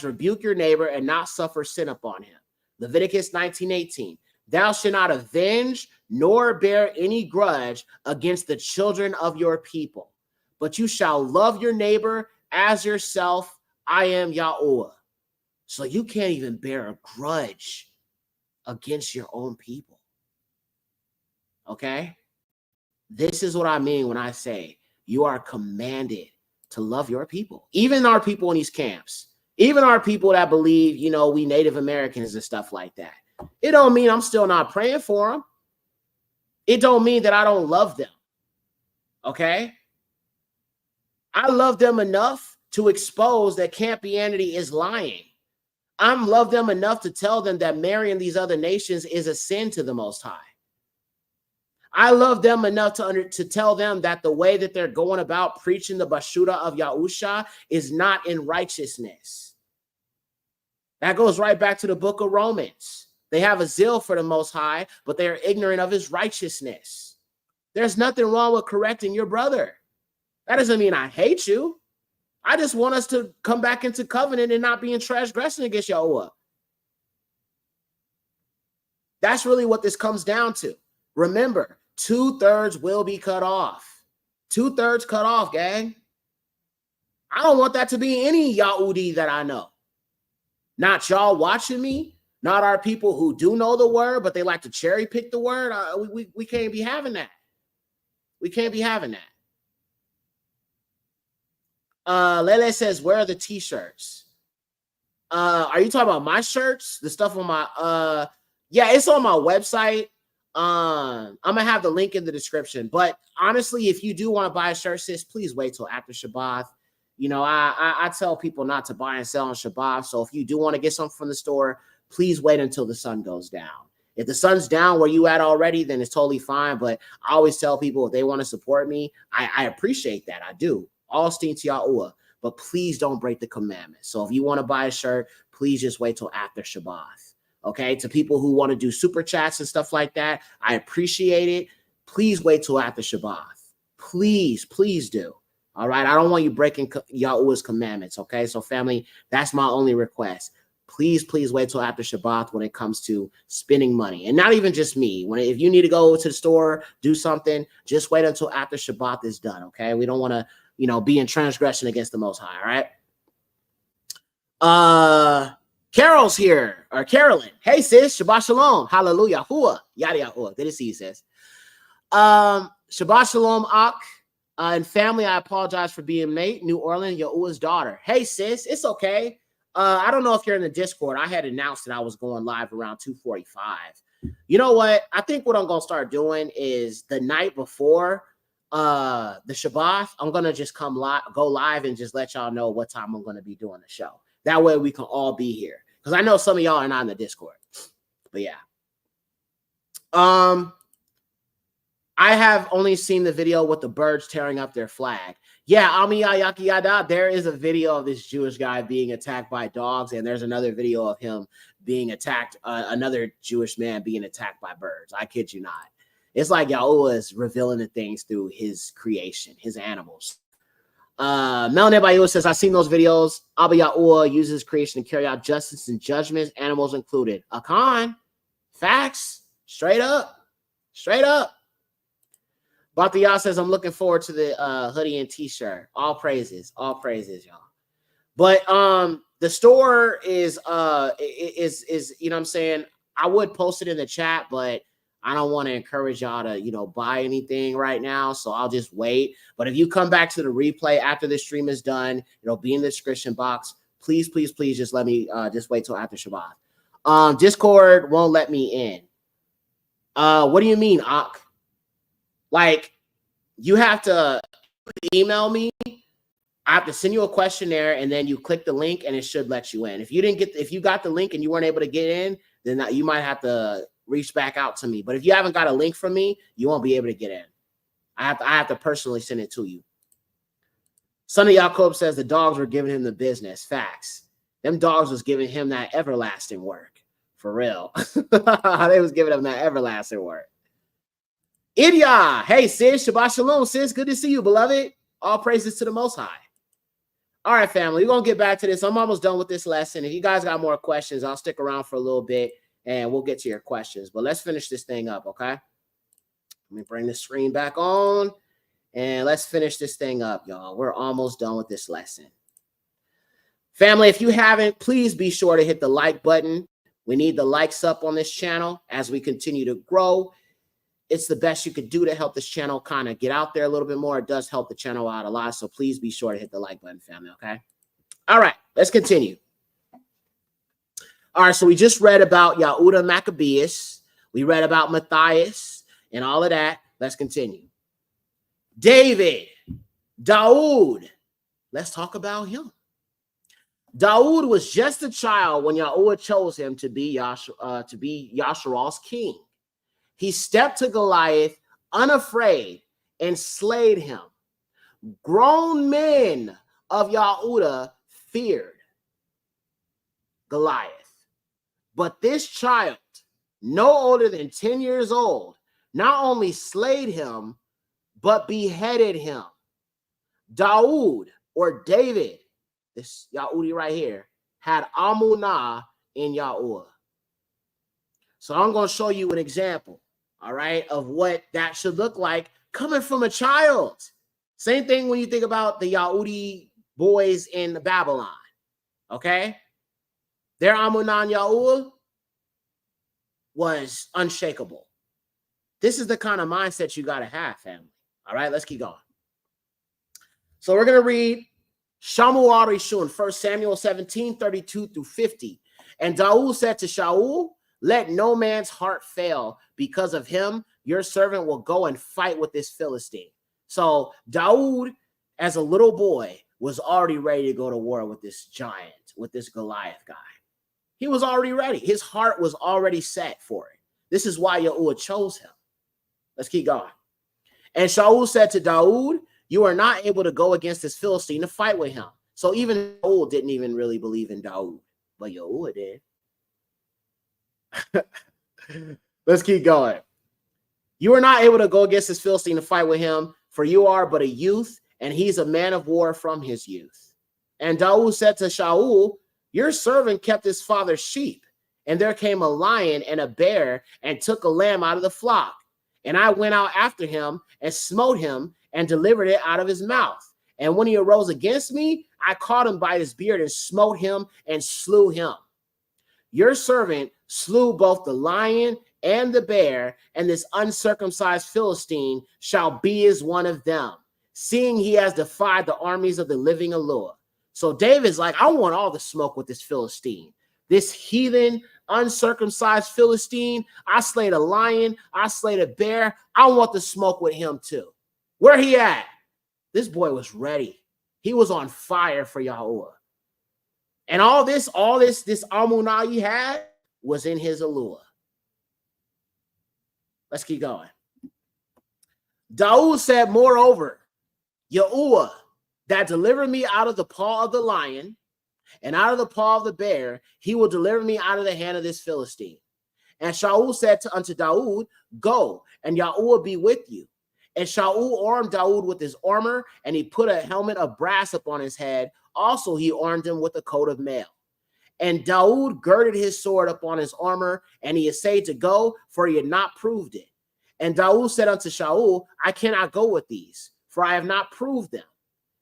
rebuke your neighbor and not suffer sin upon him. Leviticus 19:18. Thou shalt not avenge nor bear any grudge against the children of your people, but you shall love your neighbor as yourself. I am Yahuwah. So you can't even bear a grudge against your own people. Okay? This is what I mean when I say you are commanded to love your people. Even our people in these camps. Even our people that believe, you know, we Native Americans and stuff like that. It don't mean I'm still not praying for them. It don't mean that I don't love them. Okay? I love them enough to expose that Campianity is lying. I love them enough to tell them that marrying these other nations is a sin to the Most High. I love them enough to tell them that the way that they're going about preaching the Bashuta of Yahusha is not in righteousness. That goes right back to the book of Romans. They have a zeal for the Most High, but they are ignorant of his righteousness. There's nothing wrong with correcting your brother. That doesn't mean I hate you. I just want us to come back into covenant and not be in transgression against Yahuwah. That's really what this comes down to. Remember, 2/3 will be cut off. 2/3 cut off, gang. I don't want that to be any Yahudi that I know. Not y'all watching me. Not our people who do know the word, but they like to cherry pick the word. We can't be having that. We can't be having that. Lele says, where are the t-shirts? Are you talking about my shirts? The stuff on my yeah, it's on my website. I'm gonna have the link in the description. But honestly, if you do want to buy a shirt, sis, please wait till after Shabbat. You know, I tell people not to buy and sell on Shabbat. So if you do want to get something from the store, please wait until the sun goes down. If the sun's down where you at already, then it's totally fine. But I always tell people if they want to support me, I appreciate that. I do. All steam to Yahuwah. But please don't break the commandments. So if you want to buy a shirt, please just wait till after Shabbat. Okay? To people who want to do super chats and stuff like that, I appreciate it. Please wait till after Shabbat. Please do. All right? I don't want you breaking Yahuwah's commandments. Okay? So family, that's my only request. Please wait till after Shabbat when it comes to spending money. And not even just me. If you need to go to the store, do something, just wait until after Shabbat is done. Okay? We don't want to, be in transgression against the Most High. All right. Carol's here, or Carolyn. Hey, sis. Shabbat shalom. Hallelujah. Hua. Yada yada. Good to see you, sis. Shabbat shalom, Ak. And family, I apologize for being late. New Orleans, Yahuwah's daughter. Hey, sis. It's okay. I don't know if you're in the Discord. I had announced that I was going live around 2:45. You know what? I think what I'm going to start doing is the night before the Shabbat, I'm going to just go live and just let y'all know what time I'm going to be doing the show. That way we can all be here. Because I know some of y'all are not in the Discord. But yeah. I have only seen the video with the birds tearing up their flag. Yeah, Amiyayakiyada, there is a video of this Jewish guy being attacked by dogs, and there's another video of him being attacked, another Jewish man being attacked by birds. I kid you not. It's like Yahuwah is revealing the things through his creation, his animals. Melanie Bayou says, I've seen those videos. Abba Yahuwah uses creation to carry out justice and judgments, animals included. Akan, facts, straight up. Batiyah says, I'm looking forward to the hoodie and t-shirt. All praises, y'all. But the store is you know what I'm saying? I would post it in the chat, but I don't want to encourage y'all to, buy anything right now. So I'll just wait. But if you come back to the replay after the stream is done, it'll be in the description box. Please just let me just wait till after Shabbat. Discord won't let me in. What do you mean, Ak? Like, you have to email me. I have to send you a questionnaire, and then you click the link, and it should let you in. If you got the link and you weren't able to get in, then you might have to reach back out to me. But if you haven't got a link from me, you won't be able to get in. I have to personally send it to you. Son of Jacob says the dogs were giving him the business. Facts. Them dogs was giving him that everlasting work. For real. They was giving him that everlasting work. Idia, hey sis, Shabbat shalom, sis. Good to see you, beloved. All praises to the Most High. All right, family, we're gonna get back to this. I'm almost done with this lesson. If you guys got more questions, I'll stick around for a little bit and we'll get to your questions. But let's finish this thing up, okay? Let me bring the screen back on and let's finish this thing up, y'all. We're almost done with this lesson. Family, if you haven't, please be sure to hit the like button. We need the likes up on this channel as we continue to grow. It's the best you could do to help this channel kind of get out there a little bit more. It does help the channel out a lot. So please be sure to hit the like button, family, okay? All right, let's continue. All right, so we just read about Yehuda Maccabeus. We read about Matthias and all of that. Let's continue. David, Daoud. Let's talk about him. Daoud was just a child when Yahuwah chose him to be Yasharal's king. He stepped to Goliath unafraid and slayed him. Grown men of Yahudah feared Goliath. But this child, no older than 10 years old, not only slayed him, but beheaded him. Daoud, or David, this Yahudi right here, had Amunah in Yahuwah. So I'm going to show you an example, all right, of what that should look like coming from a child. Same thing when you think about the Yahudi boys in Babylon, okay? Their Amunah in Yahuwah was unshakable. This is the kind of mindset you got to have, family. All right, let's keep going. So we're going to read Shamuel Rishon, 1 Samuel 17, 32 through 50. And Daoud said to Shaul, let no man's heart fail. Because of him, your servant will go and fight with this Philistine. So Daoud, as a little boy, was already ready to go to war with this giant, with this Goliath guy. He was already ready. His heart was already set for it. This is why Yahuwah chose him. Let's keep going. And Shaul said to Daud, you are not able to go against this Philistine to fight with him. So even Shaul didn't even really believe in Daud, but Yahuwah did. Let's keep going. You are not able to go against this Philistine to fight with him, for you are but a youth, and he's a man of war from his youth. And Daud said to Shaul, your servant kept his father's sheep, and there came a lion and a bear and took a lamb out of the flock. And I went out after him and smote him and delivered it out of his mouth. And when he arose against me, I caught him by his beard and smote him and slew him. Your servant slew both the lion and the bear, and this uncircumcised Philistine shall be as one of them, seeing he has defied the armies of the living Allah. So David's like, I want all the smoke with this Philistine. This heathen, uncircumcised Philistine. I slayed a lion. I slayed a bear. I want the smoke with him too. Where he at? This boy was ready. He was on fire for Yahuwah. And all this Amunah he had was in his allure. Let's keep going. Daud said, moreover, Yahuwah that delivered me out of the paw of the lion and out of the paw of the bear, he will deliver me out of the hand of this Philistine. And Shaul said unto Daud, go, and Yahuwah be with you. And Shaul armed Daud with his armor, and he put a helmet of brass upon his head. Also he armed him with a coat of mail. And Daud girded his sword upon his armor, and he essayed to go, for he had not proved it. And Daud said unto Shaul, I cannot go with these, for I have not proved them.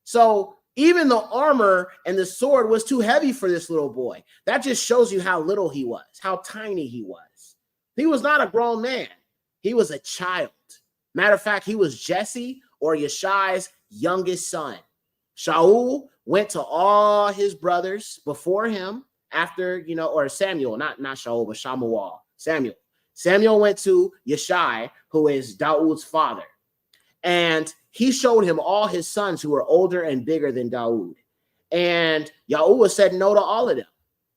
So even the armor and the sword was too heavy for this little boy. That just shows you how little he was, how tiny he was. He was not a grown man. He was a child. Matter of fact, he was Jesse or Yeshai's youngest son. Shaul went to all his brothers before him after, or Samuel, not Shaul, but Shamuel, Samuel. Samuel went to Yeshai, who is Daud's father. And he showed him all his sons who were older and bigger than Daud. And Yahuwah said no to all of them.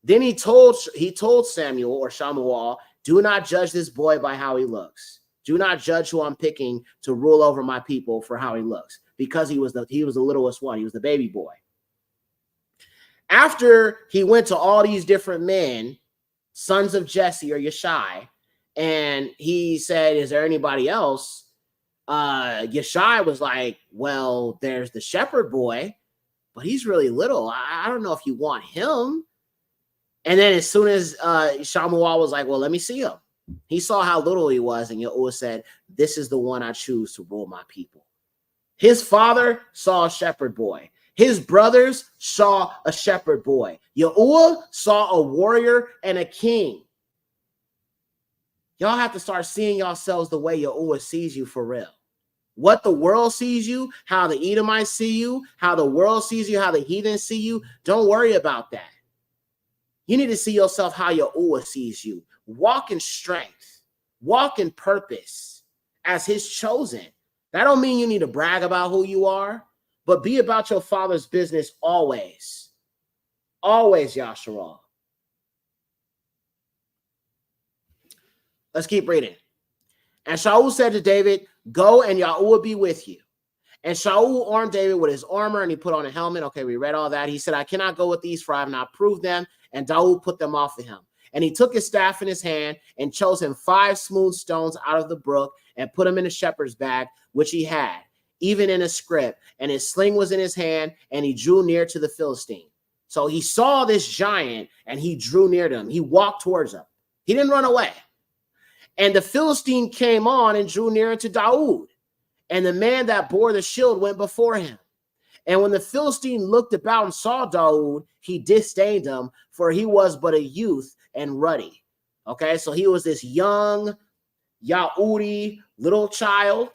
Then he told Samuel or Shamuel, do not judge this boy by how he looks. Do not judge who I'm picking to rule over my people for how he looks, because he was the littlest one. He was the baby boy. After he went to all these different men, sons of Jesse or Yeshai, and he said, is there anybody else? Yeshai was like, well, there's the shepherd boy, but he's really little. I don't know if you want him. And then as soon as Shamuel was like, well, let me see him. He saw how little he was, and Yahuwah said, this is the one I choose to rule my people. His father saw a shepherd boy. His brothers saw a shepherd boy. Yahuwah saw a warrior and a king. Y'all have to start seeing yourselves the way Yahuwah sees you for real. What the world sees you, how the Edomites see you, how the world sees you, how the heathens see you, don't worry about that. You need to see yourself how Yahuwah sees you. Walk in strength. Walk in purpose as his chosen. That don't mean you need to brag about who you are, but be about your father's business always. Always, Yasharal. Let's keep reading. And Shaul said to David, go and Yahuwah be with you. And Shaul armed David with his armor, and he put on a helmet. Okay, we read all that. He said, I cannot go with these, for I have not proved them. And Daud put them off of him. And he took his staff in his hand and chose him 5 smooth stones out of the brook and put them in a shepherd's bag, which he had, even in a scrip. And his sling was in his hand, and he drew near to the Philistine. So he saw this giant, and he drew near to him. He walked towards him. He didn't run away. And the Philistine came on and drew near to Daud. And the man that bore the shield went before him. And when the Philistine looked about and saw Daud, he disdained him, for he was but a youth and ruddy. Okay, so he was this young, Yahudi little child,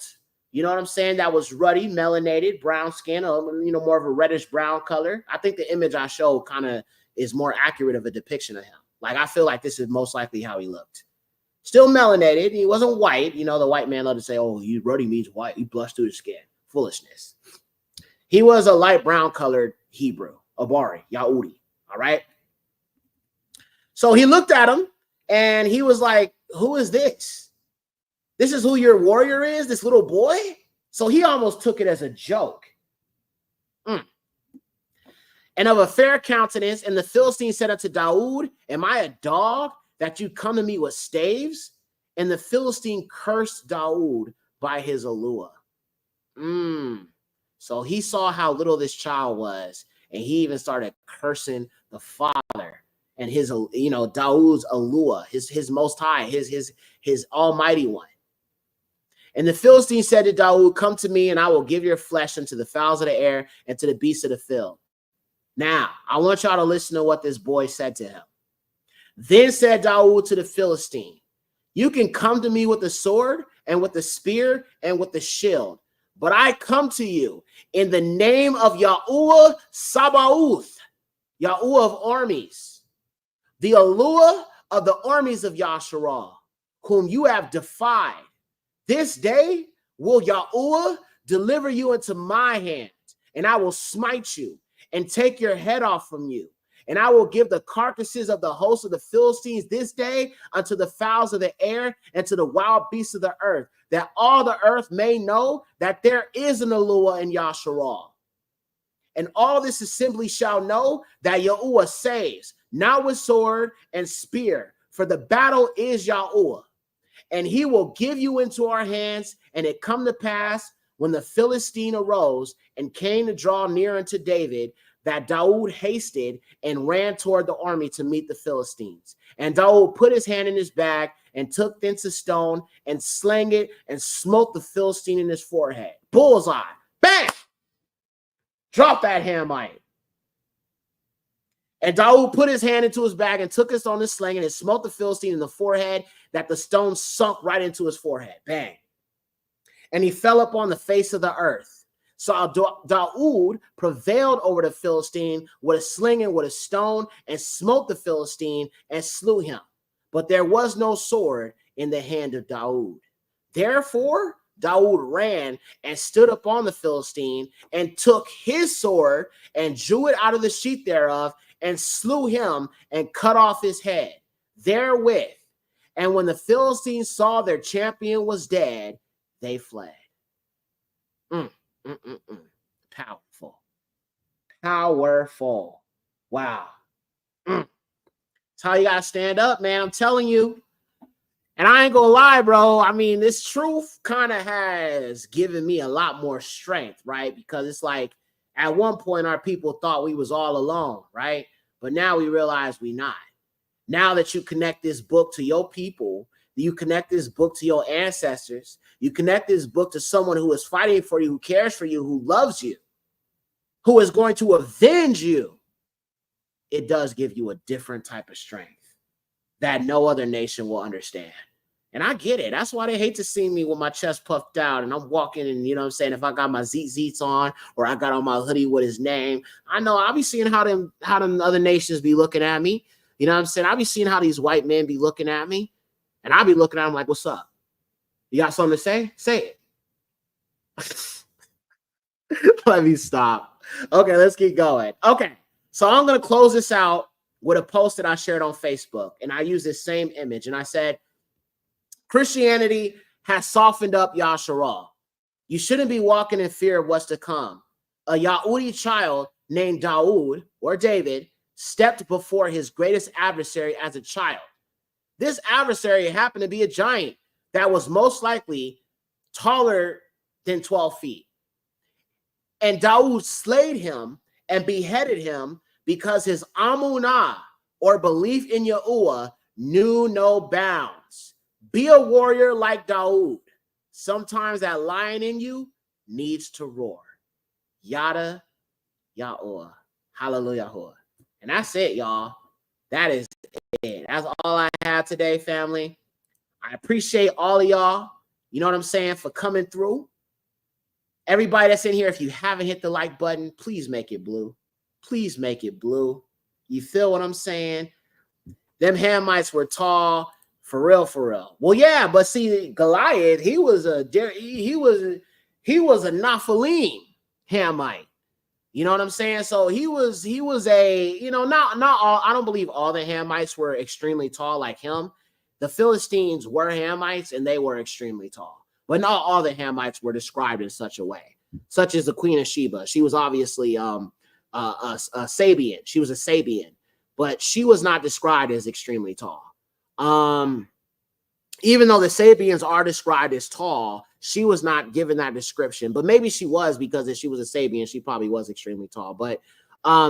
you know what I'm saying, that was ruddy, melanated, brown skin, more of a reddish brown color. I think the image I showed kind of is more accurate of a depiction of him. Like, I feel like this is most likely how he looked. Still melanated. He wasn't white. The white man loved to say, oh, you ruddy means white. He blushed through the skin. Foolishness. He was a light brown colored Hebrew, Abari, Yahudi. All right. So he looked at him and he was like, who is this? This is who your warrior is, this little boy? So he almost took it as a joke. And of a fair countenance, and the Philistine said unto Daud, am I a dog that you come to me with staves? And the Philistine cursed Daud by his allure. So he saw how little this child was, and he even started cursing the father and his, Daud's allure, his most high, his almighty one. And the Philistine said to Daud, come to me, and I will give your flesh unto the fowls of the air and to the beasts of the field. Now, I want y'all to listen to what this boy said to him. Then said Daud to the Philistine, you can come to me with the sword and with the spear and with the shield, but I come to you in the name of Yahuwah Sabaoth, Yahuwah of armies, the allure of the armies of Yasharal, whom you have defied. This day will Yahuwah deliver you into my hands, and I will smite you and take your head off from you. And I will give the carcasses of the host of the Philistines this day unto the fowls of the air and to the wild beasts of the earth, that all the earth may know that there is an allure in Yasharal. And all this assembly shall know that Yahuwah saves, not with sword and spear, for the battle is Yahuwah. And he will give you into our hands. And it come to pass, when the Philistine arose and came to draw near unto David, that Daud hasted and ran toward the army to meet the Philistines. And Daud put his hand in his bag and took thence a stone and slang it and smote the Philistine in his forehead. Bullseye. Bang! Drop that Hamite. And Daud put his hand into his bag and took his stone and slang it and smote the Philistine in the forehead, that the stone sunk right into his forehead. Bang. And he fell upon the face of the earth. So Daud prevailed over the Philistine with a sling and with a stone, and smote the Philistine and slew him. But there was no sword in the hand of Daud. Therefore Daud ran and stood upon the Philistine and took his sword and drew it out of the sheath thereof and slew him and cut off his head therewith. And when the Philistines saw their champion was dead, they fled. Powerful. Wow. That's how you gotta stand up, man. I'm telling you. And I ain't gonna lie, bro. I mean, this truth kind of has given me a lot more strength, right? Because it's like at one point our people thought we was all alone, right? But now we realize we not. Now that you connect this book to your people, you connect this book to your ancestors, you connect this book to someone who is fighting for you, who cares for you, who loves you, who is going to avenge you, it does give you a different type of strength that no other nation will understand. And I get it. That's why they hate to see me with my chest puffed out and I'm walking and, you know what I'm saying, if I got my zeets on or I got on my hoodie with his name, I know I'll be seeing how them other nations be looking at me. You know what I'm saying? I'll be seeing how these white men be looking at me. And I'll be looking at them like, what's up? You got something to say? Say it. Let me stop. Okay, let's keep going. Okay, so I'm going to close this out with a post that I shared on Facebook. And I use this same image. And I said, Christianity has softened up Yasharal. You shouldn't be walking in fear of what's to come. A Yahudi child named Daud, or David, stepped before his greatest adversary as a child. This adversary happened to be a giant that was most likely taller than 12 feet. And Daud slayed him and beheaded him because his Amunah, or belief in Yahuwah, knew no bounds. Be a warrior like Daud. Sometimes that lion in you needs to roar. Yada, Yahuwah. Hallelujah. And that's it, y'all. That is it. That's all I have today, family. I appreciate all of y'all, you know what I'm saying, for coming through. Everybody that's in here, if you haven't hit the like button, please make it blue. Please make it blue. You feel what I'm saying? Them Hamites were tall, for real, for real. Well, yeah, but see, Goliath, he was a Nephilim Hamite. You know what I'm saying? So he was a, you know, not all. I don't believe all the Hamites were extremely tall like him. the Philistines were Hamites and they were extremely tall, but not all the Hamites were described in such a way, such as the Queen of Sheba. She was obviously a Sabian. She was a Sabian, but she was not described as extremely tall. Even though the Sabians are described as tall, she was not given that description, but maybe she was, because if she was a Sabian, she probably was extremely tall. But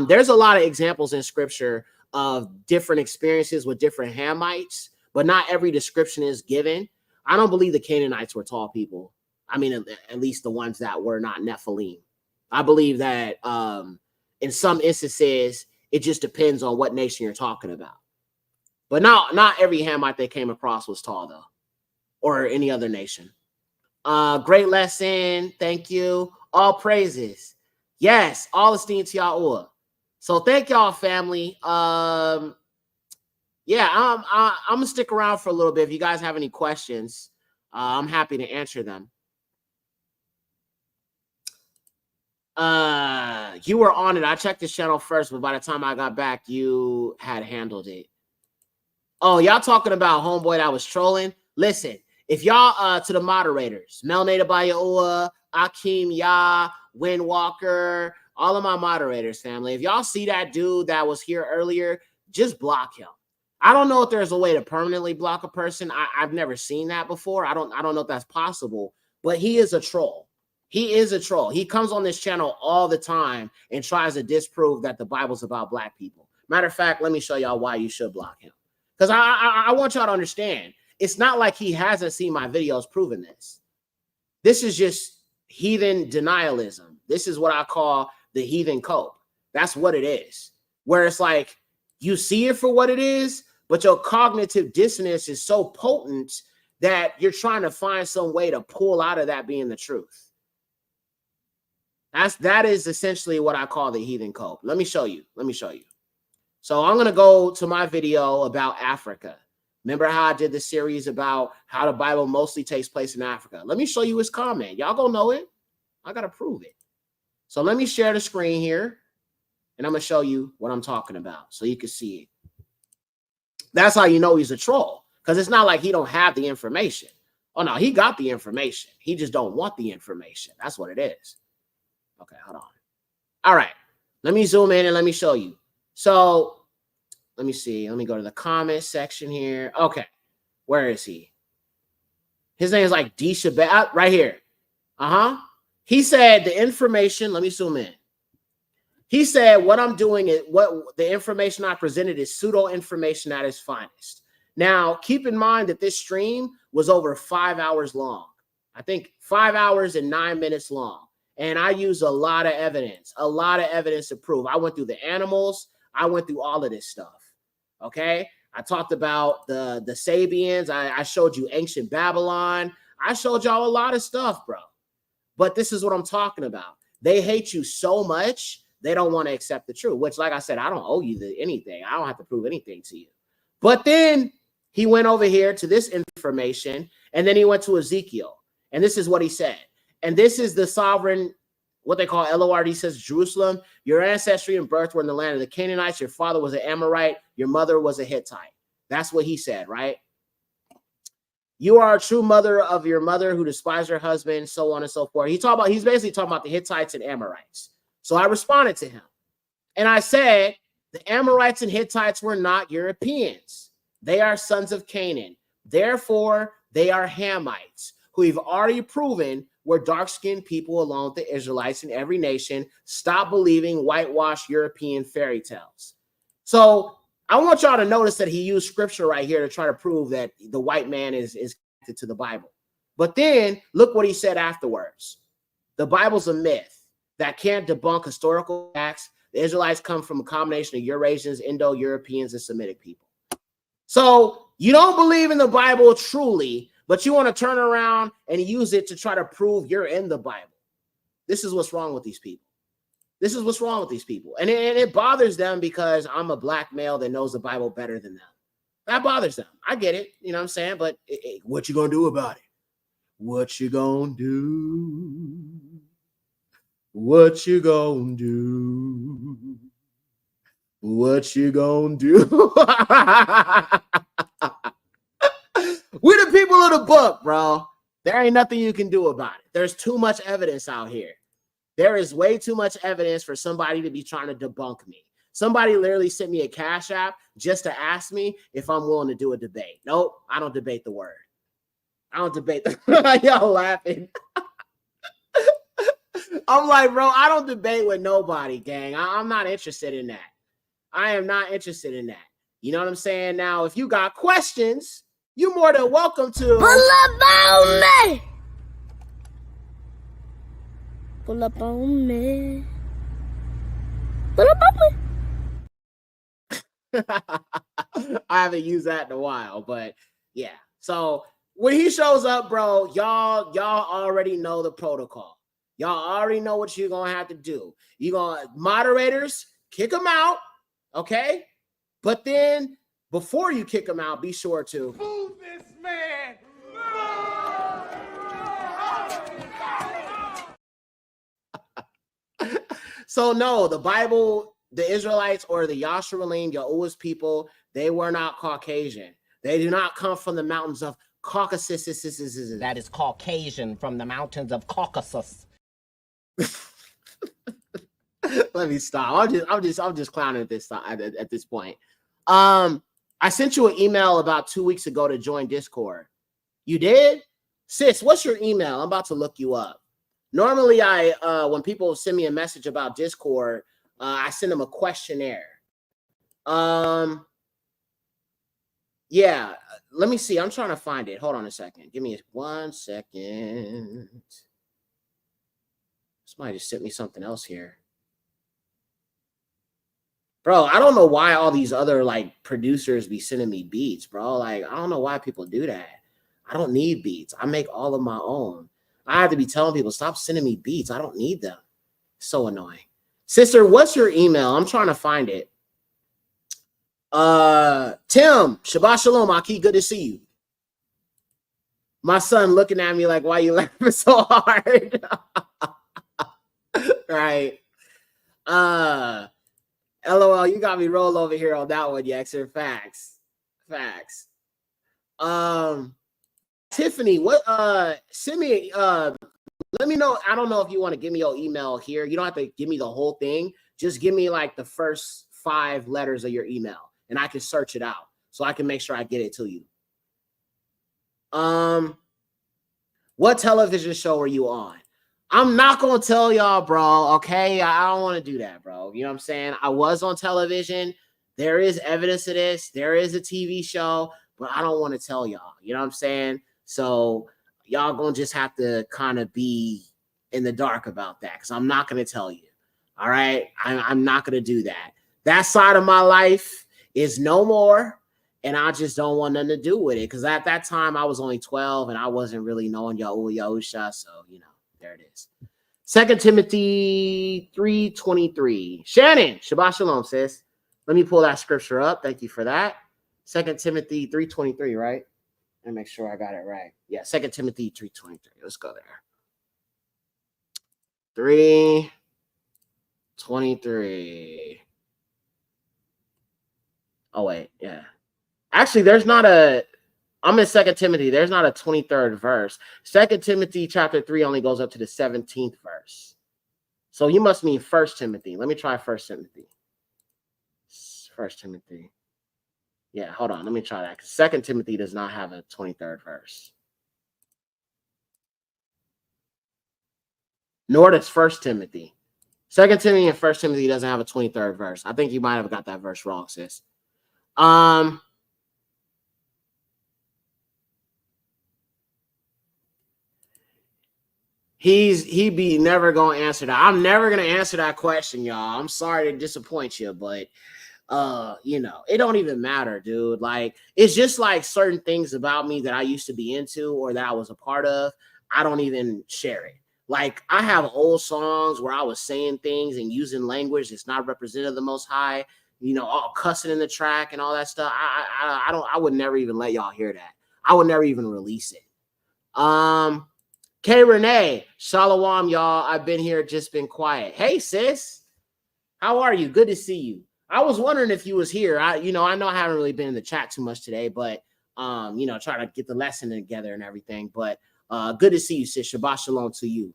there's a lot of examples in scripture of different experiences with different Hamites, but not every description is given. I don't believe the Canaanites were tall people. I mean, at least the ones that were not Nephilim. I believe that in some instances, it just depends on what nation you're talking about. But not every Hamite they came across was tall, though, or any other nation. Great lesson. Thank you. All praises. Yes, all esteem to Yahuwah. So thank y'all, family. Yeah, I'm gonna stick around for a little bit. If you guys have any questions, I'm happy to answer them. You were on it. I checked this channel first, but by the time I got back, you had handled it. Oh, y'all talking about homeboy that was trolling? Listen, if y'all to the moderators, Melnated by Yahuwah, Akeem Yah, Windwalker, all of my moderators, family. If y'all see that dude that was here earlier, just block him. I don't know if there's a way to permanently block a person. I've never seen that before. I don't know if that's possible, but he is a troll. He is a troll. He comes on this channel all the time and tries to disprove that the Bible's about black people. Matter of fact, let me show y'all why you should block him. Because I want y'all to understand, it's not like he hasn't seen my videos proving this. This is just heathen denialism. This is what I call the heathen cope. That's what it is. Where it's like, you see it for what it is, but your cognitive dissonance is so potent that you're trying to find some way to pull out of that being the truth. That is essentially what I call the heathen cope. Let me show you. So I'm going to go to my video about Africa. Remember how I did the series about how the Bible mostly takes place in Africa? Let me show you his comment. Y'all gonna know it. I got to prove it. So let me share the screen here, and I'm going to show you what I'm talking about so you can see it. That's how you know he's a troll, because it's not like he don't have the information. Oh, no, he got the information. He just don't want the information. That's what it is. Okay, hold on. All right, let me zoom in and let me show you. So let me see. Let me go to the comment section here. Okay, where is he? His name is like D Shabbat right here. He said the information. Let me zoom in. He said what I'm doing is what the information I presented is pseudo information at its finest. Now, keep in mind that this stream was over 5 hours long. I think 5 hours and 9 minutes long. And I used a lot of evidence to prove. I went through the animals. I went through all of this stuff. Okay. I talked about the Sabians. I showed you ancient Babylon. I showed y'all a lot of stuff, bro. But this is what I'm talking about. They hate you so much, they don't want to accept the truth, which, like I said, I don't owe you anything. I don't have to prove anything to you. But then he went over here to this information, and then he went to Ezekiel. And this is what he said. And this is the sovereign, what they call LORD. He says, Jerusalem, your ancestry and birth were in the land of the Canaanites. Your father was an Amorite. Your mother was a Hittite. That's what he said, right? You are a true mother of your mother who despised her husband, so on and so forth. He's basically talking about the Hittites and Amorites. So I responded to him. And I said, the Amorites and Hittites were not Europeans. They are sons of Canaan. Therefore, they are Hamites, who we've already proven were dark-skinned people along with the Israelites in every nation. Stop believing whitewashed European fairy tales. So I want y'all to notice that he used scripture right here to try to prove that the white man is connected to the Bible. But then look what he said afterwards. The Bible's a myth that can't debunk historical facts. The Israelites come from a combination of Eurasians, Indo-Europeans, and Semitic people. So you don't believe in the Bible truly, but you want to turn around and use it to try to prove you're in the Bible. This is what's wrong with these people. This is what's wrong with these people. And it bothers them because I'm a black male that knows the Bible better than them. That bothers them. I get it. You know what I'm saying? But what you going to do about it? What you going to do? What you going to do? What you going to do? We're the people of the book, bro. There ain't nothing you can do about it. There's too much evidence out here. There is way too much evidence for somebody to be trying to debunk me. Somebody literally sent me a Cash App just to ask me if I'm willing to do a debate. Nope, I don't debate the word. I don't debate the y'all laughing. I'm like, bro, I don't debate with nobody, gang. I'm not interested in that. I am not interested in that. You know what I'm saying? Now, if you got questions, you're more than welcome to. Pull up on me. Pull up on me. Pull up on me. I haven't used that in a while, but yeah. So when he shows up, bro, y'all already know the protocol. Y'all already know what you're gonna have to do. You're gonna moderators kick him out, okay? But then before you kick him out, be sure to Move this man. So no, the Bible, the Israelites or the Yasharim, Yahuwah's people, they were not Caucasian. They do not come from the mountains of Caucasus. That is Caucasian from the mountains of Caucasus. Let me stop. I'm just clowning at this point. I sent you an email about 2 weeks ago to join Discord. You did? Sis, what's your email? I'm about to look you up. Normally, when people send me a message about Discord, I send them a questionnaire. Yeah, let me see. I'm trying to find it. Hold on a second. Give me 1 second. Somebody just sent me something else here. Bro, I don't know why all these other like producers be sending me beats, bro. Like, I don't know why people do that. I don't need beats. I make all of my own. I have to be telling people, stop sending me beats. I don't need them. So annoying. Sister, what's your email? I'm trying to find it. Tim, Shabbat Shalom, Aki, good to see you. My son looking at me like, why you laughing so hard? Right. LOL, you got me roll over here on that one, Yaxer. Facts. Tiffany, what send me let me know. I don't know if you want to give me your email here. You don't have to give me the whole thing. Just give me like the first 5 letters of your email and I can search it out so I can make sure I get it to you. What television show are you on? I'm not going to tell y'all, bro, okay? I don't want to do that, bro. You know what I'm saying? I was on television. There is evidence of this. There is a TV show, but I don't want to tell y'all. You know what I'm saying? So y'all going to just have to kind of be in the dark about that because I'm not going to tell you, all right? I'm not going to do that. That side of my life is no more, and I just don't want nothing to do with it because at that time I was only 12 and I wasn't really knowing Yahuwah Yahusha, so, you know. There it is. 2 Timothy 3:23. Shannon, Shabbat Shalom, sis. Let me pull that scripture up. Thank you for that. 2 Timothy 3:23, right? Let me make sure I got it right. Yeah, 2 Timothy 3:23. Let's go there. 3:23. Oh, wait. Yeah. Actually, there's not a... I'm in 2 Timothy. There's not a 23rd verse. 2 Timothy chapter 3 only goes up to the 17th verse. So you must mean 1 Timothy. Let me try 1 Timothy. 1 Timothy. Yeah, hold on. Let me try that. 2 Timothy does not have a 23rd verse. Nor does 1 Timothy. 2 Timothy and 1 Timothy doesn't have a 23rd verse. I think you might have got that verse wrong, sis. He be never gonna answer that. I'm never gonna answer that question, y'all. I'm sorry to disappoint you, but you know, it don't even matter, dude. Like, it's just like certain things about me that I used to be into or that I was a part of. I don't even share it. Like, I have old songs where I was saying things and using language that's not representative of the Most High, you know, all cussing in the track and all that stuff. I would never even let y'all hear that. I would never even release it. K Renee, Shalom, y'all. I've been here, just been quiet. Hey, sis. How are you? Good to see you. I was wondering if you was here. I know I haven't really been in the chat too much today, but you know, try to get the lesson together and everything. But good to see you, sis. Shabbat shalom to you.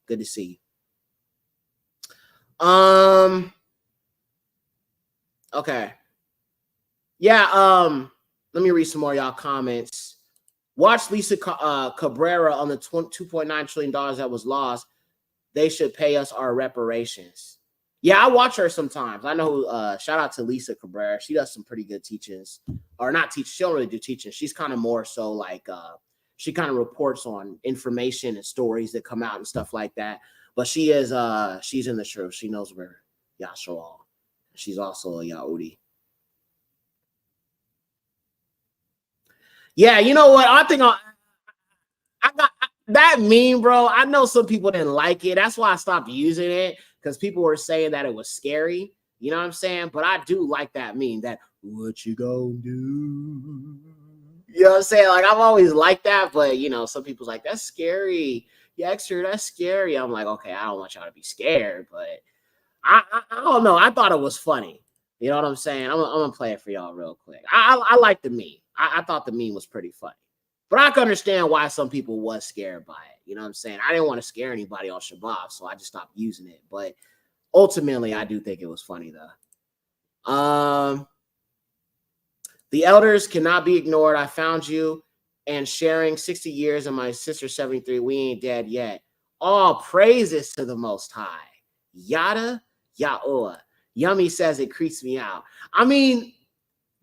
Good to see you. Okay. Yeah, let me read some more of y'all comments. Watch Lisa Cabrera on the $2.9 trillion that was lost. They should pay us our reparations. Yeah, I watch her sometimes. I know shout out to Lisa Cabrera. She does some pretty good teachings. Or not teach, she don't really do teaching. She's kind of more so like she kind of reports on information and stories that come out and stuff like that. But she is she's in the truth. She knows where Yahshua. She's also a Yahudi. Yeah, you know what? I think I got that meme, bro. I know some people didn't like it. That's why I stopped using it, because people were saying that it was scary. You know what I'm saying? But I do like that meme, that what you gonna do? You know what I'm saying? Like, I've always liked that, but you know, some people's like, that's scary. Yeah, extra, that's scary. I'm like, okay, I don't want y'all to be scared, but I don't know. I thought it was funny. You know what I'm saying? I'm gonna play it for y'all real quick. I like the meme. I thought the meme was pretty funny. But I can understand why some people was scared by it. You know what I'm saying? I didn't want to scare anybody on Shabbat, so I just stopped using it. But ultimately, I do think it was funny, though. The elders cannot be ignored. I found you and sharing 60 years and my sister 73. We ain't dead yet. All praises to the Most High. Yada, Yaoah. Yummy says it creeps me out. I mean,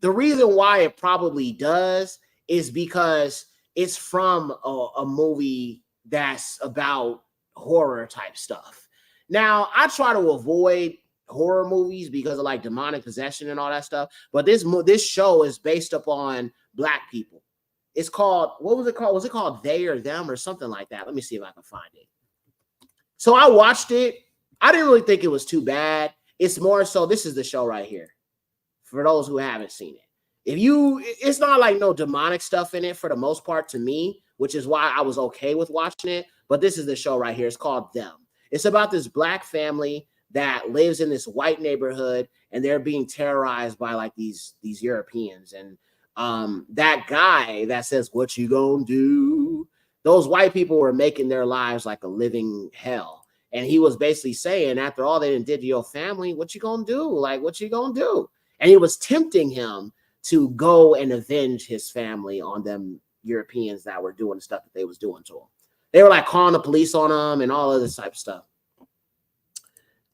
the reason why it probably does is because it's from a movie that's about horror type stuff. Now, I try to avoid horror movies because of like demonic possession and all that stuff. But this show is based upon Black people. It's called, what was it called? Was it called They or Them or something like that? Let me see if I can find it. So I watched it. I didn't really think it was too bad. It's more so, this is the show right here, for those who haven't seen it. It's not like no demonic stuff in it for the most part to me, which is why I was okay with watching it. But this is the show right here. It's called Them. It's about this Black family that lives in this white neighborhood, and they're being terrorized by like these Europeans. And that guy that says, what you gonna do? Those white people were making their lives like a living hell. And he was basically saying, after all they did to your family, what you gonna do? Like, what you gonna do? And he was tempting him to go and avenge his family on them Europeans that were doing the stuff that they was doing to him. They were like calling the police on him and all of this type of stuff.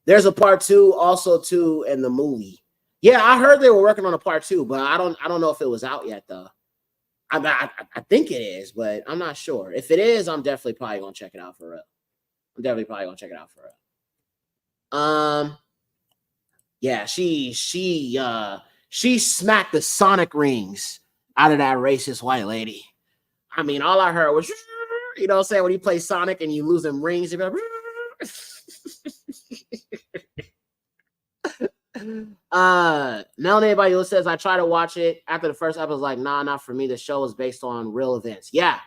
There's a part 2 also too in the movie. Yeah, I heard they were working on a part 2, but I don't know if it was out yet though. I think it is, but I'm not sure. If it is, I'm definitely probably gonna check it out for real. Yeah, she smacked the sonic rings out of that racist white lady. I mean, all I heard was, you know what I'm saying, when you play Sonic and you lose them rings, you're like, Melanie Bayou says, I try to watch it after the first episode. Like, nah, not for me. The show is based on real events. Yeah.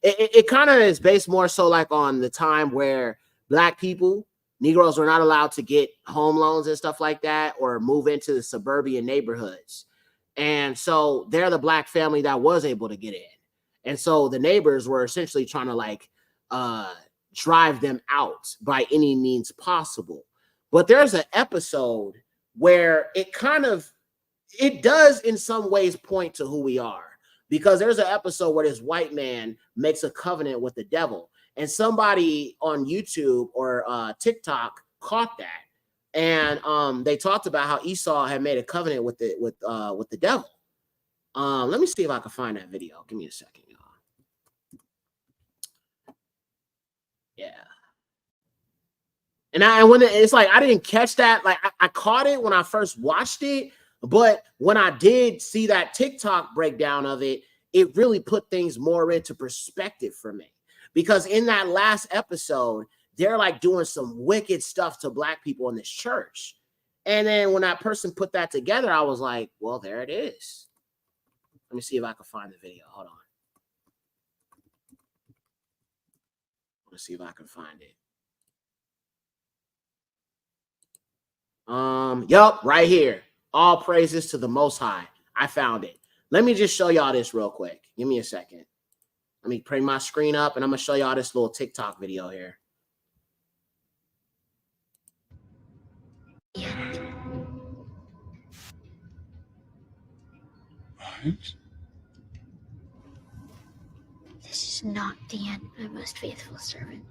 It kind of is based more so like on the time where Black people, Negroes, were not allowed to get home loans and stuff like that, or move into the suburban neighborhoods. And so they're the Black family that was able to get in. And so the neighbors were essentially trying to like drive them out by any means possible. But there's an episode where it does in some ways point to who we are, because there's an episode where this white man makes a covenant with the devil, and somebody on YouTube or TikTok caught that, and they talked about how Esau had made a covenant with the devil. Let me see if I can find that video. Give me a second, y'all. Yeah. And when it's like I didn't catch that, like I caught it when I first watched it, but when I did see that TikTok breakdown of it, it really put things more into perspective for me. Because in that last episode, they're like doing some wicked stuff to Black people in this church. And then when that person put that together, I was like, well, there it is. Let me see if I can find the video. Hold on. Let's see if I can find it. Yup, right here. All praises to the Most High. I found it. Let me just show y'all this real quick. Give me a second. Let me bring my screen up, and I'm going to show y'all this little TikTok video here. This is not the end, my most faithful servant.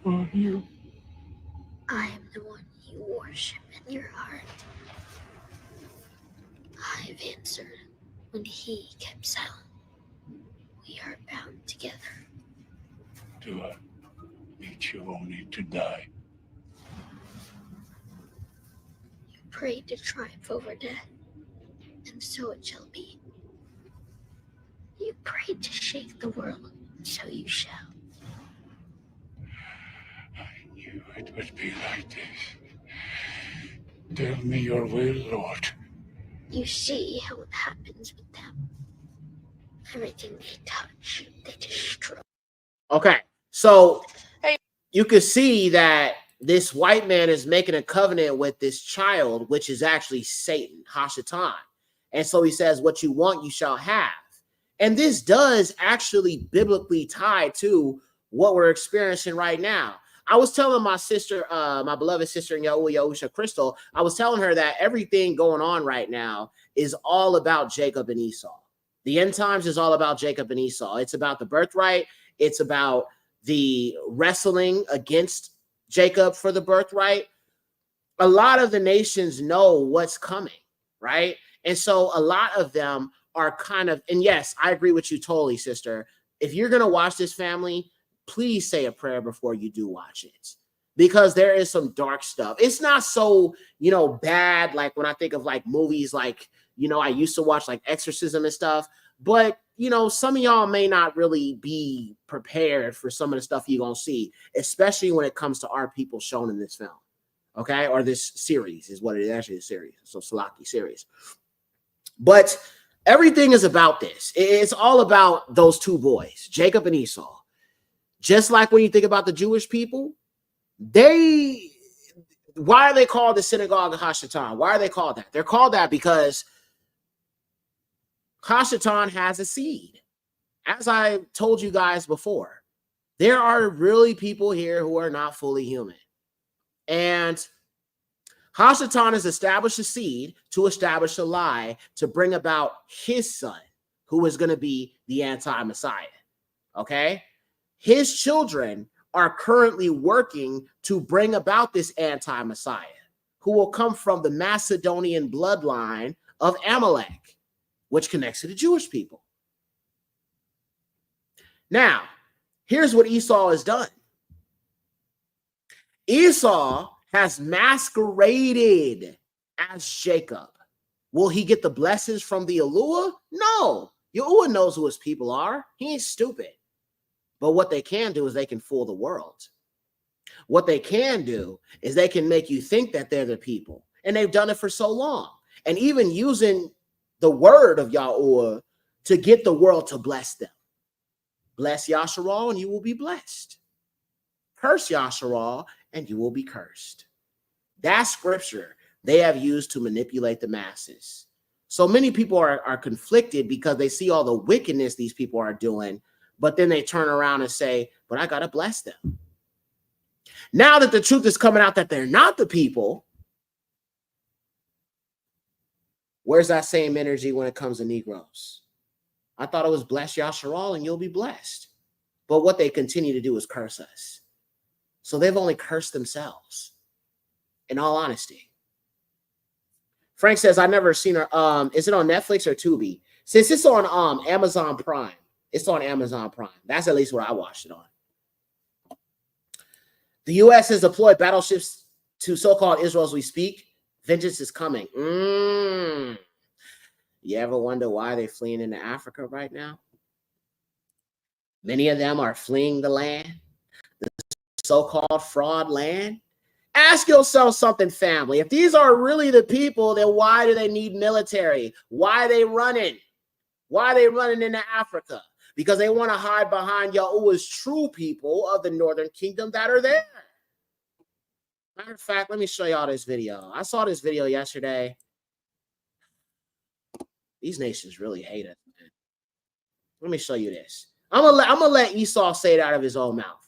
Who are you? I am the one you worship in your heart. I have answered when he kept silent. We are bound together. Do I meet you only to die? You prayed to triumph over death, and so it shall be. You prayed to shake the world, and so you shall. I knew it would be like this. Tell me your will, Lord. You see how it happens with them. Everything they touch, they destroy. Okay, so you can see that this white man is making a covenant with this child, which is actually Satan, Hashatan. And so he says, what you want, you shall have. And this does actually biblically tie to what we're experiencing right now. I was telling my sister, my beloved sister in Yahusha Crystal, I was telling her that everything going on right now is all about Jacob and Esau. The end times is all about Jacob and Esau. It's about the birthright. It's about the wrestling against Jacob for the birthright. A lot of the nations know what's coming, right? And so a lot of them are kind of, and yes, I agree with you totally, sister. If you're going to watch this, family, please say a prayer before you do watch it, because there is some dark stuff. It's not so, bad. Like when I think of like movies, like, I used to watch like Exorcism and stuff, but some of y'all may not really be prepared for some of the stuff you're going to see, especially when it comes to our people shown in this film. Okay. Or this series is what it is, actually a series. So Salaki series. But everything is about this. It's all about those two boys, Jacob and Esau. Just like when you think about the Jewish people, why are they called the synagogue of Hashatan? Why are they called that? They're called that because Hashatan has a seed. As I told you guys before, there are really people here who are not fully human. And Hashatan has established a seed to establish a lie to bring about his son, who is going to be the anti-Messiah. Okay? His children are currently working to bring about this anti-Messiah, who will come from the Macedonian bloodline of Amalek, which connects to the Jewish people. Now, here's what Esau has done. Esau has masqueraded as Jacob. Will he get the blessings from the Yahuwah? No. Yahuwah knows who his people are. He ain't stupid. But what they can do is they can fool the world. What they can do is they can make you think that they're the people. And they've done it for so long. And even using the word of Yahuwah to get the world to bless them. Bless Yasharal and you will be blessed. Curse Yasharal and you will be cursed. That scripture they have used to manipulate the masses. So many people are conflicted because they see all the wickedness these people are doing, but then they turn around and say, but I got to bless them. Now that the truth is coming out that they're not the people, where's that same energy when it comes to Negroes? I thought it was bless Yasharal and you'll be blessed. But what they continue to do is curse us. So they've only cursed themselves, in all honesty. Frank says, I've never seen her. Is it on Netflix or Tubi? Since it's on Amazon Prime. It's on Amazon Prime. That's at least what I watched it on. The U.S. has deployed battleships to so-called Israel as we speak. Vengeance is coming. You ever wonder why they're fleeing into Africa right now? Many of them are fleeing the land, the so-called fraud land. Ask yourself something, family. If these are really the people, then why do they need military? Why are they running? Why are they running into Africa? Because they want to hide behind Yahuwah's true people of the northern kingdom that are there. Matter of fact, let me show y'all this video. I saw this video yesterday. These nations really hate us, man. Let me show you this. I'm gonna let Esau say it out of his own mouth.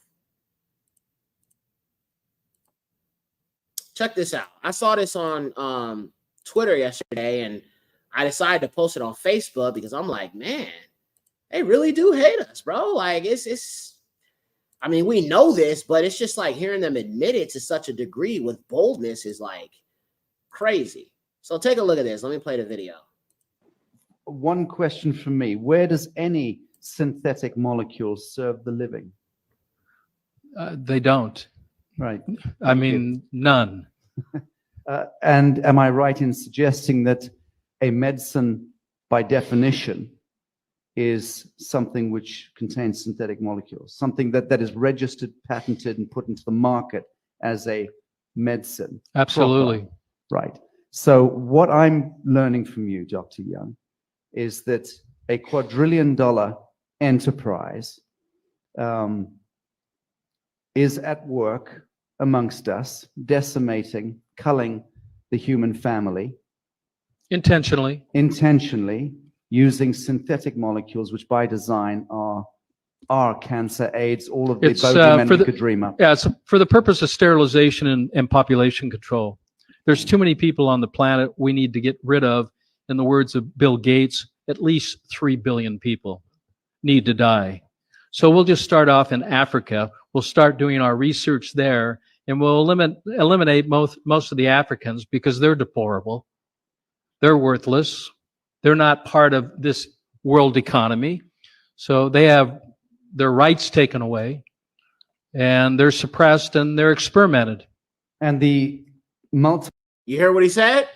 Check this out. I saw this on Twitter yesterday, and I decided to post it on Facebook because I'm like, man, they really do hate us, bro. Like it's I mean, we know this, but it's just like hearing them admit it to such a degree with boldness is like crazy. So take a look at this. Let me play the video. One question from me. Where does any synthetic molecule serve the living? They don't. Right. I mean, none. And am I right in suggesting that a medicine, by definition, is something which contains synthetic molecules, something that is registered, patented, and put into the market as a medicine? Absolutely. Proper. Right. So what I'm learning from you, Dr. Young, is that a quadrillion-dollar enterprise is at work amongst us, decimating, culling the human family. Intentionally. Intentionally, using synthetic molecules, which by design are cancer, AIDS, all of the bogeymen we could dream up. Yeah, it's for the purpose of sterilization and population control. There's too many people on the planet we need to get rid of. In the words of Bill Gates, at least 3 billion people need to die. So we'll just start off in Africa. We'll start doing our research there, and we'll eliminate most of the Africans because they're deplorable. They're worthless. They're not part of this world economy. So they have their rights taken away, and they're suppressed, and they're experimented. And the You hear what he said?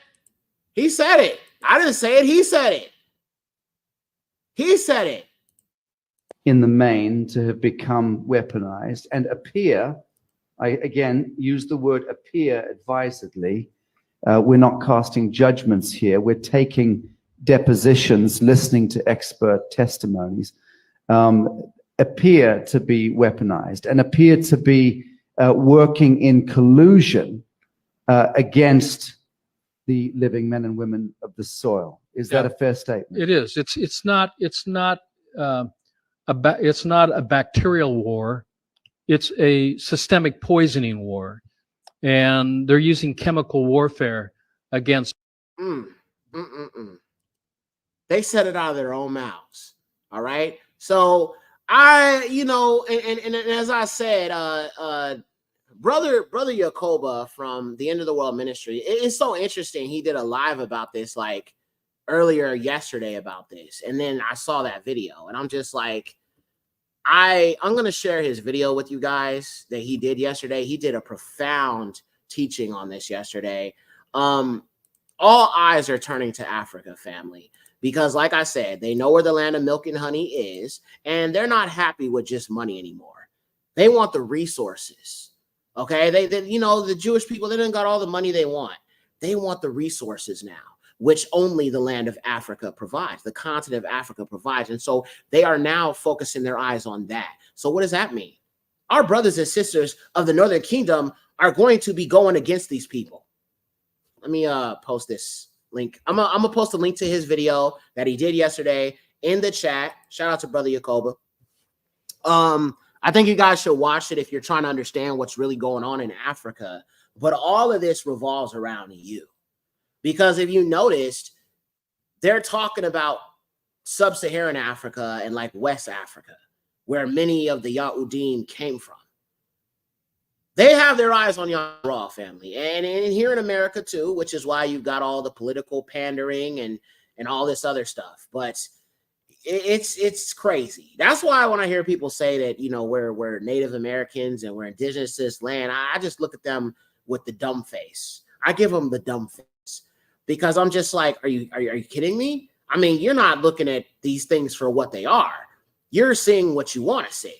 He said it. I didn't say it. He said it. He said it. In the main, to have become weaponized and appear, I again use the word appear advisedly. We're not casting judgments here. We're taking depositions, listening to expert testimonies, appear to be weaponized and appear to be working in collusion against the living men and women of the soil. Is that a fair statement? It is. It's not a bacterial war. It's a systemic poisoning war, and they're using chemical warfare against. They said it out of their own mouths. All right. So and as I said, brother Yacoba from the End of the World Ministry, it's so interesting. He did a live about this like earlier yesterday about this, and then I saw that video, and I'm just like, I'm going to share his video with you guys that he did yesterday. He did a profound teaching on this yesterday. All eyes are turning to Africa, family, because like I said, they know where the land of milk and honey is, and they're not happy with just money anymore. They want the resources. Okay. They the Jewish people, they done got all the money they want. They want the resources now, which only the land of Africa provides, the continent of Africa provides. And so they are now focusing their eyes on that. So what does that mean? Our brothers and sisters of the Northern Kingdom are going to be going against these people. Let me post this link. I'm gonna post a link to his video that he did yesterday in the chat. Shout out to Brother Yacoba. I think you guys should watch it if you're trying to understand what's really going on in Africa. But all of this revolves around you. Because if you noticed, they're talking about sub-Saharan Africa and like West Africa, where many of the Yahudim came from. They have their eyes on Yahweh, family. And here in America too, which is why you've got all the political pandering and all this other stuff. But it's crazy. That's why when I hear people say that, we're Native Americans and we're indigenous to this land, I just look at them with the dumb face. I give them the dumb face. Because I'm just like, are you kidding me? I mean, you're not looking at these things for what they are. You're seeing what you want to see.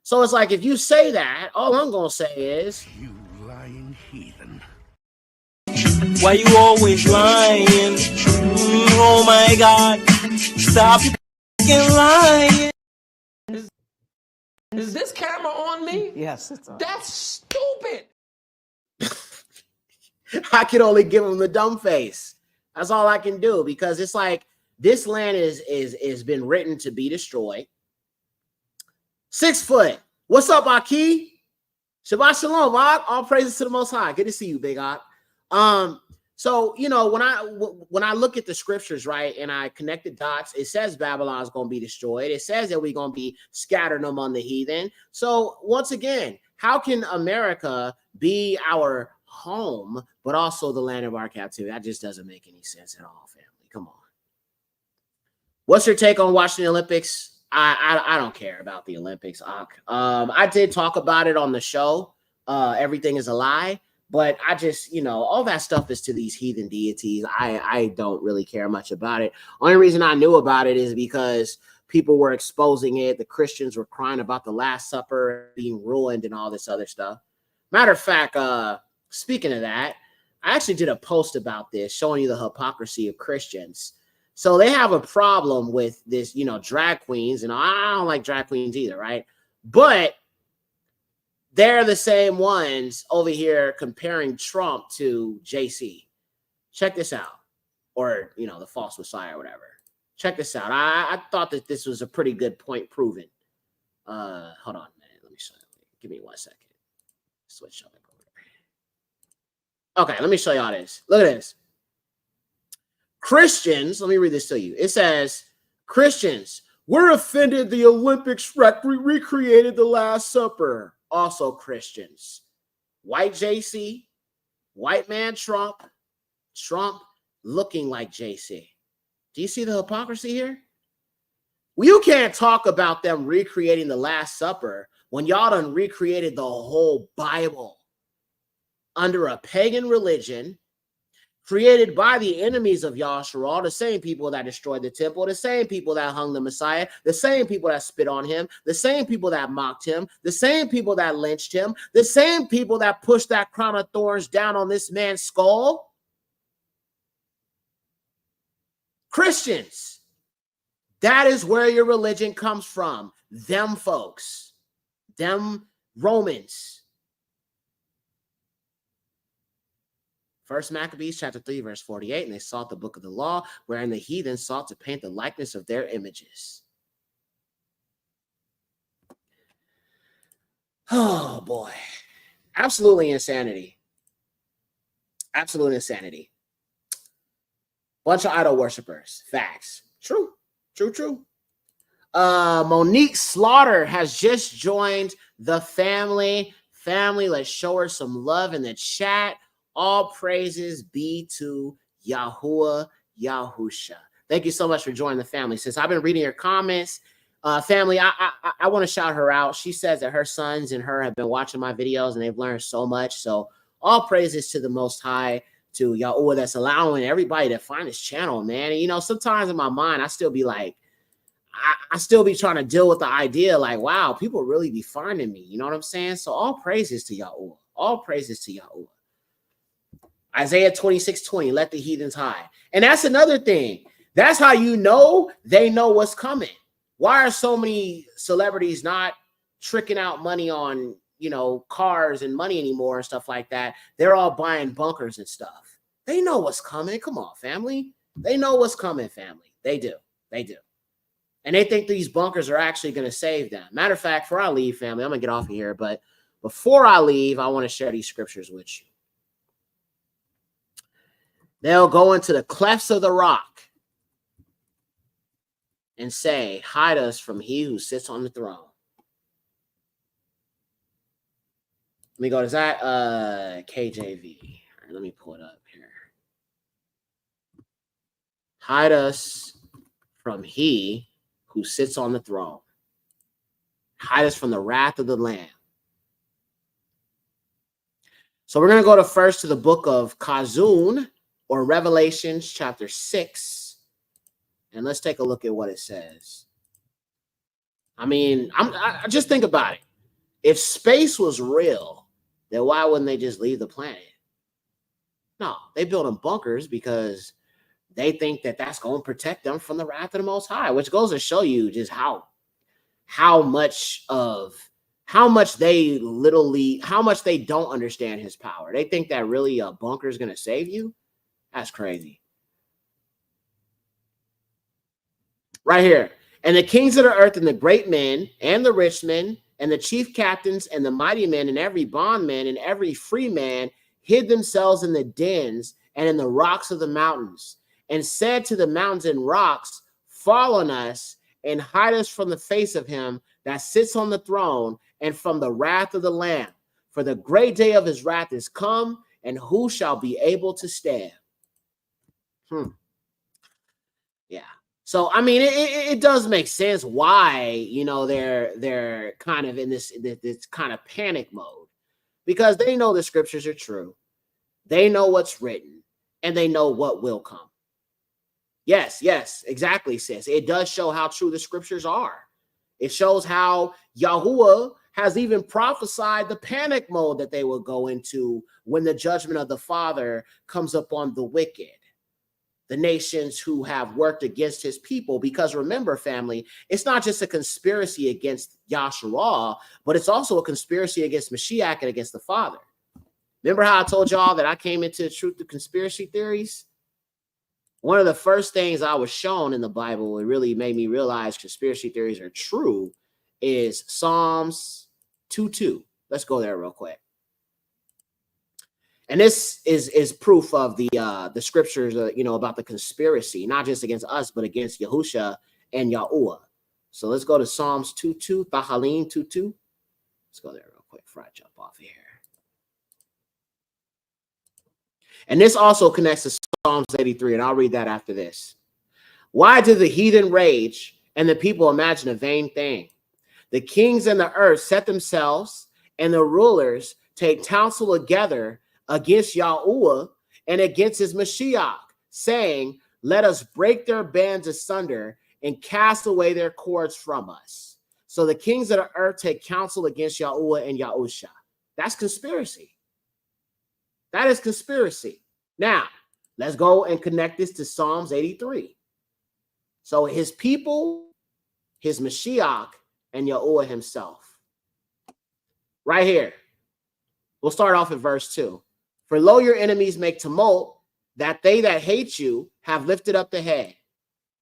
So it's like, if you say that, all I'm going to say is, You lying heathen. Why you always lying? Oh my God. Stop lying. Is this camera on me? Yes, it's on. That's stupid. I can only give them the dumb face. That's all I can do, because it's like this land is been written to be destroyed. 6 foot. What's up, Aki? Shabbat shalom, Ak. All praises to the Most High. Good to see you, Big Ak. So you know, when I look at the scriptures, right, and I connect the dots, it says Babylon is going to be destroyed. It says that we're going to be scattered among the heathen. So once again, how can America be our home, but also the land of our captivity? That just doesn't make any sense at all, family. Come on. What's your take on watching the Olympics? I don't care about the Olympics, Ak. I did talk about it on the show. Everything is a lie. But I just, you know, all that stuff is to these heathen deities. I don't really care much about it. Only reason I knew about it is because people were exposing it. The Christians were crying about the Last Supper being ruined and all this other stuff. Matter of fact, speaking of that, I actually did a post about this showing you the hypocrisy of Christians. So they have a problem with this, you know, drag queens. And I don't like drag queens either, right? But they're the same ones over here comparing Trump to JC. Check this out. Or, you know, the false Messiah or whatever. Check this out. I thought that this was a pretty good point proven. Hold on, man. Let me show you. Give me 1 second. Switch over there. Okay, let me show y'all this. Look at this. Christians, let me read this to you. It says, Christians, we're offended the Olympics recreated the Last Supper. Also Christians. White JC, white man Trump, Trump looking like JC. Do you see the hypocrisy here? Well, you can't talk about them recreating the Last Supper when y'all done recreated the whole Bible under a pagan religion created by the enemies of Yahshua, the same people that destroyed the temple, the same people that hung the Messiah, the same people that spit on him, the same people that mocked him, the same people that lynched him, the same people that pushed that crown of thorns down on this man's skull. Christians, that is where your religion comes from. Them folks, them Romans. First Maccabees chapter 3, verse 48, and they sought the book of the law, wherein the heathen sought to paint the likeness of their images. Oh, boy. Absolutely insanity. Absolute insanity. Bunch of idol worshipers. Facts. True. True, true. Monique Slaughter has just joined the family. Family, let's show her some love in the chat. All praises be to Yahuwah Yahusha. Thank you so much for joining the family. Since I've been reading your comments, family, I want to shout her out. She says that her sons and her have been watching my videos and they've learned so much. So all praises to the Most High, to Yahuwah that's allowing everybody to find this channel, man. And, you know, sometimes in my mind, I still be like, I still be trying to deal with the idea like, wow, people really be finding me. You know what I'm saying? So all praises to Yahuwah. All praises to Yahuwah. Isaiah 26:20, let the heathens hide. And that's another thing. That's how you know they know what's coming. Why are so many celebrities not tricking out money on, you know, cars and money anymore and stuff like that? They're all buying bunkers and stuff. They know what's coming. Come on, family. They know what's coming, family. They do. They do. And they think these bunkers are actually going to save them. Matter of fact, before I leave, family, I'm going to get off of here. But before I leave, I want to share these scriptures with you. They'll go into the clefts of the rock and say, hide us from he who sits on the throne. Let me go to that KJV. All right, let me pull it up here. Hide us from he who sits on the throne. Hide us from the wrath of the Lamb. So we're going to go first to the book of Kazun, or Revelations chapter 6. And let's take a look at what it says. I mean, I just think about it. If space was real, then why wouldn't they just leave the planet? No, they build them bunkers because they think that that's going to protect them from the wrath of the Most High, which goes to show you just how much of how much they don't understand his power. They think that really a bunker is going to save you. That's crazy. Right here. And the kings of the earth and the great men and the rich men and the chief captains and the mighty men and every bondman and every free man hid themselves in the dens and in the rocks of the mountains, and said to the mountains and rocks, fall on us and hide us from the face of him that sits on the throne and from the wrath of the Lamb. For the great day of his wrath is come, and who shall be able to stand? Yeah. So I mean, it does make sense why, you know, they're kind of in this kind of panic mode, because they know the scriptures are true, they know what's written, and they know what will come. Yes, exactly, sis. It does show how true the scriptures are. It shows how Yahuwah has even prophesied the panic mode that they will go into when the judgment of the Father comes upon the wicked, the nations who have worked against his people. Because remember, family, it's not just a conspiracy against Yahshua, but it's also a conspiracy against Mashiach and against the Father. Remember how I told y'all that I came into the truth through conspiracy theories? One of the first things I was shown in the Bible, it really made me realize conspiracy theories are true, is Psalms 2:2. Let's go there real quick. And this is proof of the scriptures, you know, about the conspiracy, not just against us, but against Yahusha and Yahuwah. So let's go to Psalms 2:2, Tahalim 2:2. Let's go there real quick before I jump off here. And this also connects to Psalms 83, and I'll read that after this. Why do the heathen rage and the people imagine a vain thing? The kings and the earth set themselves, and the rulers take counsel together against Yahuwah and against his Mashiach, saying, let us break their bands asunder and cast away their cords from us. So the kings of the earth take counsel against Yahuwah and Yahusha. That's conspiracy. That is conspiracy. Now, let's go and connect this to Psalms 83. So his people, his Mashiach, and Yahuwah himself. Right here. We'll start off at verse 2. For lo, your enemies make tumult, that they that hate you have lifted up the head.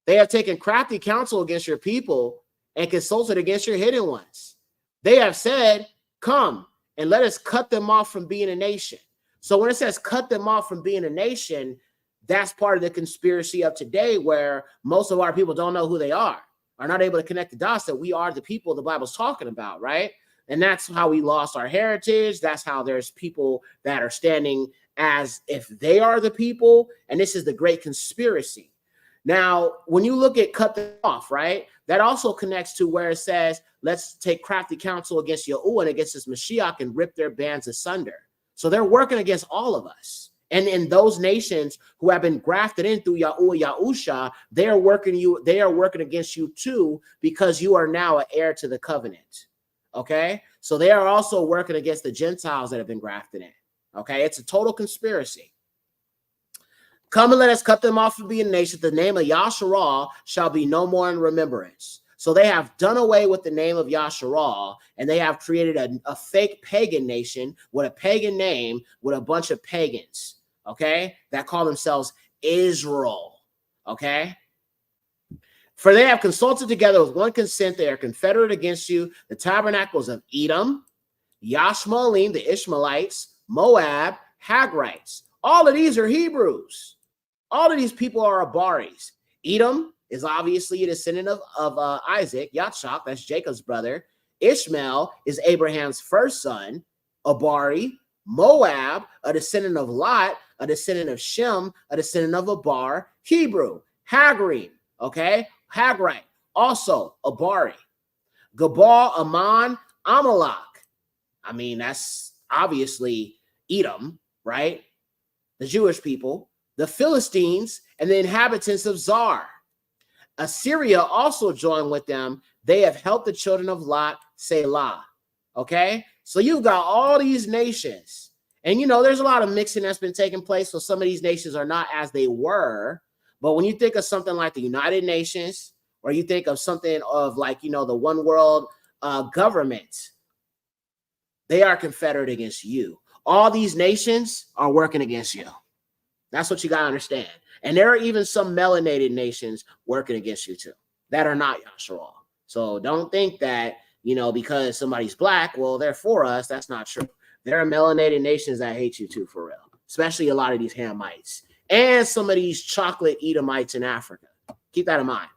They have taken crafty counsel against your people and consulted against your hidden ones. They have said, come and let us cut them off from being a nation. So when it says cut them off from being a nation, that's part of the conspiracy of today, where most of our people don't know who they are not able to connect the dots that we are the people the Bible's talking about, right? And that's how we lost our heritage. That's how there's people that are standing as if they are the people. And this is the great conspiracy. Now, when you look at cut them off, right, that also connects to where it says, let's take crafty counsel against Yahuwah and against his Mashiach and rip their bands asunder. So they're working against all of us. And in those nations who have been grafted in through Yahuwah, Yahusha, they are working against you too, because you are now an heir to the covenant. Okay, so they are also working against the Gentiles that have been grafted in. Okay, it's a total conspiracy. Come and let us cut them off from being a nation. The name of Yahshua shall be no more in remembrance. So they have done away with the name of Yahshua, and they have created a fake pagan nation with a pagan name with a bunch of pagans, okay, that call themselves Israel, okay? For they have consulted together with one consent. They are confederate against you. The tabernacles of Edom, Yashmaelim, the Ishmaelites, Moab, Hagrites. All of these are Hebrews. All of these people are Abaris. Edom is obviously a descendant of Isaac, Yatshoth, that's Jacob's brother. Ishmael is Abraham's first son. Abari, Moab, a descendant of Lot, a descendant of Shem, a descendant of Abar. Hebrew, Hagarim, okay? Hagrite, also Abari. Gabal, Ammon, Amalek. I mean, that's obviously Edom, right? The Jewish people, the Philistines, and the inhabitants of Zar. Assyria also joined with them. They have helped the children of Lot, Selah. Okay, so you've got all these nations, and you know there's a lot of mixing that's been taking place. So some of these nations are not as they were. But when you think of something like the United Nations, or you think of something of like, you know, the one world government, They are confederate against you. All these nations are working against you. That's what you got to understand. And there are even some melanated nations working against you too that are not Yasharal. So don't think that, because somebody's black, well, they're for us. That's not true. There are melanated nations that hate you too, for real, especially a lot of these Hamites and some of these chocolate Edomites in Africa. Keep that in mind.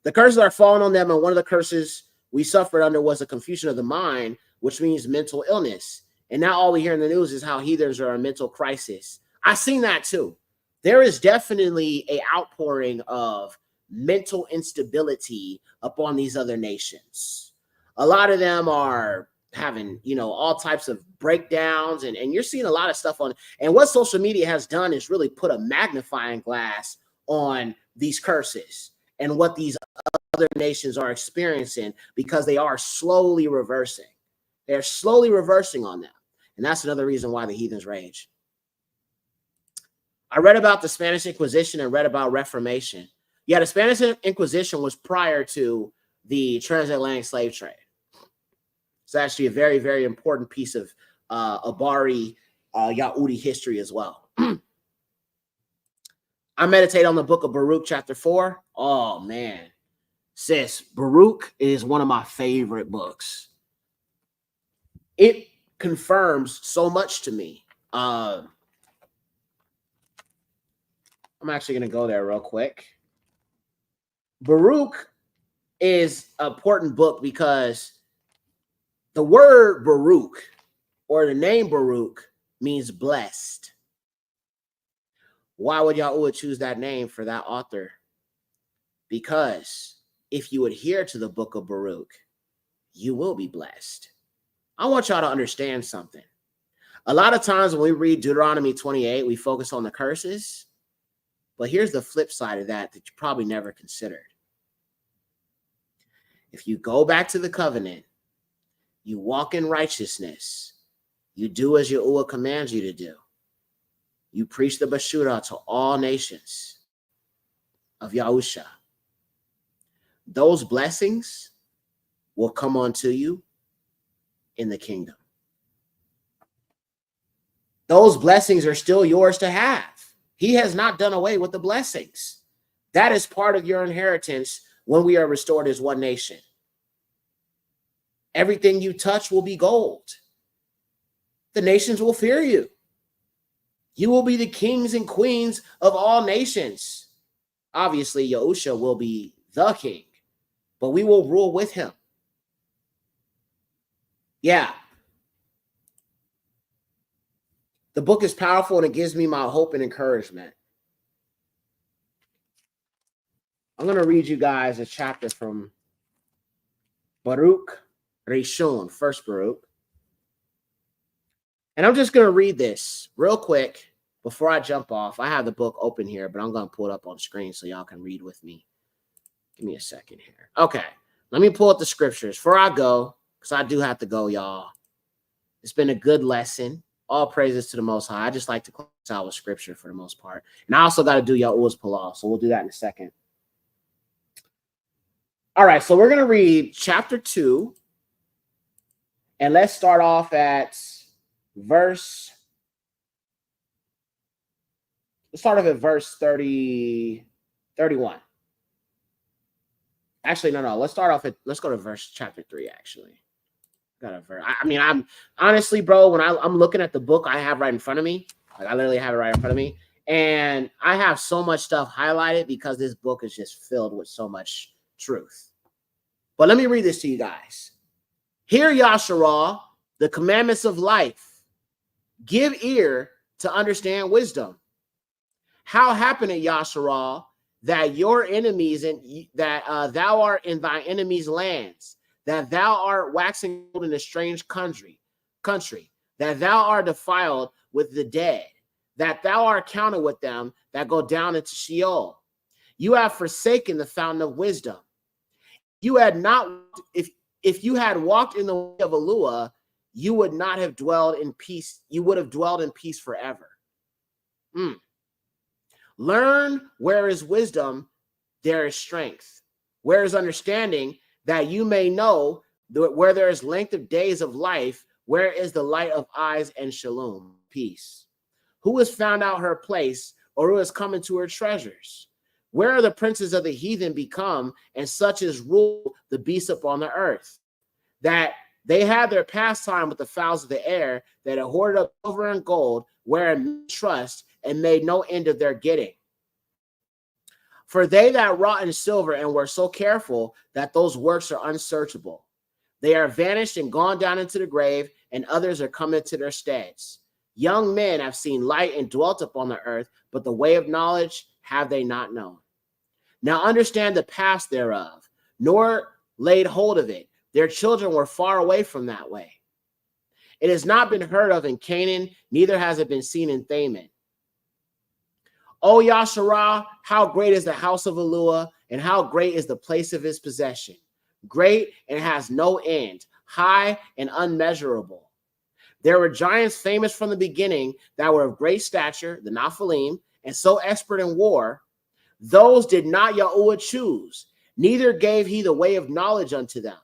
The curses are falling on them, and one of the curses we suffered under was a confusion of the mind, which means mental illness. And now all we hear in the news is how heathens are in mental crisis. I've seen that too. There is definitely an outpouring of mental instability upon these other nations. A lot of them are having, all types of breakdowns, and you're seeing a lot of stuff on. And what social media has done is really put a magnifying glass on these curses and what these other nations are experiencing, because they are slowly reversing. They're slowly reversing on them. And that's another reason why the heathens rage. I read about the Spanish Inquisition and read about Reformation. Yeah, the Spanish Inquisition was prior to the transatlantic slave trade. It's actually a very, very important piece of Abari Yahudi history as well. I meditate on the book of Baruch, chapter 4. Oh, man. Sis, Baruch is one of my favorite books. It confirms so much to me. I'm actually going to go there real quick. Baruch is an important book because the word Baruch, or the name Baruch, means blessed. Why would Yahuwah choose that name for that author? Because if you adhere to the book of Baruch, you will be blessed. I want y'all to understand something. A lot of times when we read Deuteronomy 28, we focus on the curses. But here's the flip side of that you probably never considered. If you go back to the covenant, you walk in righteousness, you do as Yahuwah commands you to do. You preach the Bashura to all nations of Yahusha. Those blessings will come onto you in the kingdom. Those blessings are still yours to have. He has not done away with the blessings. That is part of your inheritance when we are restored as one nation. Everything you touch will be gold. The nations will fear you. You will be the kings and queens of all nations. Obviously, Yahusha will be the king, but we will rule with him. Yeah. The book is powerful and it gives me my hope and encouragement. I'm going to read you guys a chapter from Baruch Rishon, first Baruch. And I'm just going to read this real quick before I jump off. I have the book open here, but I'm going to pull it up on screen so y'all can read with me. Give me a second here. Okay, let me pull up the scriptures before I go, because I do have to go, y'all. It's been a good lesson. All praises to the Most High. I just like to close out with scripture for the most part. And I also got to do Yahuwah's Palal, so we'll do that in a second. All right, so we're going to read chapter 2. And let's start off at verse 31. Actually, no. Let's go to verse chapter 3, actually. I'm honestly, bro, when I'm looking at the book I have right in front of me, like I literally have it right in front of me, and I have so much stuff highlighted because this book is just filled with so much truth. But let me read this to you guys. Hear, Yasharah, the commandments of life. Give ear to understand wisdom. How happened it, Yasharah, that your enemies thou art in thy enemies' lands, that thou art waxing old in a strange country, that thou art defiled with the dead, that thou art counted with them that go down into Sheol. You have forsaken the fountain of wisdom. You had not, if you had walked in the way of Elua, you would not have dwelled in peace. You would have dwelled in peace forever. Learn where is wisdom, there is strength. Where is understanding, that you may know Where there is length of days of life, where is the light of eyes and shalom, peace? Who has found out her place, or who has come into her treasures? Where are the princes of the heathen become, and such as rule the beasts upon the earth? That they had their pastime with the fowls of the air, that had hoarded up silver and gold, wherein trust, and made no end of their getting. For they that wrought in silver and were so careful that those works are unsearchable. They are vanished and gone down into the grave, and others are come into their steads. Young men have seen light and dwelt upon the earth, but the way of knowledge have they not known. Now understand the past thereof, nor laid hold of it. Their children were far away from that way. It has not been heard of in Canaan, neither has it been seen in Thaman. O Yasharah, how great is the house of Elua, and how great is the place of his possession. Great and has no end, high and unmeasurable. There were giants famous from the beginning that were of great stature, the Nephilim, and so expert in war. Those did not Yahuwah choose, neither gave he the way of knowledge unto them.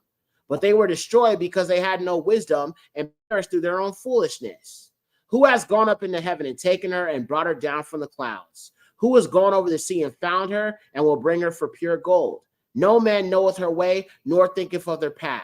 But they were destroyed because they had no wisdom and perished through their own foolishness. Who has gone up into heaven and taken her and brought her down from the clouds? Who has gone over the sea and found her and will bring her for pure gold? No man knoweth her way, nor thinketh of her path.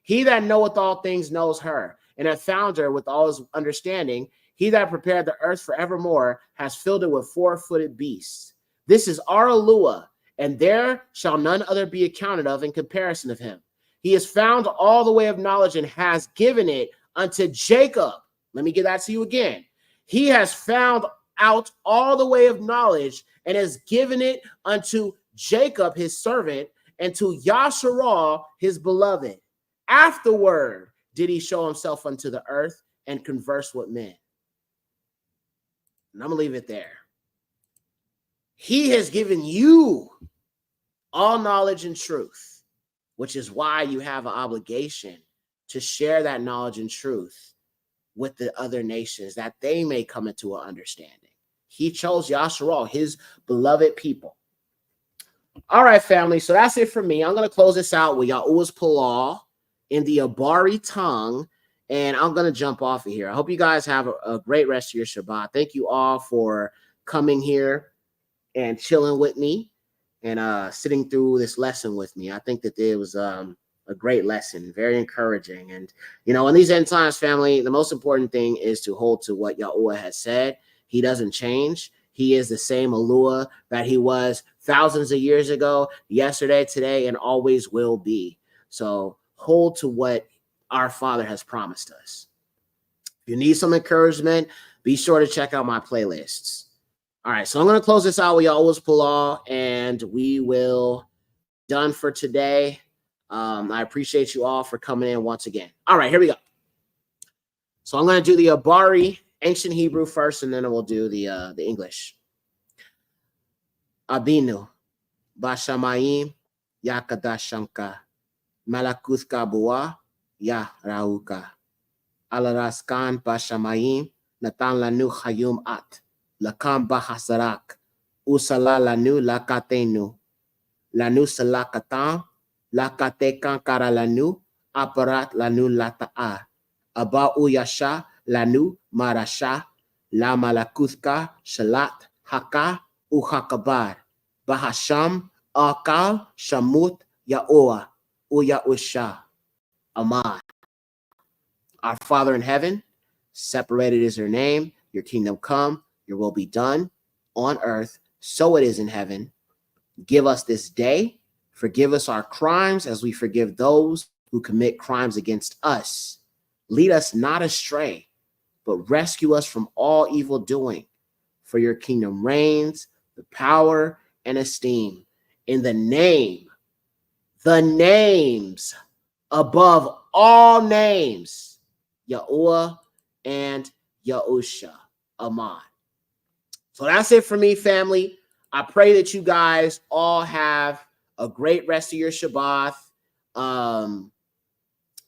He that knoweth all things knows her, and hath found her with all his understanding. He that prepared the earth forevermore has filled it with four-footed beasts. This is our Elua, and there shall none other be accounted of in comparison of him. He has found all the way of knowledge and has given it unto Jacob. Let me get that to you again. He has found out all the way of knowledge and has given it unto Jacob, his servant, and to Yasharah, his beloved. Afterward did he show himself unto the earth and converse with men. And I'm going to leave it there. He has given you all knowledge and truth, which is why you have an obligation to share that knowledge and truth with the other nations, that they may come into an understanding. He chose Yasharah, his beloved people. All right, family. So that's it for me. I'm going to close this out with Yahuwah's Palah in the Abari tongue, and I'm going to jump off of here. I hope you guys have a great rest of your Shabbat. Thank you all for coming here and chilling with me and sitting through this lesson with me. I think that it was a great lesson, very encouraging. And, you know, in these end times, family, the most important thing is to hold to what Yahuwah has said. He doesn't change. He is the same Elua that he was thousands of years ago, yesterday, today, and always will be. So hold to what our Father has promised us. If you need some encouragement, be sure to check out my playlists. All right, so I'm going to close this out with Yahuwah's Palah, and we will be done for today. I appreciate you all for coming in once again. All right, here we go. So I'm going to do the Abari, ancient Hebrew first, and then we'll do the English. Abinu, Bashamayim, Yakadashanka, Malakuthka Bua, Ya Rauka, Alaraskan Bashamayim, Natan Lanu Hayum At, Lakam Bahasarak, Usala Lanu Lakatenu, Lanu Salakatam, Lakatekan Karalanu, Aparat Lanu Lata'a, Abau Yasha Lanu Marasha, La Malakuthka Shalat Haka Uhakabar, Bahasham Akal Shamut Yaoa Uyausha Amad. Our Father in heaven, separated is your name, your kingdom come, your will be done on earth, so it is in heaven. Give us this day, forgive us our crimes as we forgive those who commit crimes against us. Lead us not astray, but rescue us from all evil doing. For your kingdom reigns, the power and esteem. In the name, the names above all names, Yahuwah and Yahusha Amad. So that's it for me, family. I pray that you guys all have a great rest of your Shabbat. I'm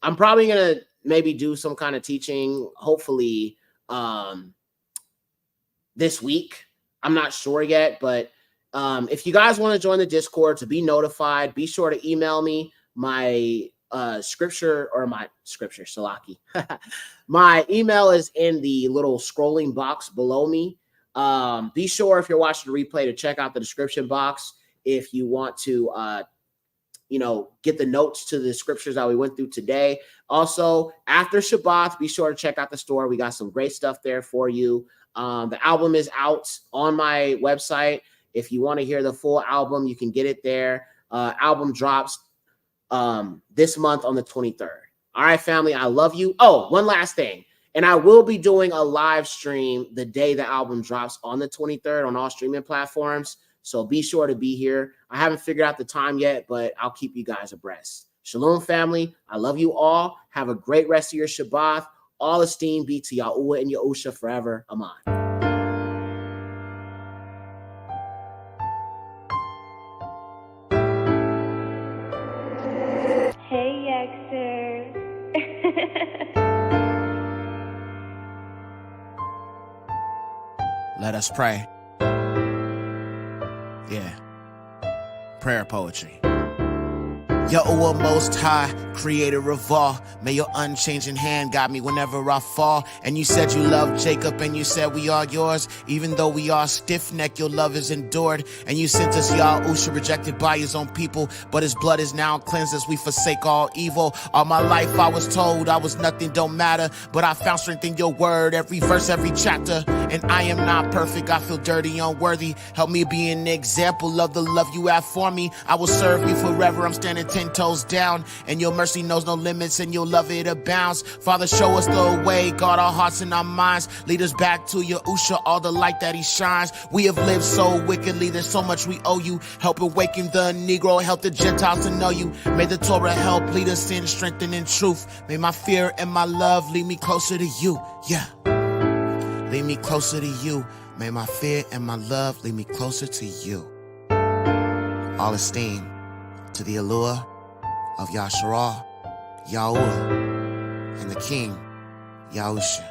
probably going to maybe do some kind of teaching, hopefully this week. I'm not sure yet, but if you guys want to join the Discord to be notified, be sure to email me. My scripture or my scripture, Salaki. My email is in the little scrolling box below me. Be sure if you're watching the replay to check out the description box if you want to get the notes to the scriptures that we went through today. Also, after Shabbat, be sure to check out the store. We got some great stuff there for you. The album is out on my website. If you want to hear the full album, you can get it there. Album drops this month on the 23rd. All right, family, I love you. Oh, one last thing. And I will be doing a live stream the day the album drops on the 23rd on all streaming platforms. So be sure to be here. I haven't figured out the time yet, but I'll keep you guys abreast. Shalom, family. I love you all. Have a great rest of your Shabbat. All esteem be to Yahuwah and Yahusha forever. Amen. Hey, Yaxer. Let us pray. Yeah. Prayer poetry. Yahuwah Most High, creator of all, may your unchanging hand guide me whenever I fall. And you said you loved Jacob, and you said we are yours. Even though we are stiff-necked, your love is endured. And you sent us Yahusha, rejected by his own people, but his blood is now cleansed as we forsake all evil. All my life I was told I was nothing, don't matter, but I found strength in your word, every verse, every chapter. And I am not perfect, I feel dirty, unworthy. Help me be an example of the love you have for me. I will serve you forever, I'm standing 10 toes down, and your mercy knows no limits, and your love it abounds. Father, show us the way, guard our hearts and our minds, lead us back to your Usha, all the light that he shines. We have lived so wickedly, there's so much we owe you. Help awaken the Negro, help the Gentiles to know you. May the Torah help lead us in strength and in truth. May my fear and my love lead me closer to you. Yeah, lead me closer to you. May my fear and my love lead me closer to you. All esteem to the allure of Yahshua, Yahuwah, and the King, Yahusha.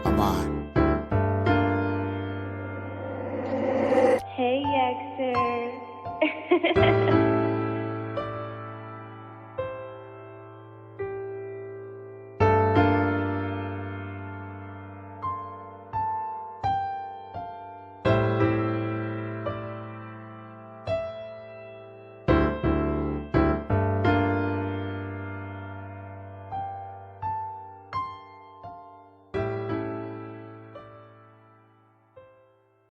Amen.